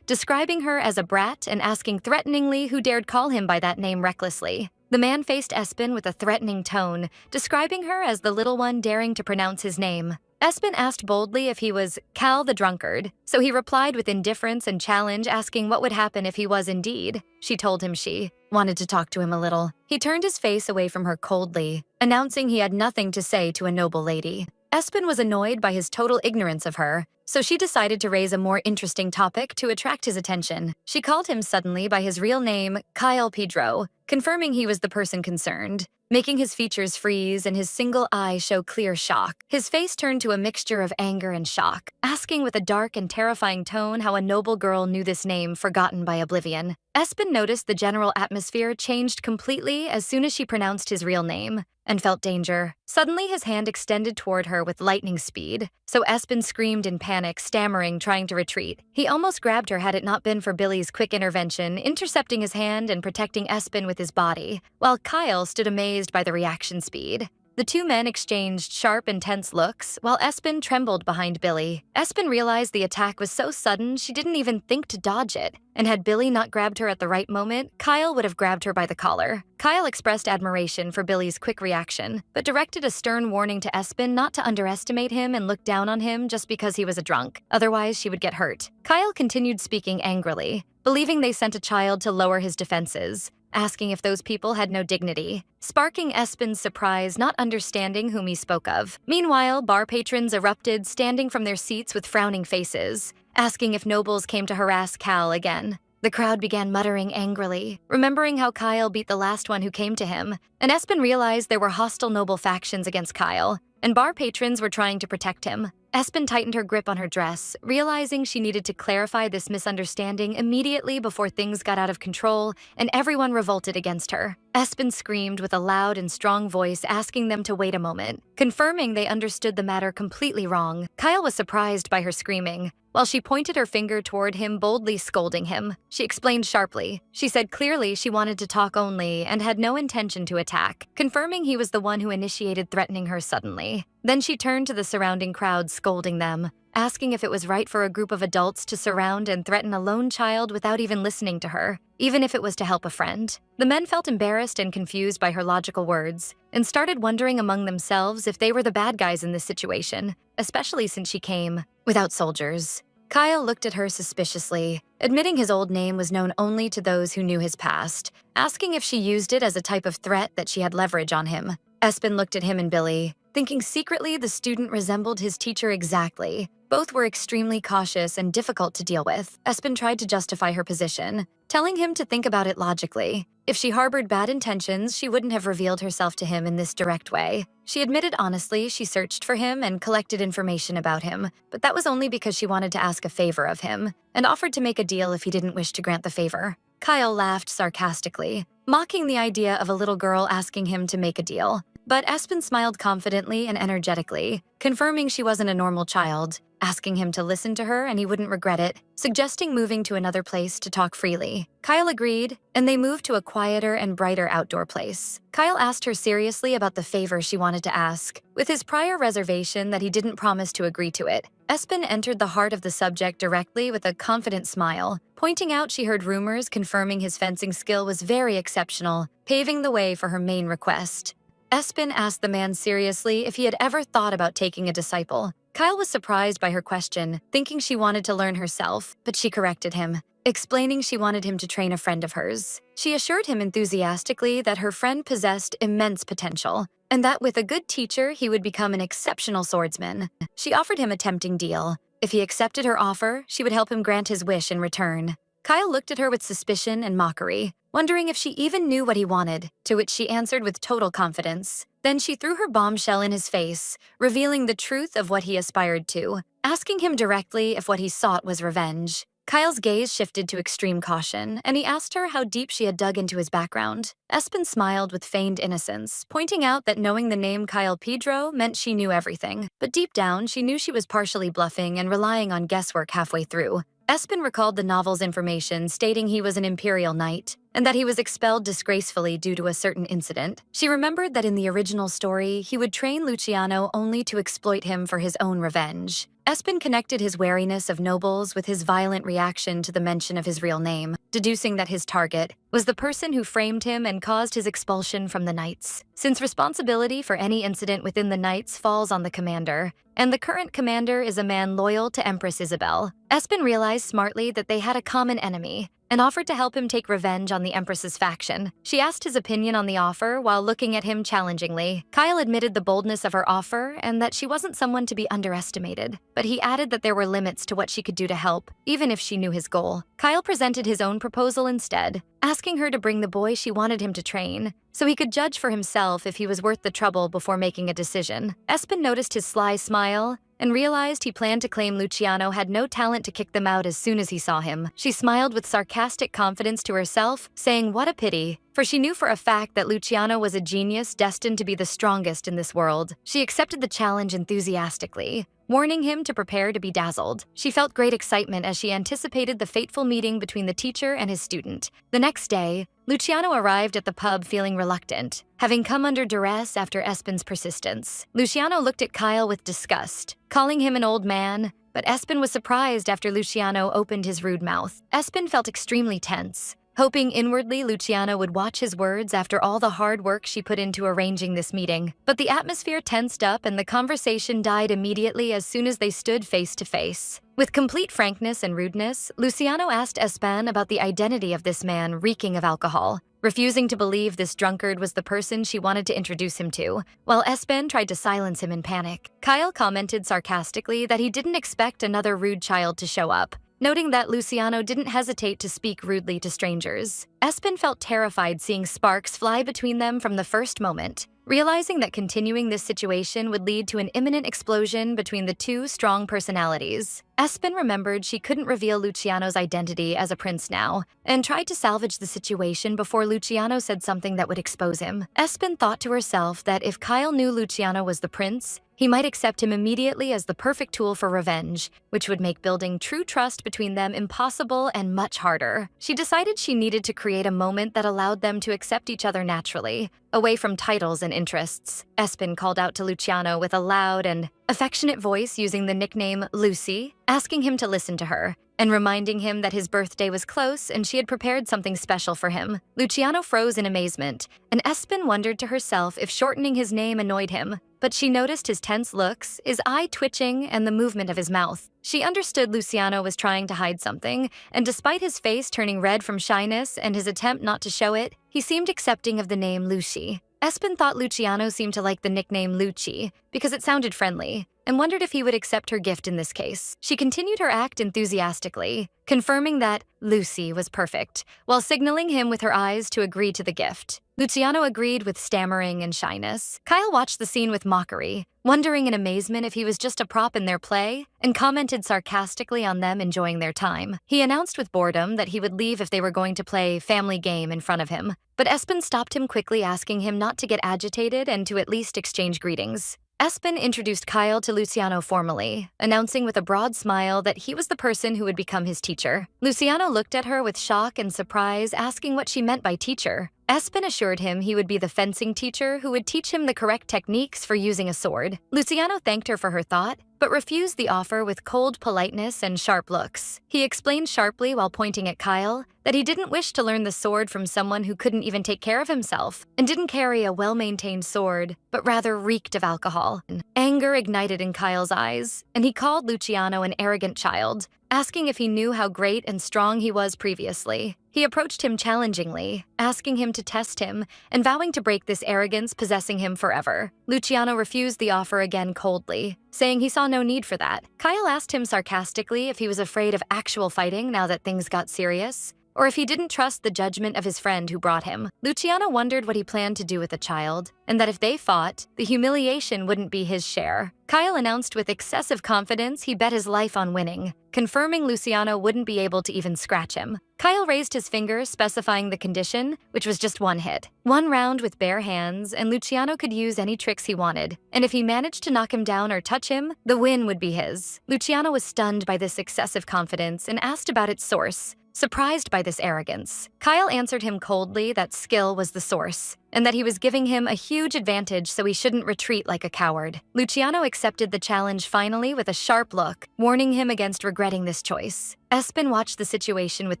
describing her as a brat and asking threateningly who dared call him by that name recklessly. The man faced Espen with a threatening tone, describing her as the little one daring to pronounce his name. Espen asked boldly if he was Cal the Drunkard, so he replied with indifference and challenge, asking what would happen if he was indeed. She told him she wanted to talk to him a little. He turned his face away from her coldly, announcing he had nothing to say to a noble lady. Espen was annoyed by his total ignorance of her, so she decided to raise a more interesting topic to attract his attention. She called him suddenly by his real name, Kyle Pedro, confirming he was the person concerned, making his features freeze and his single eye show clear shock. His face turned to a mixture of anger and shock, asking with a dark and terrifying tone how a noble girl knew this name forgotten by oblivion. Espen noticed the general atmosphere changed completely as soon as she pronounced his real name, and felt danger. Suddenly, his hand extended toward her with lightning speed, so Espen screamed in panic, stammering, trying to retreat. He almost grabbed her had it not been for Billy's quick intervention, intercepting his hand and protecting Espen with his body, while Kyle stood amazed by the reaction speed. The two men exchanged sharp, intense looks, while Espen trembled behind Billy. Espen realized the attack was so sudden she didn't even think to dodge it, and had Billy not grabbed her at the right moment, Kyle would have grabbed her by the collar. Kyle expressed admiration for Billy's quick reaction, but directed a stern warning to Espen not to underestimate him and look down on him just because he was a drunk, otherwise she would get hurt. Kyle continued speaking angrily, believing they sent a child to lower his defenses, asking if those people had no dignity, sparking Espen's surprise, not understanding whom he spoke of. Meanwhile, bar patrons erupted, standing from their seats with frowning faces, asking if nobles came to harass Cal again. The crowd began muttering angrily, remembering how Kyle beat the last one who came to him, and Espen realized there were hostile noble factions against Kyle, and bar patrons were trying to protect him. Espen tightened her grip on her dress, realizing she needed to clarify this misunderstanding immediately before things got out of control and everyone revolted against her. Espen screamed with a loud and strong voice, asking them to wait a moment, confirming they understood the matter completely wrong. Kyle was surprised by her screaming, while she pointed her finger toward him, boldly scolding him. She explained sharply. She said clearly she wanted to talk only and had no intention to attack, confirming he was the one who initiated threatening her suddenly. Then she turned to the surrounding crowd, scolding them, asking if it was right for a group of adults to surround and threaten a lone child without even listening to her, even if it was to help a friend. The men felt embarrassed and confused by her logical words, and started wondering among themselves if they were the bad guys in this situation, especially since she came without soldiers. Kyle looked at her suspiciously, admitting his old name was known only to those who knew his past, asking if she used it as a type of threat that she had leverage on him. Espen looked at him and Billy, thinking secretly the student resembled his teacher exactly. Both were extremely cautious and difficult to deal with. Espen tried to justify her position, telling him to think about it logically. If she harbored bad intentions, she wouldn't have revealed herself to him in this direct way. She admitted honestly she searched for him and collected information about him, but that was only because she wanted to ask a favor of him, and offered to make a deal if he didn't wish to grant the favor. Kyle laughed sarcastically, mocking the idea of a little girl asking him to make a deal. But Espen smiled confidently and energetically, confirming she wasn't a normal child, asking him to listen to her and he wouldn't regret it, suggesting moving to another place to talk freely. Kyle agreed, and they moved to a quieter and brighter outdoor place. Kyle asked her seriously about the favor she wanted to ask, with his prior reservation that he didn't promise to agree to it. Espen entered the heart of the subject directly with a confident smile, pointing out she heard rumors confirming his fencing skill was very exceptional, paving the way for her main request. Espen asked the man seriously if he had ever thought about taking a disciple. Kyle was surprised by her question, thinking she wanted to learn herself, but she corrected him, explaining she wanted him to train a friend of hers. She assured him enthusiastically that her friend possessed immense potential, and that with a good teacher he would become an exceptional swordsman. She offered him a tempting deal. If he accepted her offer, she would help him grant his wish in return. Kyle looked at her with suspicion and mockery, wondering if she even knew what he wanted, to which she answered with total confidence. Then she threw her bombshell in his face, revealing the truth of what he aspired to, asking him directly if what he sought was revenge. Kyle's gaze shifted to extreme caution, and he asked her how deep she had dug into his background. Espen smiled with feigned innocence, pointing out that knowing the name Kyle Pedro meant she knew everything. But deep down, she knew she was partially bluffing and relying on guesswork halfway through. Espen recalled the novel's information stating he was an Imperial Knight, and that he was expelled disgracefully due to a certain incident. She remembered that in the original story, he would train Luciano only to exploit him for his own revenge. Espen connected his wariness of nobles with his violent reaction to the mention of his real name, deducing that his target was the person who framed him and caused his expulsion from the Knights. Since responsibility for any incident within the Knights falls on the commander, and the current commander is a man loyal to Empress Isabel, Espen realized smartly that they had a common enemy, and offered to help him take revenge on the Empress's faction. She asked his opinion on the offer while looking at him challengingly. Kyle admitted the boldness of her offer and that she wasn't someone to be underestimated, but he added that there were limits to what she could do to help, even if she knew his goal. Kyle presented his own proposal instead, asking her to bring the boy she wanted him to train, so he could judge for himself if he was worth the trouble before making a decision. Espen noticed his sly smile and realized he planned to claim Luciano had no talent to kick them out as soon as he saw him. She smiled with sarcastic confidence to herself, saying what a pity, for she knew for a fact that Luciano was a genius destined to be the strongest in this world. She accepted the challenge enthusiastically, warning him to prepare to be dazzled. She felt great excitement as she anticipated the fateful meeting between the teacher and his student. The next day, Luciano arrived at the pub feeling reluctant, having come under duress after Espen's persistence. Luciano looked at Kyle with disgust, calling him an old man, but Espen was surprised after Luciano opened his rude mouth. Espen felt extremely tense, hoping inwardly Luciano would watch his words after all the hard work she put into arranging this meeting. But the atmosphere tensed up and the conversation died immediately as soon as they stood face to face. With complete frankness and rudeness, Luciano asked Espen about the identity of this man reeking of alcohol, refusing to believe this drunkard was the person she wanted to introduce him to, while Espen tried to silence him in panic. Kyle commented sarcastically that he didn't expect another rude child to show up, noting that Luciano didn't hesitate to speak rudely to strangers. Espen felt terrified seeing sparks fly between them from the first moment, realizing that continuing this situation would lead to an imminent explosion between the two strong personalities. Espen remembered she couldn't reveal Luciano's identity as a prince now, and tried to salvage the situation before Luciano said something that would expose him. Espen thought to herself that if Kyle knew Luciano was the prince, he might accept him immediately as the perfect tool for revenge, which would make building true trust between them impossible and much harder. She decided she needed to create a moment that allowed them to accept each other naturally, away from titles and interests. Espen called out to Luciano with a loud and affectionate voice using the nickname Lucy, asking him to listen to her, and reminding him that his birthday was close and she had prepared something special for him. Luciano froze in amazement, and Espen wondered to herself if shortening his name annoyed him, but she noticed his tense looks, his eye twitching, and the movement of his mouth. She understood Luciano was trying to hide something, and despite his face turning red from shyness and his attempt not to show it, he seemed accepting of the name Lucy. Espen thought Luciano seemed to like the nickname Lucci because it sounded friendly, and wondered if he would accept her gift in this case. She continued her act enthusiastically, confirming that Lucy was perfect, while signaling him with her eyes to agree to the gift. Luciano agreed with stammering and shyness. Kyle watched the scene with mockery, wondering in amazement if he was just a prop in their play, and commented sarcastically on them enjoying their time. He announced with boredom that he would leave if they were going to play family game in front of him, but Espen stopped him quickly, asking him not to get agitated and to at least exchange greetings. Espen introduced Kyle to Luciano formally, announcing with a broad smile that he was the person who would become his teacher. Luciano looked at her with shock and surprise, asking what she meant by teacher. Espen assured him he would be the fencing teacher who would teach him the correct techniques for using a sword. Luciano thanked her for her thought, but refused the offer with cold politeness and sharp looks. He explained sharply while pointing at Kyle that he didn't wish to learn the sword from someone who couldn't even take care of himself and didn't carry a well-maintained sword, but rather reeked of alcohol. Anger ignited in Kyle's eyes, and he called Luciano an arrogant child, asking if he knew how great and strong he was previously. He approached him challengingly, asking him to test him and vowing to break this arrogance possessing him forever. Luciano refused the offer again coldly, saying he saw no need for that. Kyle asked him sarcastically if he was afraid of actual fighting now that things got serious, or if he didn't trust the judgment of his friend who brought him. Luciano wondered what he planned to do with the child, and that if they fought, the humiliation wouldn't be his share. Kyle announced with excessive confidence he bet his life on winning, confirming Luciano wouldn't be able to even scratch him. Kyle raised his finger, specifying the condition, which was just one hit. One round with bare hands, and Luciano could use any tricks he wanted, and if he managed to knock him down or touch him, the win would be his. Luciano was stunned by this excessive confidence and asked about its source, surprised by this arrogance. Kyle answered him coldly that skill was the source, and that he was giving him a huge advantage so he shouldn't retreat like a coward. Luciano accepted the challenge finally with a sharp look, warning him against regretting this choice. Espen watched the situation with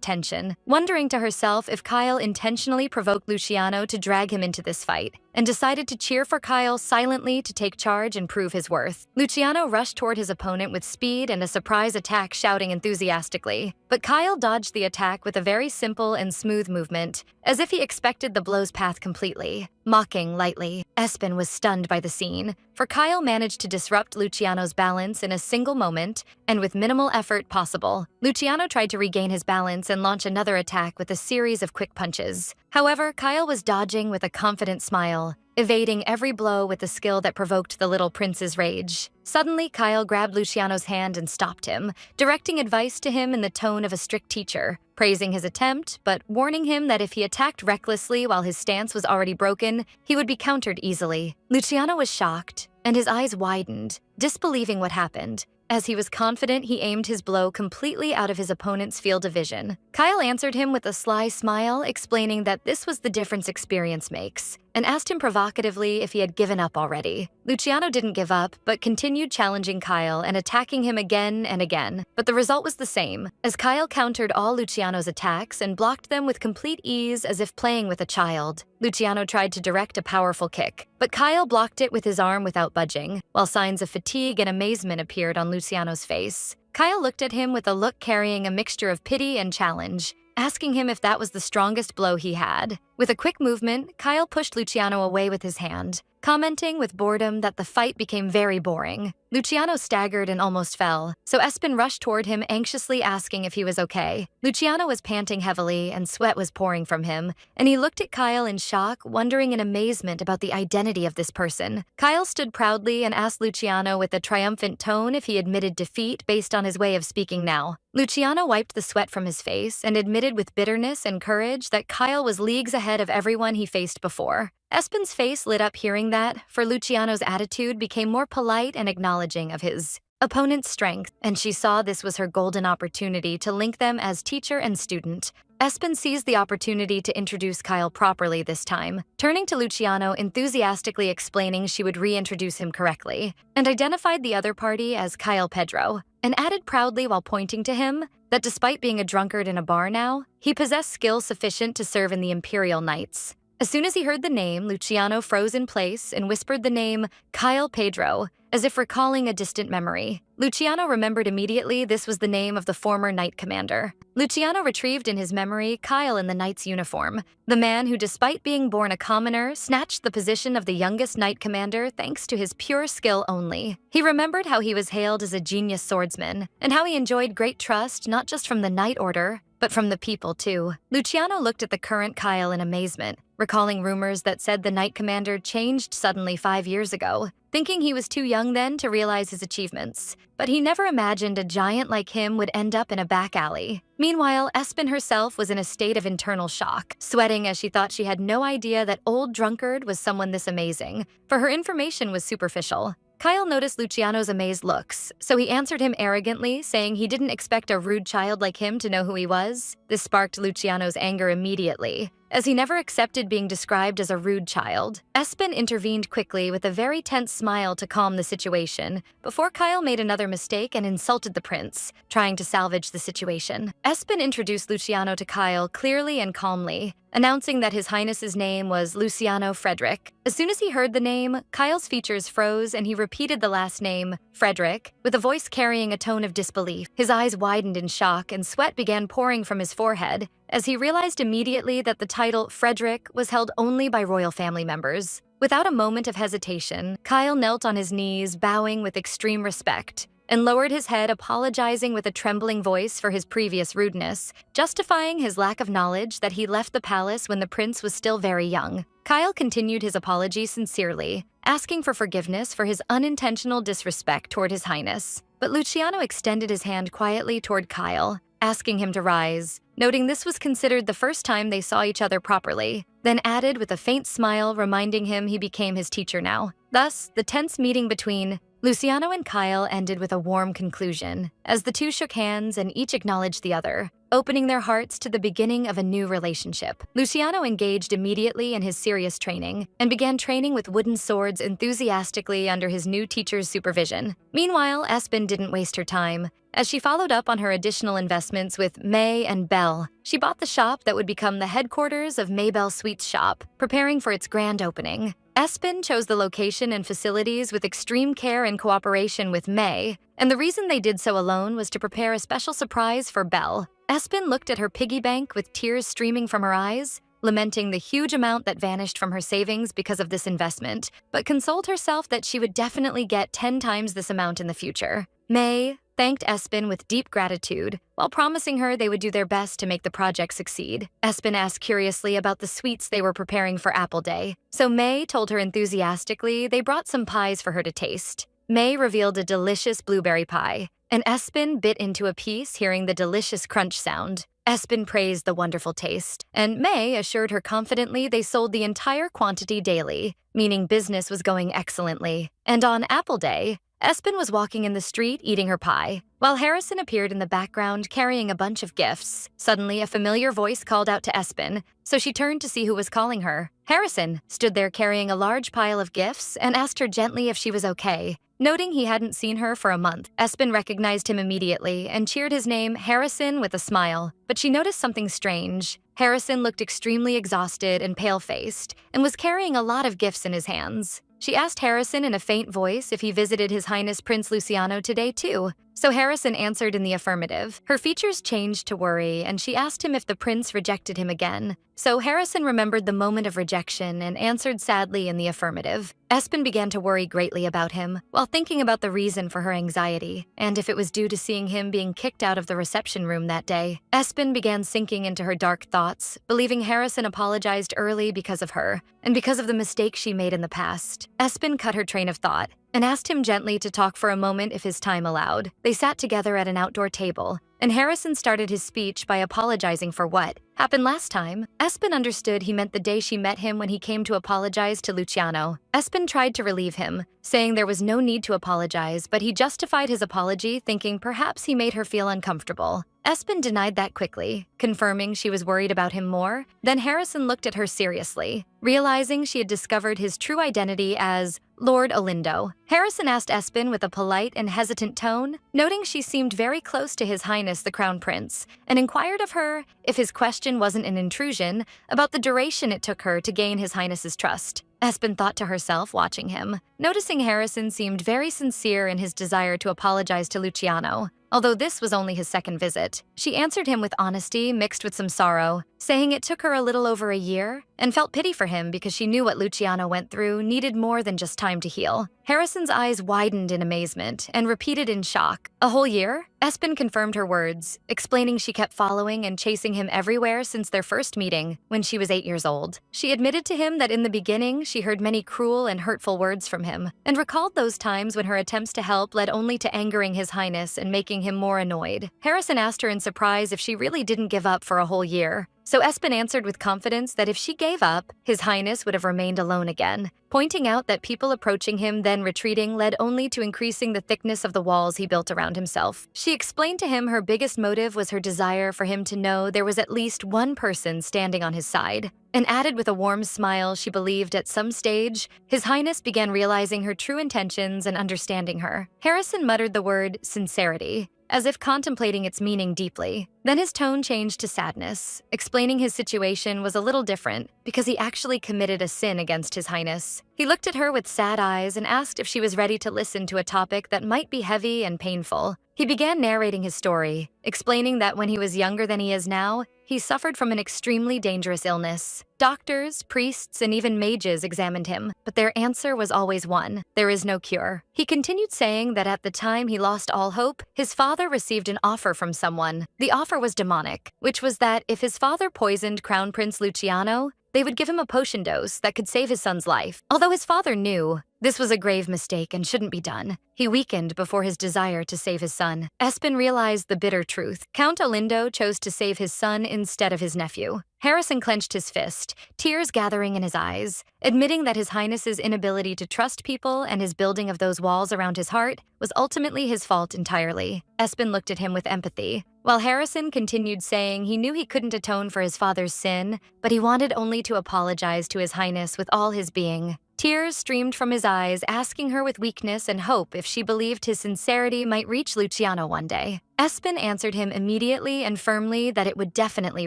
tension, wondering to herself if Kyle intentionally provoked Luciano to drag him into this fight, and decided to cheer for Kyle silently to take charge and prove his worth. Luciano rushed toward his opponent with speed and a surprise attack, shouting enthusiastically, but Kyle dodged the attack with a very simple and smooth movement, as if he expected the blow's path completely. Mocking lightly, Espen was stunned by the scene, for Kyle managed to disrupt Luciano's balance in a single moment and with minimal effort possible. Luciano tried to regain his balance and launch another attack with a series of quick punches. However, Kyle was dodging with a confident smile, evading every blow with the skill that provoked the little prince's rage. Suddenly, Kyle grabbed Luciano's hand and stopped him, directing advice to him in the tone of a strict teacher, praising his attempt, but warning him that if he attacked recklessly while his stance was already broken, he would be countered easily. Luciano was shocked, and his eyes widened, disbelieving what happened. As he was confident, he aimed his blow completely out of his opponent's field of vision. Kyle answered him with a sly smile, explaining that this was the difference experience makes, and asked him provocatively if he had given up already. Luciano didn't give up, but continued challenging Kyle and attacking him again and again. But the result was the same, as Kyle countered all Luciano's attacks and blocked them with complete ease as if playing with a child. Luciano tried to direct a powerful kick, but Kyle blocked it with his arm without budging, while signs of fatigue and amazement appeared on Luciano's face. Kyle looked at him with a look carrying a mixture of pity and challenge, asking him if that was the strongest blow he had. With a quick movement, Kyle pushed Luciano away with his hand, commenting with boredom that the fight became very boring. Luciano staggered and almost fell, so Espen rushed toward him, anxiously asking if he was okay. Luciano was panting heavily and sweat was pouring from him, and he looked at Kyle in shock, wondering in amazement about the identity of this person. Kyle stood proudly and asked Luciano with a triumphant tone if he admitted defeat based on his way of speaking now. Luciano wiped the sweat from his face and admitted with bitterness and courage that Kyle was leagues ahead of everyone he faced before. Espen's face lit up hearing that, for Luciano's attitude became more polite and acknowledging of his opponent's strength, and she saw this was her golden opportunity to link them as teacher and student. Espen seized the opportunity to introduce Kyle properly this time, turning to Luciano enthusiastically explaining she would reintroduce him correctly, and identified the other party as Kyle Pedro, and added proudly while pointing to him that despite being a drunkard in a bar now, he possessed skill sufficient to serve in the Imperial Knights. As soon as he heard the name, Luciano froze in place and whispered the name Kyle Pedro, as if recalling a distant memory. Luciano remembered immediately this was the name of the former knight commander. Luciano retrieved in his memory Kyle in the knight's uniform, the man who, despite being born a commoner, snatched the position of the youngest knight commander thanks to his pure skill only. He remembered how he was hailed as a genius swordsman, and how he enjoyed great trust not just from the knight order, but from the people too. Luciano looked at the current Kyle in amazement, recalling rumors that said the knight commander changed suddenly 5 years ago, thinking he was too young then to realize his achievements. But he never imagined a giant like him would end up in a back alley. Meanwhile, Espen herself was in a state of internal shock, sweating as she thought she had no idea that old drunkard was someone this amazing, for her information was superficial. Kyle noticed Luciano's amazed looks, so he answered him arrogantly, saying he didn't expect a rude child like him to know who he was. This sparked Luciano's anger immediately, as he never accepted being described as a rude child. Espen intervened quickly with a very tense smile to calm the situation, before Kyle made another mistake and insulted the prince, trying to salvage the situation. Espen introduced Luciano to Kyle clearly and calmly, announcing that His Highness's name was Luciano Frederick. As soon as he heard the name, Kyle's features froze and he repeated the last name, Frederick, with a voice carrying a tone of disbelief. His eyes widened in shock and sweat began pouring from his forehead, as he realized immediately that the title Frederick was held only by royal family members. Without a moment of hesitation, Kyle knelt on his knees, bowing with extreme respect, and lowered his head, apologizing with a trembling voice for his previous rudeness, justifying his lack of knowledge that he left the palace when the prince was still very young. Kyle continued his apology sincerely, asking for forgiveness for his unintentional disrespect toward His Highness. But Luciano extended his hand quietly toward Kyle, asking him to rise, noting this was considered the first time they saw each other properly, then added with a faint smile, reminding him he became his teacher now. Thus, the tense meeting between Luciano and Kyle ended with a warm conclusion, as the two shook hands and each acknowledged the other, opening their hearts to the beginning of a new relationship. Luciano engaged immediately in his serious training and began training with wooden swords enthusiastically under his new teacher's supervision. Meanwhile, Espen didn't waste her time, as she followed up on her additional investments with May and Belle. She bought the shop that would become the headquarters of Maybelle Sweets shop, preparing for its grand opening. Espen chose the location and facilities with extreme care in cooperation with May, and the reason they did so alone was to prepare a special surprise for Belle. Espen looked at her piggy bank with tears streaming from her eyes, lamenting the huge amount that vanished from her savings because of this investment, but consoled herself that she would definitely get 10 times this amount in the future. May thanked Espen with deep gratitude, while promising her they would do their best to make the project succeed. Espen asked curiously about the sweets they were preparing for Apple Day, so May told her enthusiastically they brought some pies for her to taste. May revealed a delicious blueberry pie, and Espen bit into a piece, hearing the delicious crunch sound. Espen praised the wonderful taste, and May assured her confidently they sold the entire quantity daily, meaning business was going excellently. And on Apple Day, Espen was walking in the street eating her pie, while Harrison appeared in the background carrying a bunch of gifts. Suddenly, a familiar voice called out to Espen, so she turned to see who was calling her. Harrison stood there carrying a large pile of gifts and asked her gently if she was okay, noting he hadn't seen her for a month. Espen recognized him immediately and cheered his name, Harrison, with a smile, but she noticed something strange. Harrison looked extremely exhausted and pale-faced, and was carrying a lot of gifts in his hands. She asked Harrison in a faint voice if he visited His Highness Prince Luciano today too, so Harrison answered in the affirmative. Her features changed to worry, and she asked him if the prince rejected him again. So Harrison remembered the moment of rejection and answered sadly in the affirmative. Espen began to worry greatly about him, while thinking about the reason for her anxiety, and if it was due to seeing him being kicked out of the reception room that day. Espen began sinking into her dark thoughts, believing Harrison apologized early because of her, and because of the mistake she made in the past. Espen cut her train of thought, and asked him gently to talk for a moment if his time allowed. They sat together at an outdoor table, and Harrison started his speech by apologizing for what happened last time. Espen understood he meant the day she met him when he came to apologize to Luciano. Espen tried to relieve him, saying there was no need to apologize, but he justified his apology, thinking perhaps he made her feel uncomfortable. Espen denied that quickly, confirming she was worried about him more. Then Harrison looked at her seriously, realizing she had discovered his true identity as Lord Olindo. Harrison asked Espen with a polite and hesitant tone, noting she seemed very close to His Highness the Crown Prince, and inquired of her, if his question wasn't an intrusion, about the duration it took her to gain His Highness's trust. Espen thought to herself watching him, noticing Harrison seemed very sincere in his desire to apologize to Luciano. Although this was only his second visit, she answered him with honesty mixed with some sorrow, saying it took her a little over a year, and felt pity for him because she knew what Luciano went through needed more than just time to heal. Harrison's eyes widened in amazement and repeated in shock, "A whole year?" Espen confirmed her words, explaining she kept following and chasing him everywhere since their first meeting, when she was 8 years old. She admitted to him that in the beginning she heard many cruel and hurtful words from him, and recalled those times when her attempts to help led only to angering His Highness and making him more annoyed. Harrison asked her in surprise if she really didn't give up for a whole year. So Espen answered with confidence that if she gave up, His Highness would have remained alone again, pointing out that people approaching him then retreating led only to increasing the thickness of the walls he built around himself. She explained to him her biggest motive was her desire for him to know there was at least one person standing on his side, and added with a warm smile she believed at some stage, His Highness began realizing her true intentions and understanding her. Harrison muttered the word sincerity, as if contemplating its meaning deeply. Then his tone changed to sadness, explaining his situation was a little different because he actually committed a sin against His Highness. He looked at her with sad eyes and asked if she was ready to listen to a topic that might be heavy and painful. He began narrating his story, explaining that when he was younger than he is now, he suffered from an extremely dangerous illness. Doctors, priests, and even mages examined him, but their answer was always one: there is no cure. He continued saying that at the time he lost all hope, his father received an offer from someone. The offer was demonic, which was that if his father poisoned Crown Prince Luciano, they would give him a potion dose that could save his son's life. Although his father knew this was a grave mistake and shouldn't be done, he weakened before his desire to save his son. Espen realized the bitter truth. Count Olindo chose to save his son instead of his nephew. Harrison clenched his fist, tears gathering in his eyes, admitting that His Highness's inability to trust people and his building of those walls around his heart was ultimately his fault entirely. Espen looked at him with empathy, while Harrison continued saying he knew he couldn't atone for his father's sin, but he wanted only to apologize to His Highness with all his being. Tears streamed from his eyes, asking her with weakness and hope if she believed his sincerity might reach Luciano one day. Espen answered him immediately and firmly that it would definitely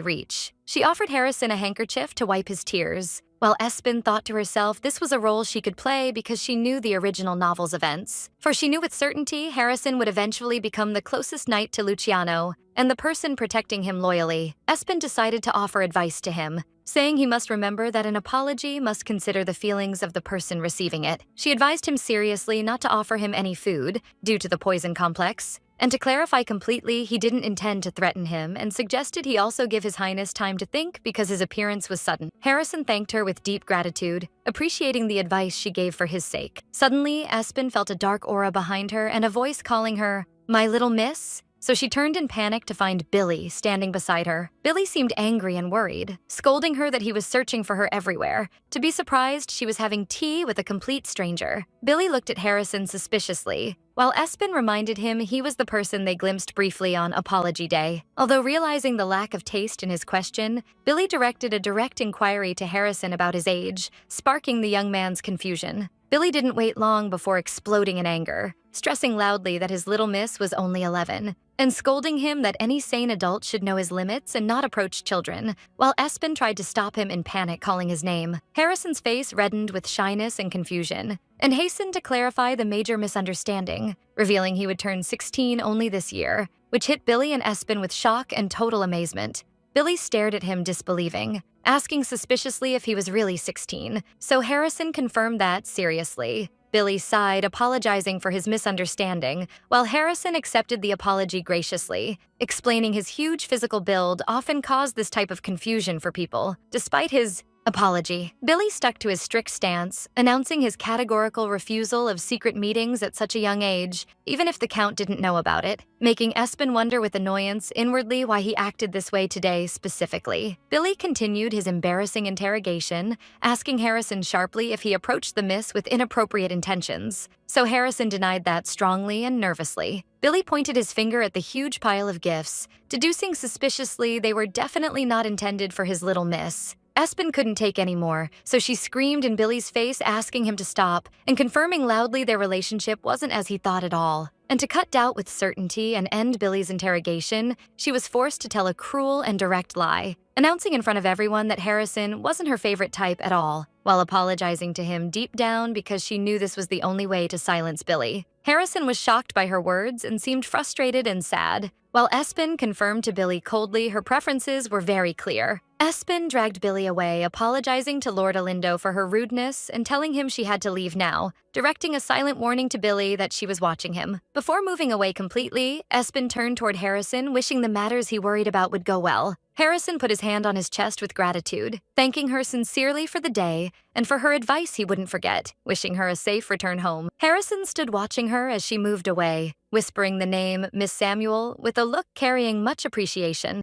reach. She offered Harrison a handkerchief to wipe his tears, while Espen thought to herself this was a role she could play because she knew the original novel's events. For she knew with certainty Harrison would eventually become the closest knight to Luciano and the person protecting him loyally. Espen decided to offer advice to him, saying he must remember that an apology must consider the feelings of the person receiving it. She advised him seriously not to offer him any food, due to the poison complex, and to clarify completely, he didn't intend to threaten him and suggested he also give His Highness time to think because his appearance was sudden. Harrison thanked her with deep gratitude, appreciating the advice she gave for his sake. Suddenly, Espen felt a dark aura behind her and a voice calling her, "My little miss?" So she turned in panic to find Billy standing beside her. Billy seemed angry and worried, scolding her that he was searching for her everywhere. To be surprised, she was having tea with a complete stranger. Billy looked at Harrison suspiciously, while Espen reminded him he was the person they glimpsed briefly on Apology Day. Although realizing the lack of taste in his question, Billy directed a direct inquiry to Harrison about his age, sparking the young man's confusion. Billy didn't wait long before exploding in anger, stressing loudly that his little miss was only 11, and scolding him that any sane adult should know his limits and not approach children, while Espen tried to stop him in panic calling his name. Harrison's face reddened with shyness and confusion, and hastened to clarify the major misunderstanding, revealing he would turn 16 only this year, which hit Billy and Espen with shock and total amazement. Billy stared at him disbelieving, asking suspiciously if he was really 16, so Harrison confirmed that seriously. Billy sighed, apologizing for his misunderstanding, while Harrison accepted the apology graciously, explaining his huge physical build often caused this type of confusion for people. Despite his Apology. Billy stuck to his strict stance, announcing his categorical refusal of secret meetings at such a young age, even if the Count didn't know about it, making Espen wonder with annoyance inwardly why he acted this way today specifically. Billy continued his embarrassing interrogation, asking Harrison sharply if he approached the miss with inappropriate intentions. So Harrison denied that strongly and nervously. Billy pointed his finger at the huge pile of gifts, deducing suspiciously they were definitely not intended for his little miss. Espen couldn't take any more, so she screamed in Billy's face, asking him to stop, and confirming loudly their relationship wasn't as he thought at all. And to cut doubt with certainty and end Billy's interrogation, she was forced to tell a cruel and direct lie, announcing in front of everyone that Harrison wasn't her favorite type at all, while apologizing to him deep down because she knew this was the only way to silence Billy. Harrison was shocked by her words and seemed frustrated and sad, while Espen confirmed to Billy coldly her preferences were very clear. Espen dragged Billy away, apologizing to Lord Alindo for her rudeness and telling him she had to leave now, directing a silent warning to Billy that she was watching him. Before moving away completely, Espen turned toward Harrison, wishing the matters he worried about would go well. Harrison put his hand on his chest with gratitude, thanking her sincerely for the day and for her advice he wouldn't forget, wishing her a safe return home. Harrison stood watching her as she moved away, whispering the name Miss Samuel with a look carrying much appreciation.